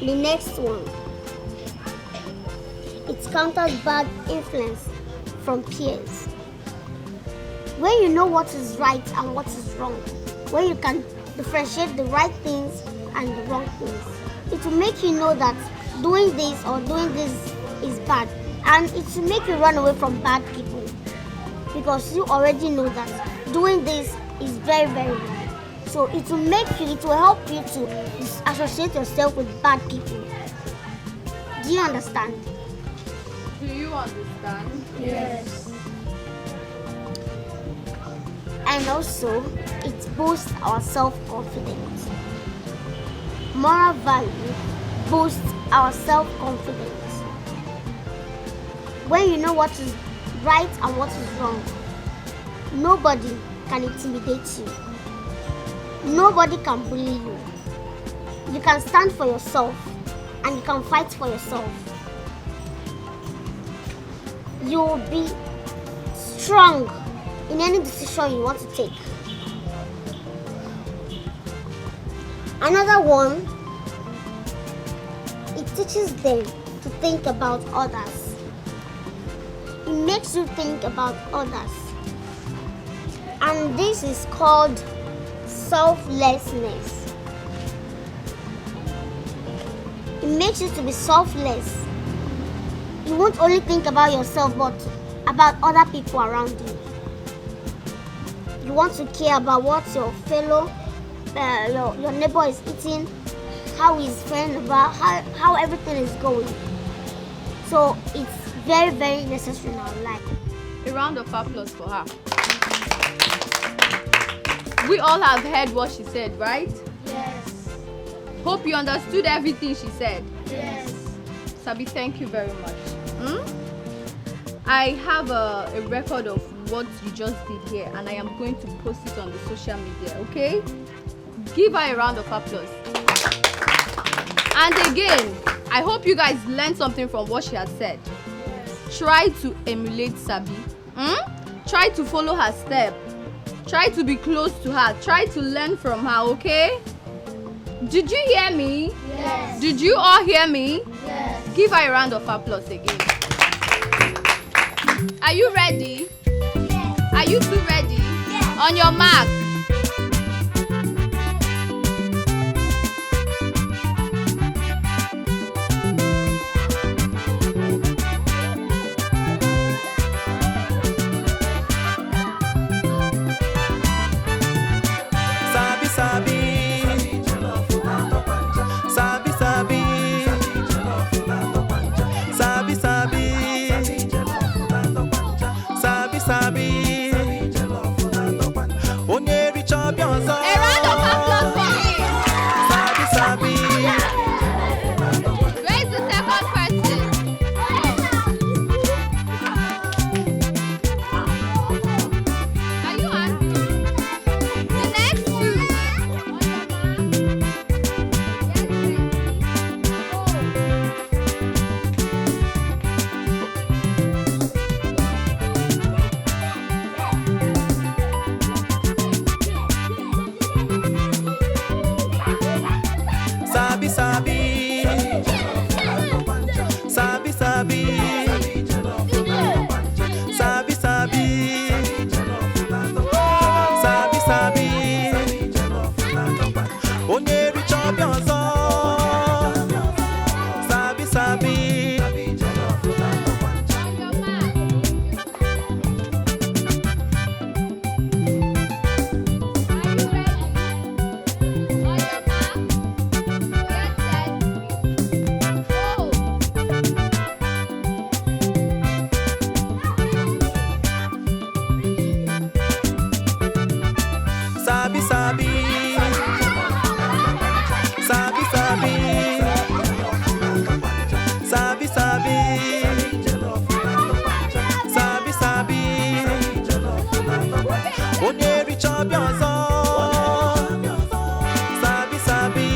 The next one, it counters bad influence from peers. When you know what is right and what is wrong, when you can differentiate the right things and the wrong things, it will make you know that doing this or doing this is bad, and it will make you run away from bad people because you already know that doing this is very, very wrong. So it will help you to associate yourself with bad people. Do you understand? Do you understand? Yes. And also, it boosts our self-confidence. Moral value boosts our self-confidence. When you know what is right and what is wrong, nobody can intimidate you. Nobody can bully you. You can stand for yourself and you can fight for yourself. You will be strong in any decision you want to take. Another one, it teaches them to think about others. It makes you think about others. And this is called selflessness. It makes you to be selfless. You won't only think about yourself, but about other people around you. You want to care about what your fellow, your neighbor is eating, how his friend about, how everything is going. So it's very, very necessary in our life. A round of applause for her. We all have heard what she said, right? Yes. Hope you understood everything she said. Yes. Sabi, thank you very much. I have a record of what you just did here, and I am going to post it on the social media, okay? Give her a round of applause. And again, I hope you guys learned something from what she has said. Try to emulate Sabi. Try to follow her step. Try to be close to her. Try to learn from her, okay? Did you hear me? Yes. Did you all hear me? Yes. Give her a round of applause again. Are you ready? Yes. Are you two ready? Yes. On your mark. chop your soul. Sabi, sabi.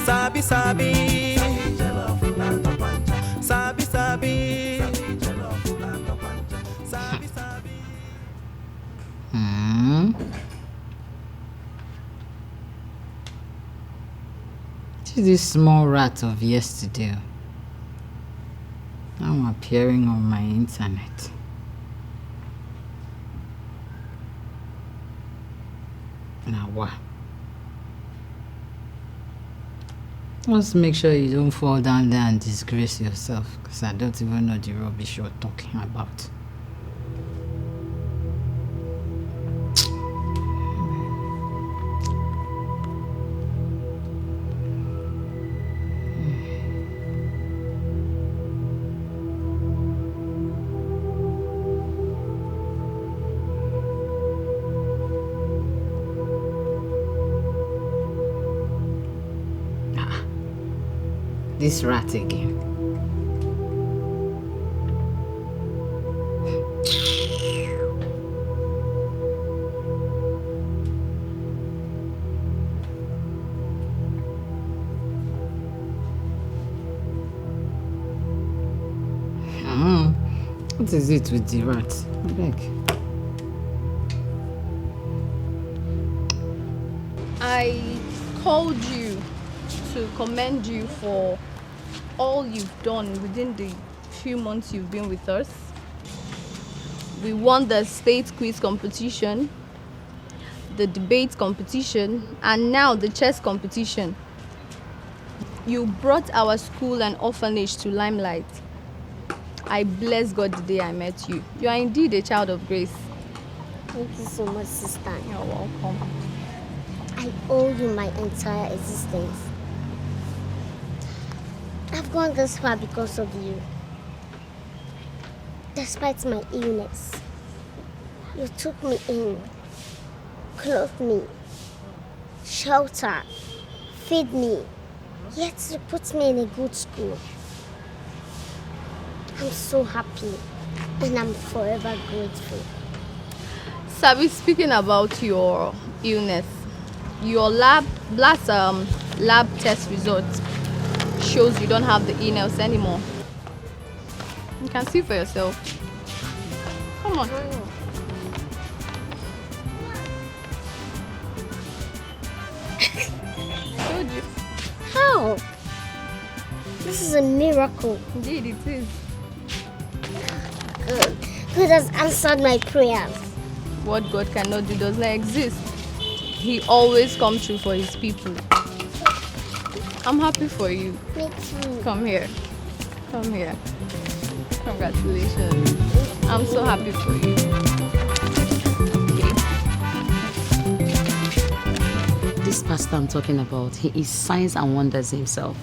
Sabi, sabi. Sabi, sabi. Sabi, sabi. See this small rat of yesterday. Now appearing on my internet. Now what? Just make sure you don't fall down there and disgrace yourself, because I don't even know the rubbish you're talking about. This rat again. What is it with the rat? I beg. I called you to commend you for all you've done within the few months you've been with us. We won the state quiz competition, the debate competition, and now the chess competition. You brought our school and orphanage to limelight. I bless God the day I met you. You are indeed a child of grace. Thank you so much, sister. You're welcome. I owe you my entire existence. I've gone this far because of you. Despite my illness, you took me in, clothed me, shelter, feed me, yet you put me in a good school. I'm so happy and I'm forever grateful. Sabi, speaking about your illness, your lab test results shows you don't have the illness anymore. You can see for yourself. Come on. I told you. How? This is a miracle. Indeed, it is. God has answered my prayers. What God cannot do does not exist. He always comes through for his people. I'm happy for you. Me too. Come here. Come here. Congratulations. I'm so happy for you. This pastor I'm talking about, he is signs and wonders himself.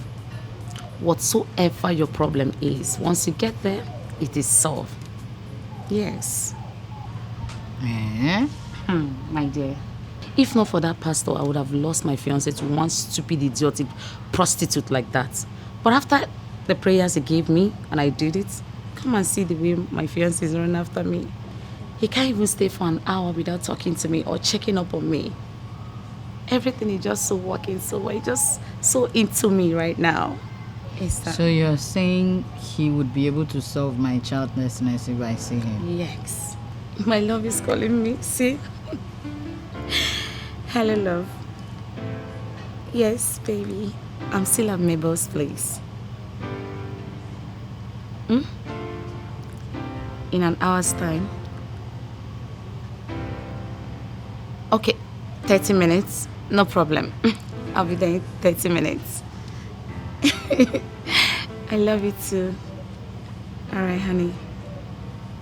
Whatsoever your problem is, once you get there, it is solved. Yes. My dear, if not for that pastor, I would have lost my fiancé to one stupid, idiotic prostitute like that. But after the prayers he gave me, and I did it, come and see the way my fiancé is running after me. He can't even stay for an hour without talking to me or checking up on me. Everything is just so working so well. He's just so into me right now. So you're saying he would be able to solve my childlessness if I see him? Yes. My love is calling me. See? Hello, love. Yes, baby. I'm still at Mabel's place. In an hour's time. Okay, 30 minutes. No problem. I'll be there in 30 minutes. I love you too. Alright, honey.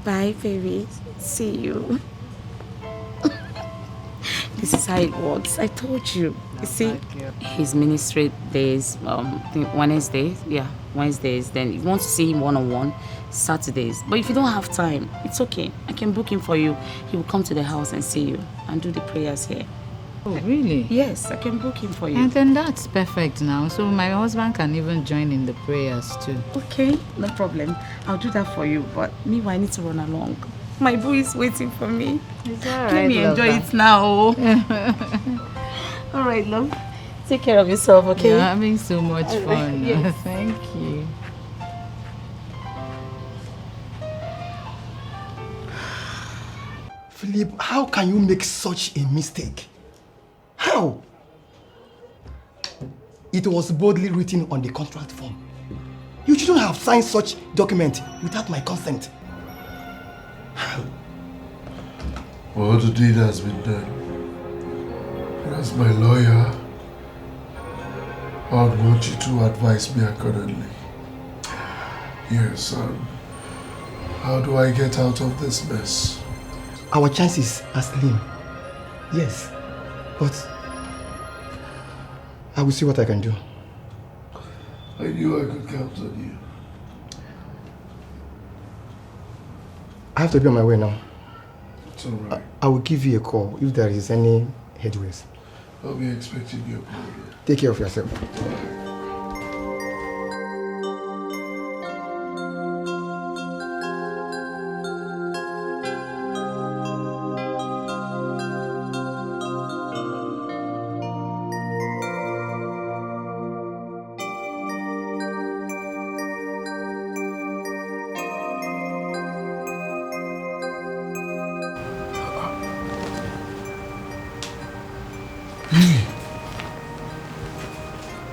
Bye, baby. See you. This is how it works. I told you. You see, his ministry days, I think Wednesdays. Yeah, Wednesdays. Then if you want to see him one-on-one, Saturdays. But if you don't have time, it's okay. I can book him for you. He will come to the house and see you and do the prayers here. Oh, really? Yes, I can book him for you. And then that's perfect now. So my husband can even join in the prayers too. Okay, no problem. I'll do that for you. But meanwhile, I need to run along. My boy is waiting for me. It's Let alright, me enjoy lover. it now. Alright, love. Take care of yourself, okay? You're having so much fun. Yes. Thank you. Philip, how can you make such a mistake? How? It was boldly written on the contract form. You shouldn't have signed such document without my consent. Well, the deed has been done. And as my lawyer, I would want you to advise me accordingly. Here, son. How do I get out of this mess? Our chances are slim. Yes, but I will see what I can do. I knew I could count on you. I have to be on my way now. It's alright. I will give you a call if there is any headways. I'll be expecting your call. Take care of yourself.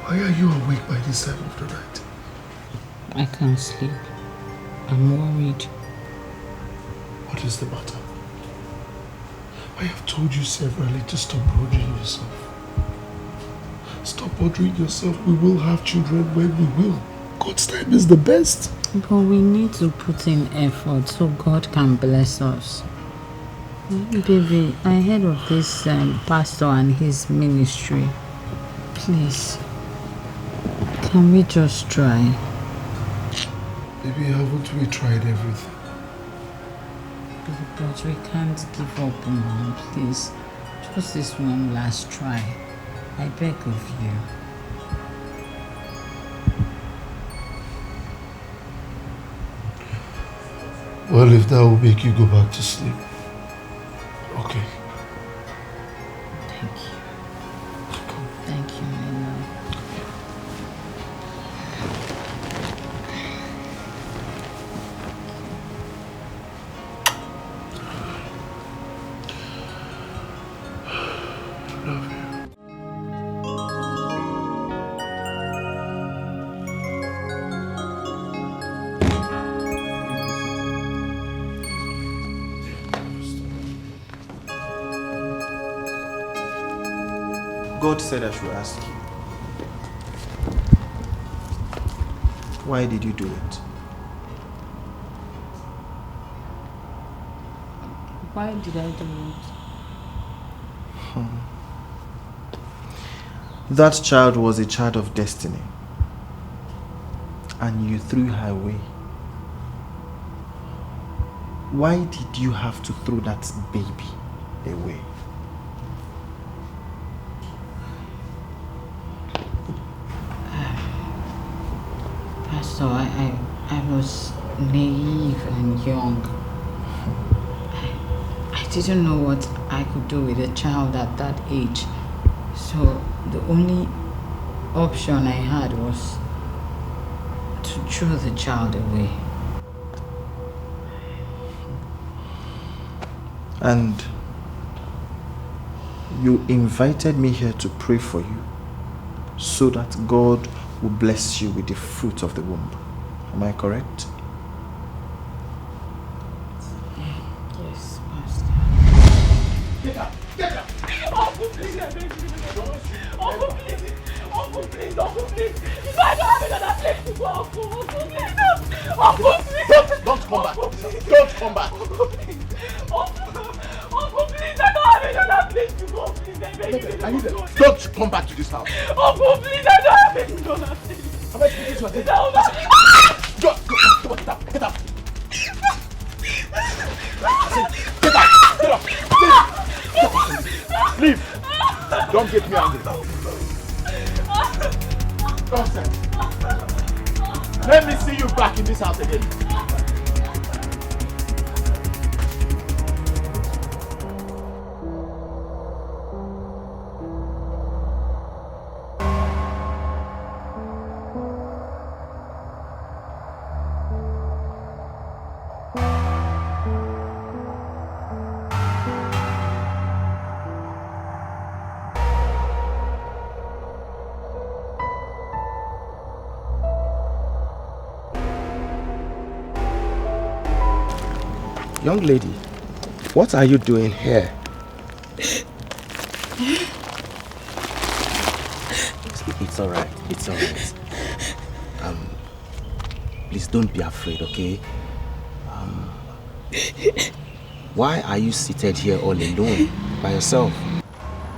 Why are you awake by this time of the night? I can't sleep. I'm worried. What is the matter? I have told you severally to stop bothering yourself. Stop bothering yourself. We will have children when we will. God's time is the best. But we need to put in effort so God can bless us. Baby, I heard of this pastor and his ministry. Please, can we just try? Baby, haven't we tried everything? But we can't give up, Mom. Please, just this one last try. I beg of you. Well, if that will make you go back to sleep. Okay. Thank you. Thank you, my love. Love you. God said I should ask you, why did you do it? Why did I do it? That child was a child of destiny, and you threw her away. Why did you have to throw that baby away? Pastor, I was naive and young. I didn't know what I could do with a child at that age. So the only option I had was to throw the child away. And you invited me here to pray for you so that God will bless you with the fruit of the womb. Am I correct? Yes, Pastor. Get up! Get up! Uncle, please, I beg you. Uncle, please. Uncle, please. Uncle, please. If I don't have another place to go, Uncle, please. Uncle, please. Don't come back. Don't come back. Uncle, please. Uncle, please. I don't have another place to go. Please, I beg you. Don't come back to this house. Uncle, please. I don't have another place. Am I speaking to you again? Go, get up. Get up. Get up. Get up. Leave. Don't get me angry. Nonsense. Let me see you back in this house again. Young lady, what are you doing here? It's alright, it's alright. Please don't be afraid, okay? Why are you seated here all alone, by yourself?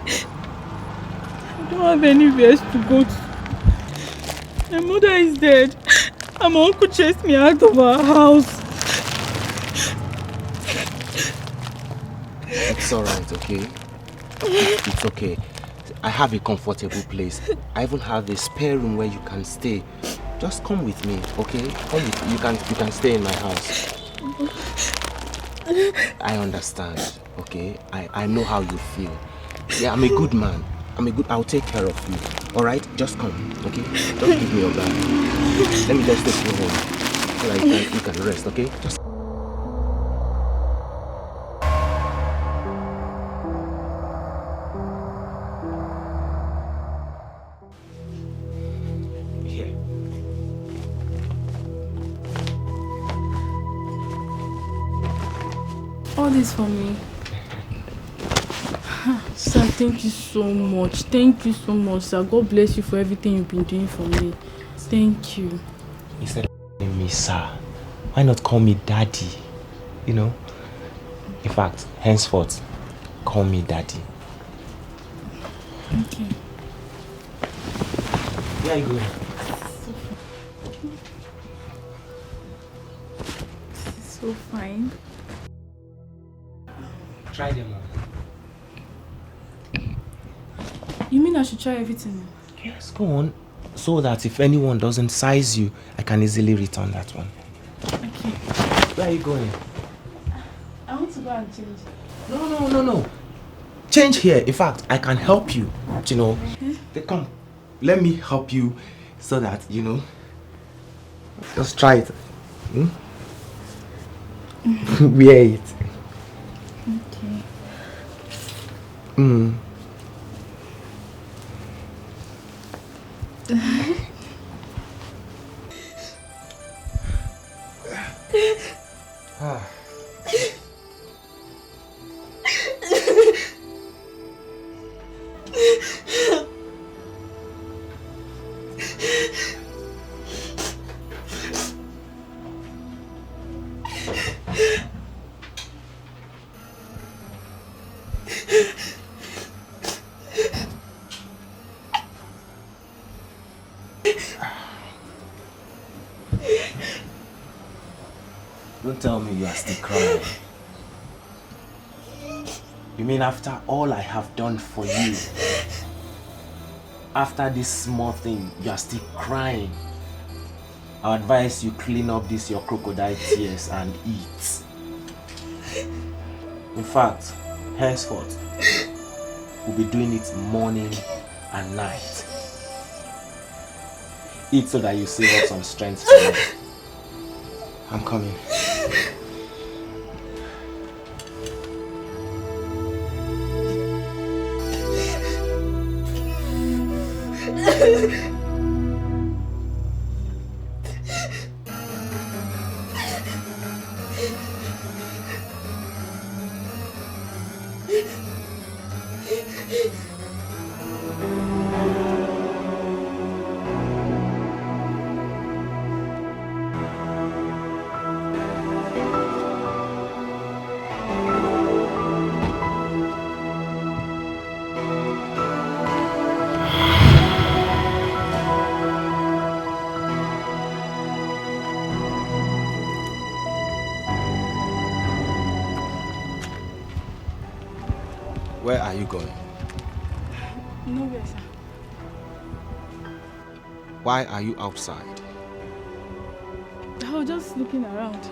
I don't have anywhere to go to. My mother is dead, and my uncle chased me out of our house. It's alright, okay? It's okay. I have a comfortable place. I even have a spare room where you can stay. Just come with me, okay? Come with me. You can stay in my house. I understand, okay? I know how you feel. Yeah, I'm a good man. I'll take care of you. Alright? Just come, okay? Just give me your bag. Let me just take you home. So that you can rest, okay? Just All this for me. Sir, thank you so much. Thank you so much, sir. God bless you for everything you've been doing for me. Thank you. Instead of calling me sir, why not call me daddy? You know? In fact, henceforth, call me daddy. Okay. Where are you going? This is so fine. Try them on. You mean I should try everything? Yes, go on. So that if anyone doesn't size you, I can easily return that one. Okay. Where are you going? I want to go and change. No. Change here. In fact, I can help you. You know. Come. Let me help you so that, you know. Just try it. Wear it. Okay. Don't tell me you are still crying. You mean after all I have done for you, after this small thing, you are still crying? I advise you clean up this your crocodile tears and eat. In fact, henceforth, we'll be doing it morning and night. Eat so that you save up some strength tomorrow. I'm coming. Where are you going? Nowhere, sir. Why are you outside? I was just looking around.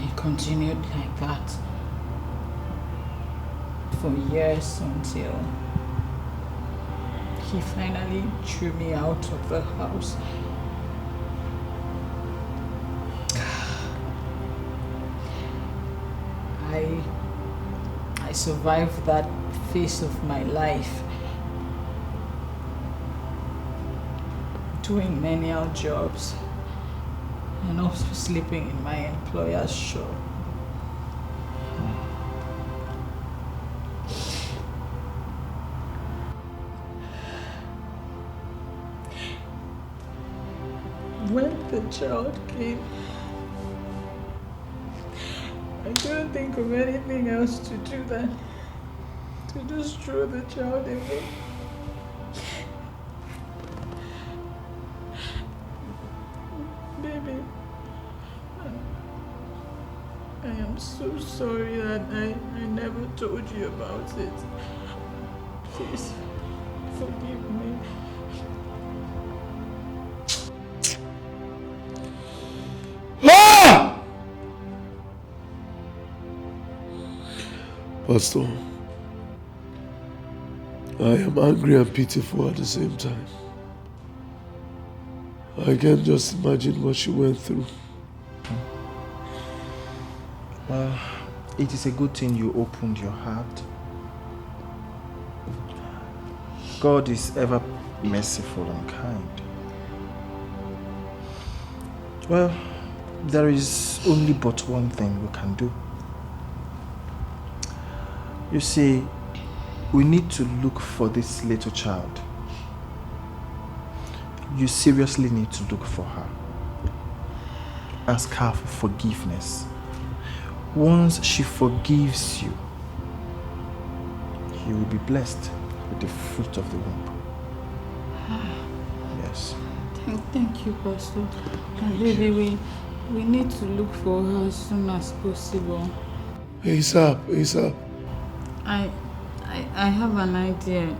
It continued like that for years until he finally threw me out of the house. I survived that phase of my life, doing menial jobs and also sleeping in my employer's shop. When the child came, I couldn't think of anything else to do than to just throw the child away. Baby, I am so sorry that I never told you about it. Please, forgive me. Pastor, I am angry and pitiful at the same time. I can just imagine what she went through. Well, it is a good thing you opened your heart. God is ever merciful and kind. Well, there is only but one thing we can do. You see, we need to look for this little child. You seriously need to look for her. Ask her for forgiveness. Once she forgives you, you will be blessed with the fruit of the womb. Yes. Thank you, Pastor. And baby, we need to look for her as soon as possible. ASAP. I have an idea.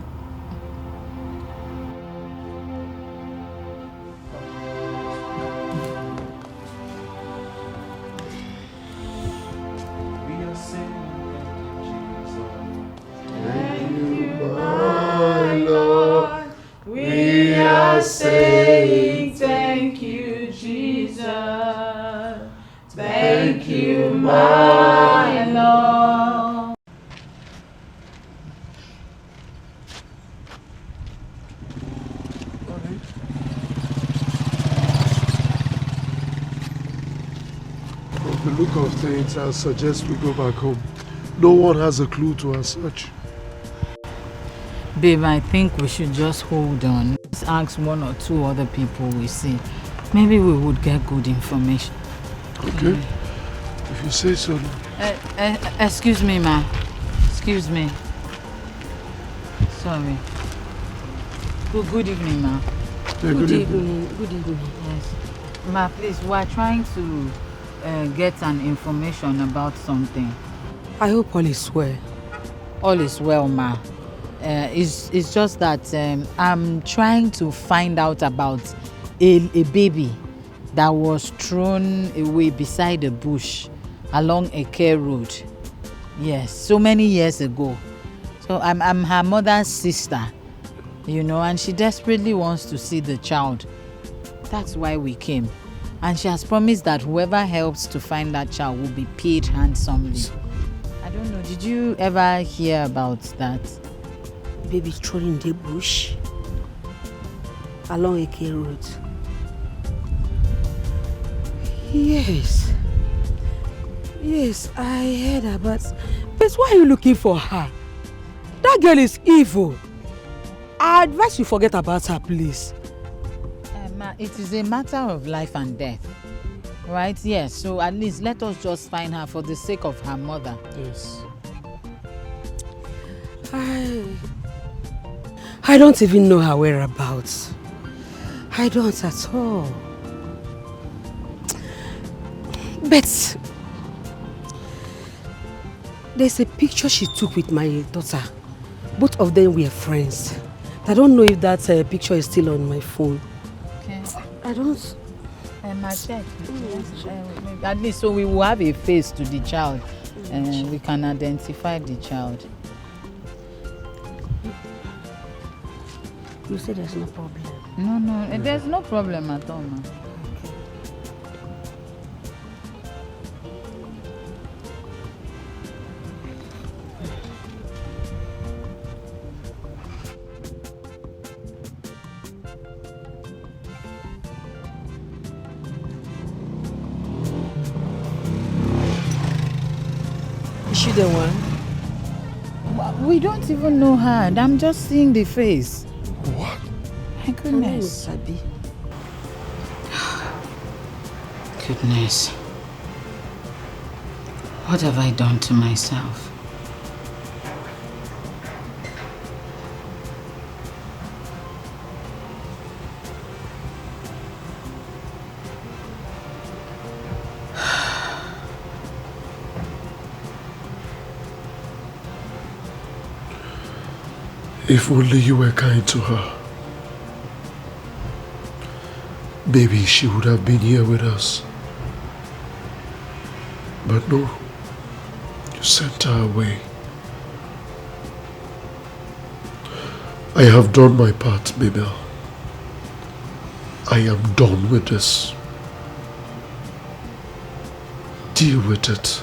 Thank you, my Lord. We are saying thank you, Jesus. Thank you, my Lord. Please, I suggest we go back home. No one has a clue to our search. Babe, I think we should just hold on. Let's ask 1 or 2 other people we see. Maybe we would get good information. Okay. If you say so. Excuse me, ma. Excuse me. Sorry. Good evening, ma. Yeah, good evening. Good evening. Yes. Ma, please, we are trying to get an information about something. I hope all is well. All is well, ma. It's just that I'm trying to find out about a baby that was thrown away beside a bush along a care road. Yes, so many years ago. So I'm her mother's sister, you know, and she desperately wants to see the child. That's why we came. And she has promised that whoever helps to find that child will be paid handsomely. I don't know, did you ever hear about that? Baby thrown in the bush along a care road. Yes. Yes, I heard about. But why are you looking for her? That girl is evil. I advise you forget about her, please. Ma, it is a matter of life and death. Right? Yes. So at least let us just find her for the sake of her mother. Yes. I don't even know her whereabouts. I don't at all. But there's a picture she took with my daughter. Both of them were friends. I don't know if that picture is still on my phone. Okay. I don't. I check. At least so we will have a face to the child and we can identify the child. You say there's no problem? No, there's no problem at all, ma. Is she the one? We don't even know her. I'm just seeing the face. What? My goodness. Goodness. What have I done to myself? If only you were kind to her. Maybe she would have been here with us. But no, you sent her away. I have done my part, Mabel. I am done with this. Deal with it.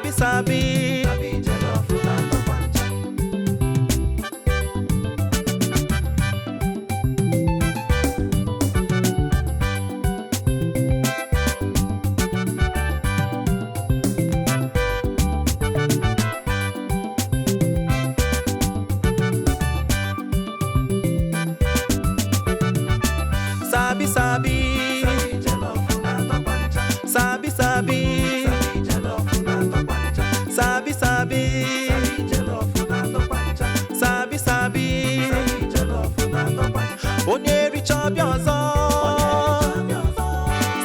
Sabi sabi. Sabi jollof na topancha. Sabi sabi. Sabi jollof na topancha. Sabi sabi. Sabi jollof na topancha. Sabi sabi. Sabi jollof na topancha. Sabi sabi. Sabi jollof na topancha. Onye richa biozo.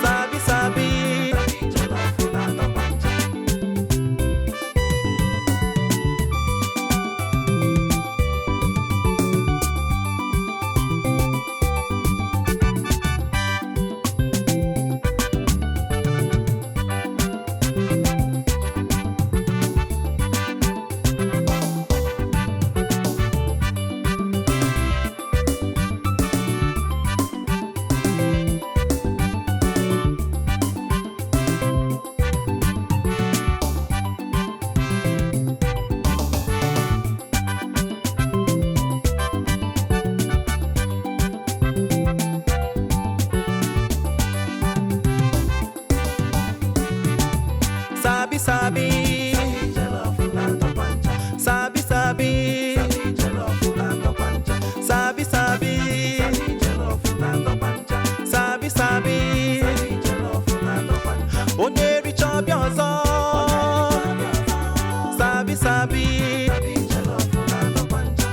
Sabi sabi. Sabi jollof na topancha. Sabi sabi. Sabi jollof na topancha. Sabi sabi. Sabi jollof na topancha. Sabi sabi. Sabi jollof na topancha. Sabi sabi. Sabi jollof na topancha. Onye richa biozo. Sabi sabi. Sabi jollof na topancha.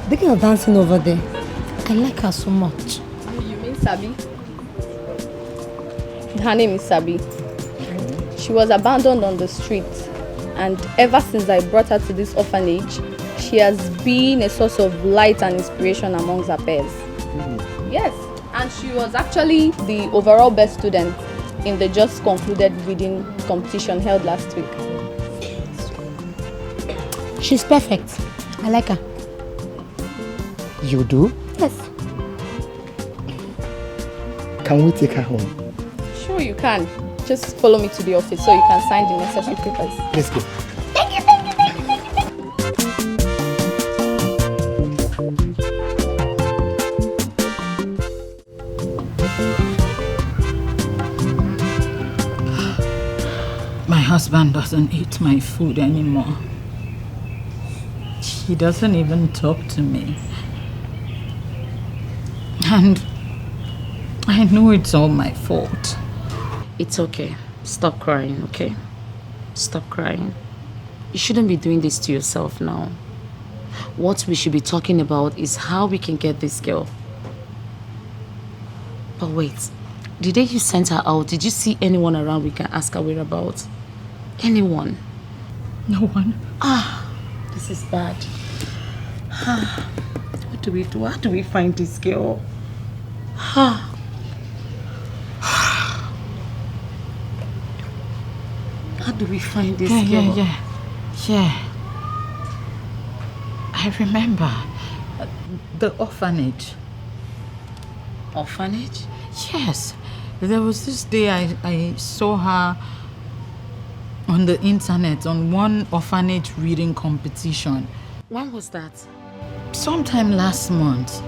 The girl dancing over there, I like her so much. You mean Sabi? Her name is Sabi. She was abandoned on the street, and ever since I brought her to this orphanage, she has been a source of light and inspiration amongst her peers. Yes, and she was actually the overall best student in the just concluded reading competition held last week. She's perfect. I like her. You do? Yes. Can we take her home? Sure you can. Just follow me to the office so you can sign the necessary papers. Let's go. Thank you, thank you, thank you, thank My husband doesn't eat my food anymore. He doesn't even talk to me. And I know it's all my fault. It's okay. Stop crying, okay? Stop crying. You shouldn't be doing this to yourself now. What we should be talking about is how we can get this girl. But wait, the day you sent her out, did you see anyone around we can ask her whereabouts? Anyone? No one. This is bad. What do we do? How do we find this girl? How do we find this girl? Yeah. I remember the orphanage. Orphanage? Yes. There was this day I saw her on the internet on one orphanage reading competition. When was that? Sometime last month.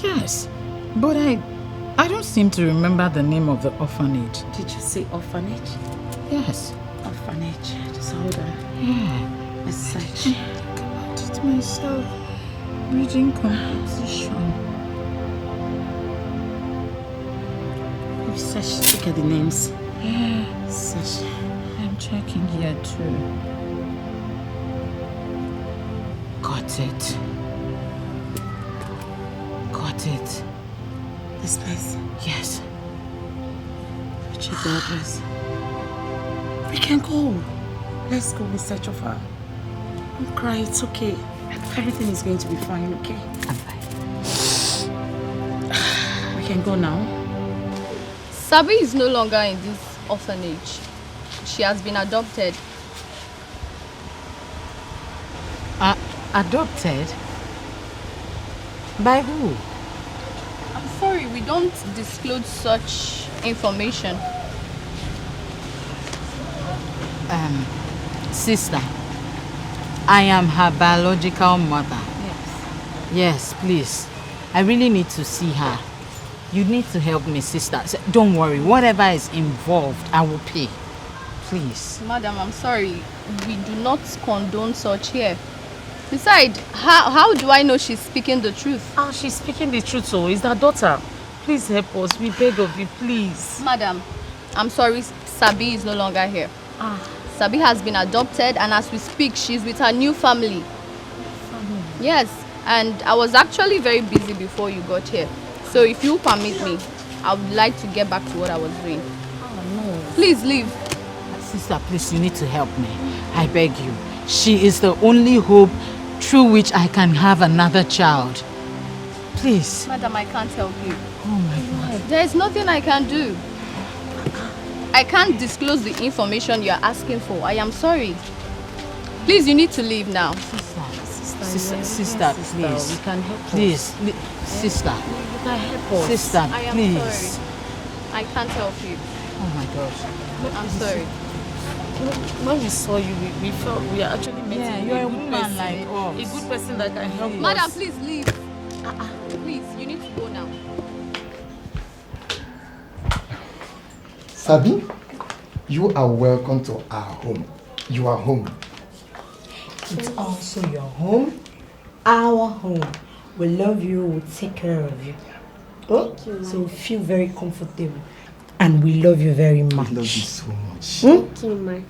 Yes. But I don't seem to remember the name of the orphanage. Did you say orphanage? Yes. Orphanage. Just hold on. Yeah. Let's search. About it myself. Reading competition. Search, look at the names. Yeah. Search. I'm checking here too. Got it. Got it. This place? Yes. Check the address. We can go. Let's go in search of her. Don't cry, it's okay. Everything is going to be fine, okay? I'm fine. We can go now. Sabi is no longer in this orphanage. She has been adopted. Adopted? By who? I'm sorry, we don't disclose such information. Sister, I am her biological mother. Yes. Yes, please. I really need to see her. You need to help me, sister. Don't worry, whatever is involved, I will pay. Please. Madam, I'm sorry. We do not condone such here. Besides, how do I know she's speaking the truth? Oh, she's speaking the truth, so is that daughter. Please help us. We beg of you, please. Madam, I'm sorry, Sabi is no longer here. Sabi has been adopted, and as we speak, she's with her new family. Yes, and I was actually very busy before you got here. So if you permit me, I would like to get back to what I was doing. Oh, no. Please leave. Sister, please, you need to help me. I beg you. She is the only hope through which I can have another child. Please. Madam, I can't help you. Oh my God. There is nothing I can do. I can't disclose the information you're asking for. I am sorry. Please, you need to leave now. Sister, please. We can help please. Sister. You can help us. Sister, I am please. sorry. I can't help you. Oh my gosh. I'm sorry. When we saw you, we felt we are actually meant Yeah, to be you're a good woman person, like us. a good person that can help us. Madam, please leave. Please, you need to go now. Sabi, you are welcome to our home. You are home. It's also your home, our home. We love you, we'll take care of you. Oh? So feel very comfortable. And we love you very much. I love you so much. Thank you, ma.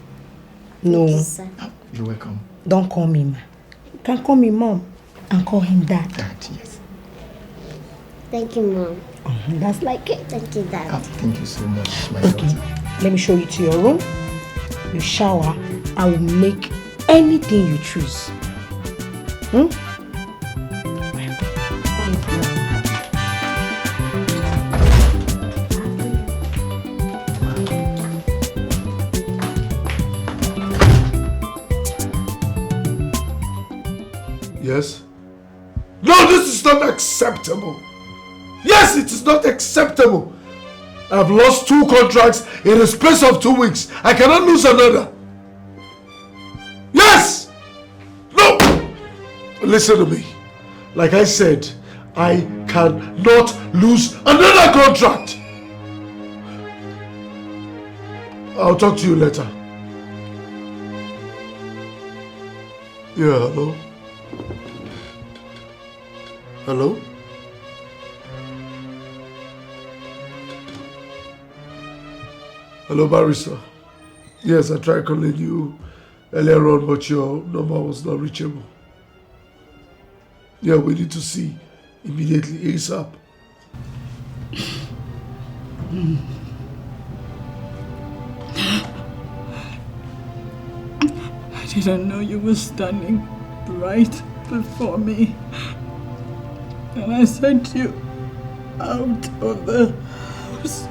No. Thank you, sir. You're welcome. Don't call me ma. You can call me mom and call him dad. Dad, yes. Thank you, mom. That's like it. Thank you, dad. Thank you so much, my Okay, daughter. let me show you to your room. You shower. I will make anything you choose. Yes? No, this is not acceptable. Yes, it is not acceptable. I've lost 2 contracts in the space of 2 weeks. I cannot lose another. Yes! No! Listen to me. Like I said, I cannot lose another contract. I'll talk to you later. Yeah, hello? Hello? Hello, barrister. Yes, I tried calling you earlier on, but your number was not reachable. Yeah, we need to see immediately, ASAP. I didn't know you were standing right before me. And I sent you out of the house.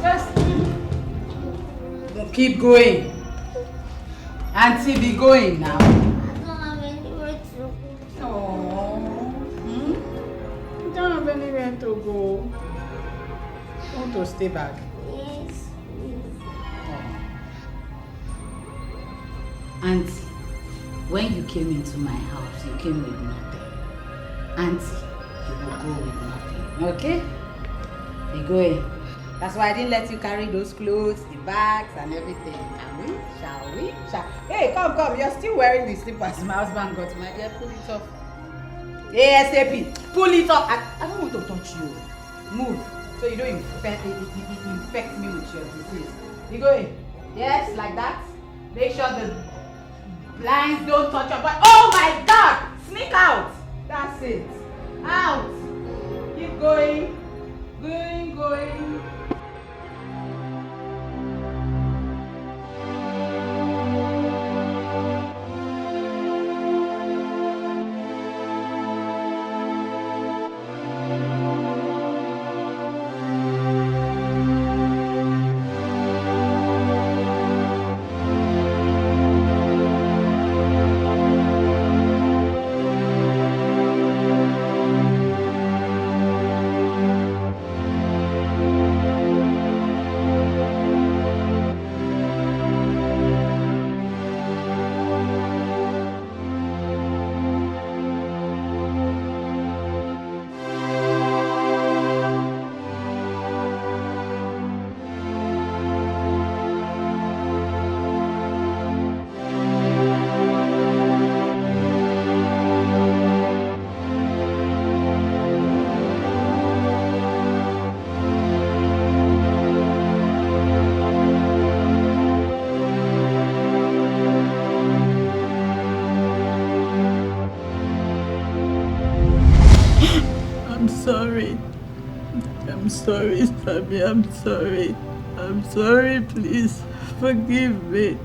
Fast. Don't keep going. Auntie, be going now. I don't have anywhere to go. You don't have anywhere to go. Want to stay back? Yes. Auntie, when you came into my house, you came with nothing. Auntie, you will go with nothing. Okay? Be going. That's why I didn't let you carry those clothes, the bags, and everything. Shall we? Hey, come. You're still wearing the slippers my husband got. My dear, pull it off. ASAP. Pull it up. I don't want to touch you. Move. So you don't infect me with your disease. You go in. Yes, like that. Make sure the blinds don't touch your body. Oh my God! Sneak out. That's it. Out. Keep going. Going. I'm sorry, Sammy. I'm sorry. I'm sorry, please. Forgive me.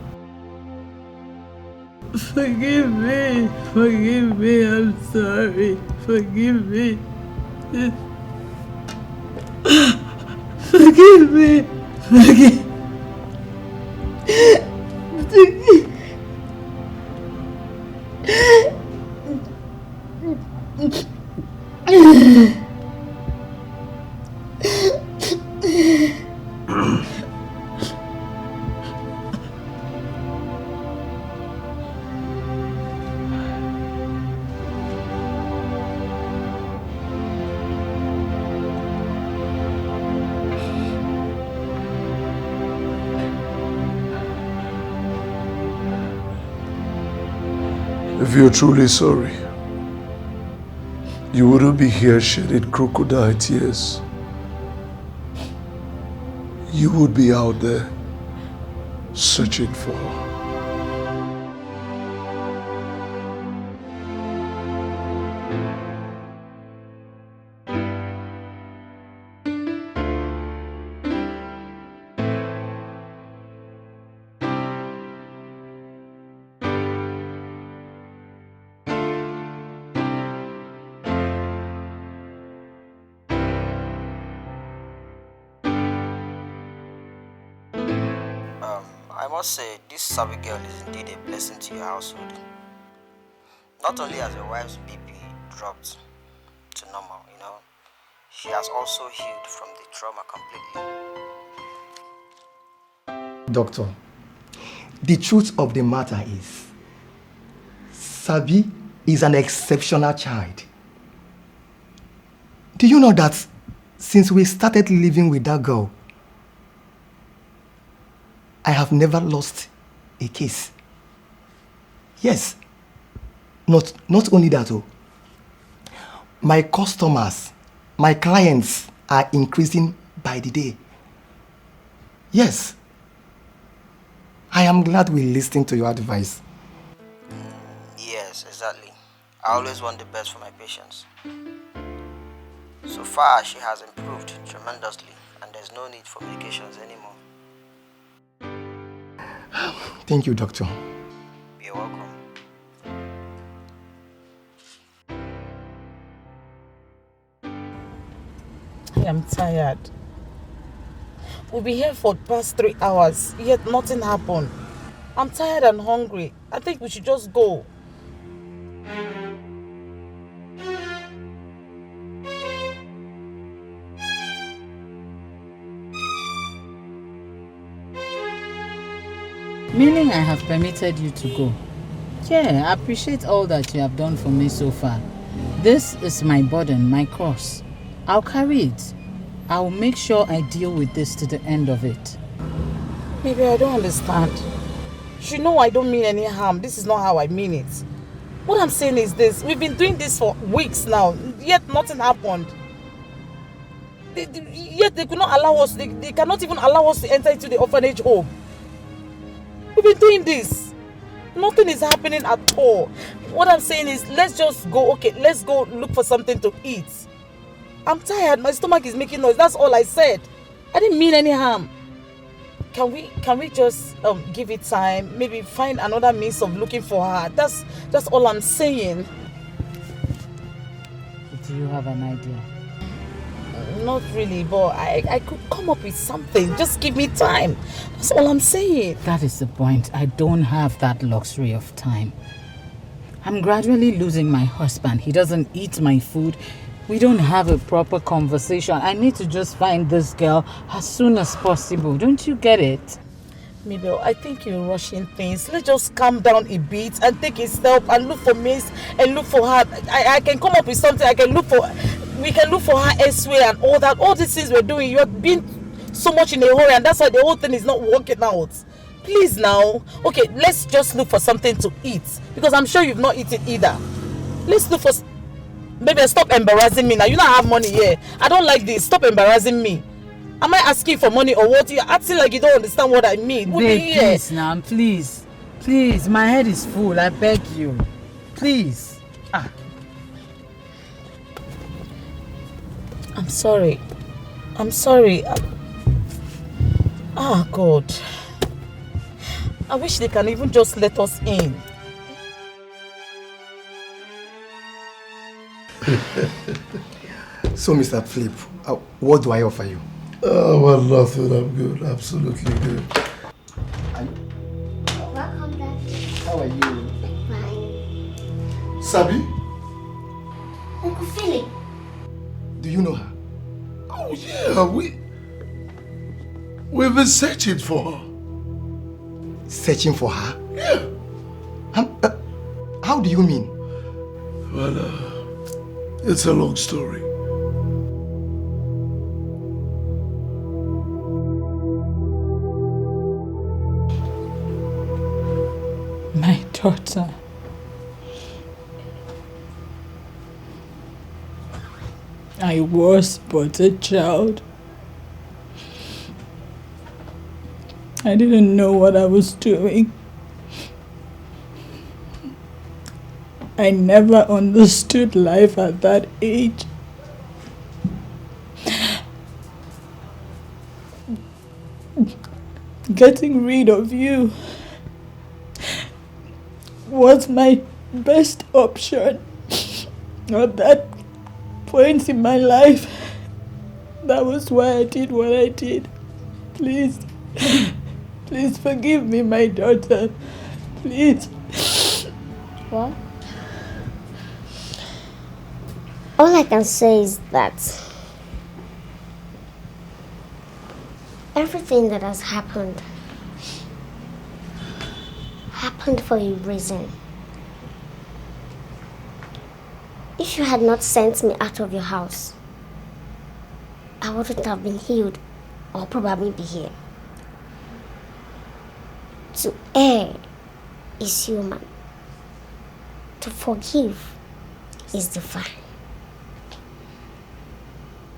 Forgive me. Forgive me. I'm sorry. Forgive me. Forgive me. Forgive. If you're truly sorry, you wouldn't be here shedding crocodile tears. You would be out there searching for her. I must say, this Sabi girl is indeed a blessing to your household. Not only has your wife's BP dropped to normal, she has also healed from the trauma completely. Doctor, the truth of the matter is, Sabi is an exceptional child. Do you know that since we started living with that girl, I have never lost a case. Yes. Not only that, my customers, my clients are increasing by the day. Yes. I am glad we listened to your advice. Yes, exactly. I always want the best for my patients. So far, she has improved tremendously, and there's no need for medications anymore. Thank you, doctor. You're welcome. I am tired. We'll be here for the past 3 hours, yet nothing happened. I'm tired and hungry. I think we should just go. Meaning I have permitted you to go. Yeah, I appreciate all that you have done for me so far. This is my burden, my cross. I'll carry it. I'll make sure I deal with this to the end of it. Baby, I don't understand. You know I don't mean any harm. This is not how I mean it. What I'm saying is this. We've been doing this for weeks now, yet nothing happened. Yet they could not allow us, they cannot even allow us to enter into the orphanage home. We've been doing this. Nothing is happening at all. What I'm saying is, let's just go, okay, let's go look for something to eat. I'm tired, my stomach is making noise, that's all I said. I didn't mean any harm. Can we just give it time? Maybe find another means of looking for her. That's all I'm saying. Do you have an idea? Not really, but I could come up with something. Just give me time. That's all I'm saying. That is the point. I don't have that luxury of time. I'm gradually losing my husband. He doesn't eat my food. We don't have a proper conversation. I need to just find this girl as soon as possible. Don't you get it? Mabel, I think you're rushing things. Let's just calm down a bit and take a step and look for Miss and look for her. I can come up with something. We can look for her elsewhere and all that. All these things we're doing, you're being so much in a hurry, and that's why the whole thing is not working out. Please now. Okay, let's just look for something to eat, because I'm sure you've not eaten either. Let's look for... Baby, stop embarrassing me now. You don't have money here. I don't like this. Stop embarrassing me. Am I asking for money or what? You're acting like you don't understand what I mean. Babe, please now, please. Please, my head is full. I beg you. Please. I'm sorry. God. I wish they can even just let us in. So, Mr. Philip, what do I offer you? Oh, well, nothing. I'm good. Absolutely good. Welcome, Dad. How are you? Fine. Sabi? Uncle Philip. Do you know her? Oh, yeah. We've been searching for her. Searching for her? Yeah. How do you mean? Well, it's a long story. My daughter. I was but a child. I didn't know what I was doing. I never understood life at that age. Getting rid of you was my best option at that point in my life. That was why I did what I did. Please, please forgive me, my daughter. Please. What? All I can say is that everything that has happened for a reason. If you had not sent me out of your house, I wouldn't have been healed or probably be here. To err is human. To forgive is divine.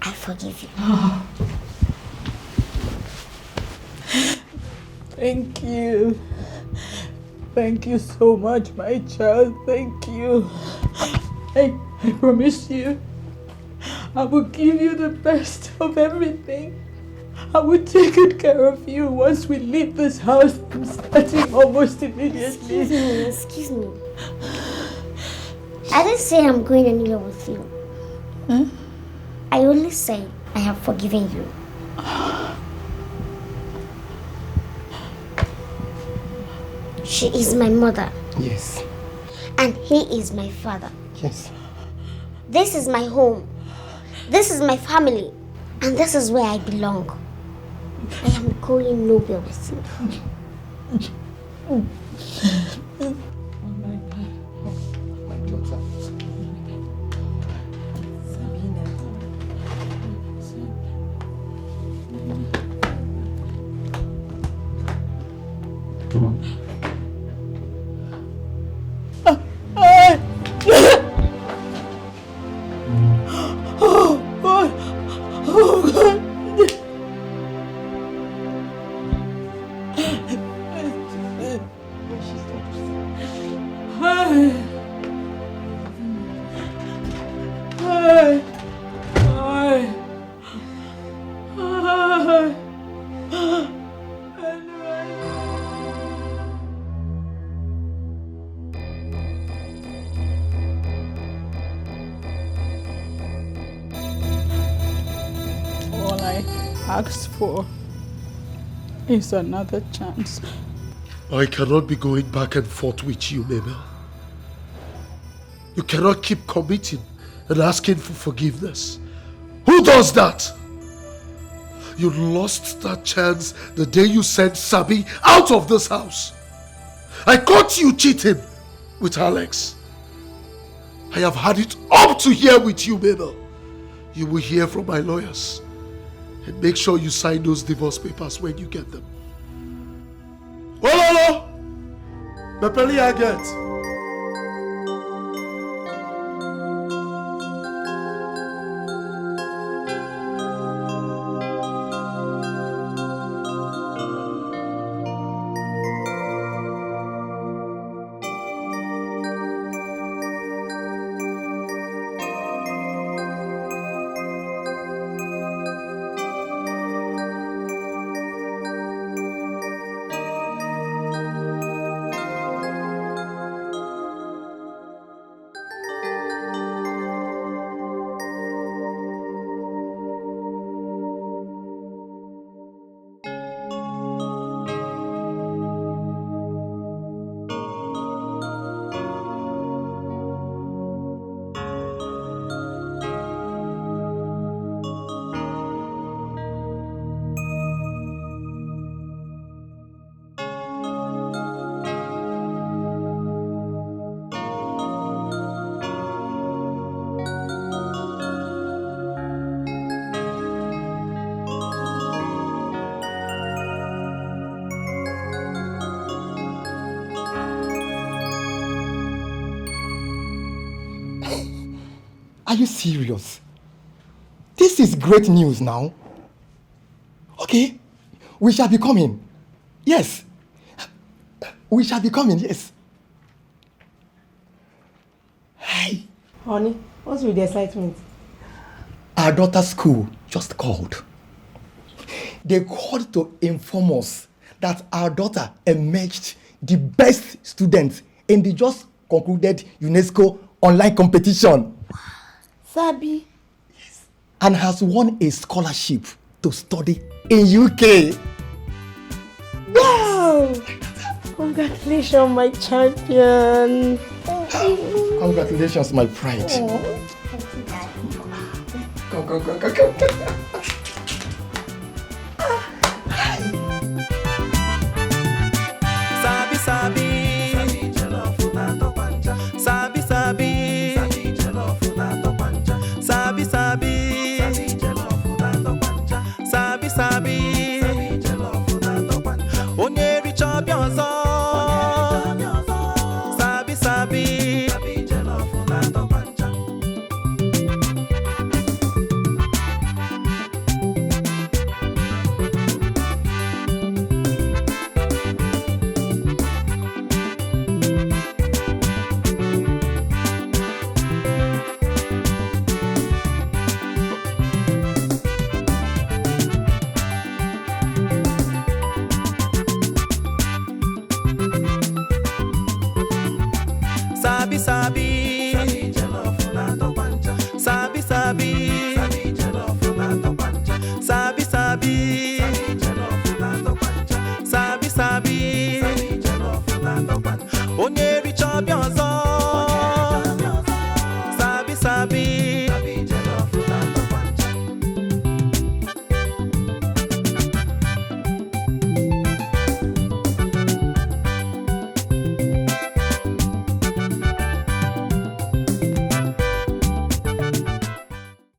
I forgive you. Thank you. Thank you so much, my child. Thank you. I promise you, I will give you the best of everything. I will take good care of you once we leave this house. I'm starting almost immediately. Excuse me. I didn't say I'm going anywhere with you. Huh? I only say I have forgiven you. She is my mother. Yes. And he is my father. Yes. This is my home. This is my family. And this is where I belong. I am going nowhere with you. asked for is another chance. I cannot be going back and forth with you, Mabel. You cannot keep committing and asking for forgiveness. Who does that? You lost that chance the day you sent Sabi out of this house. I caught you cheating with Alex. I have had it up to here with you, Mabel. You will hear from my lawyers. And make sure you sign those divorce papers when you get them. Ololo! Mepeli I get. Are you serious? This is great news now. Okay, we shall be coming. Yes. We shall be coming, yes. Hi. Honey, what's with the excitement? Our daughter's school just called. They called to inform us that our daughter emerged the best student in the just concluded UNESCO online competition. Sabi. Yes. And has won a scholarship to study in UK. Wow! Congratulations, my champion. Congratulations, my pride. Oh. Come.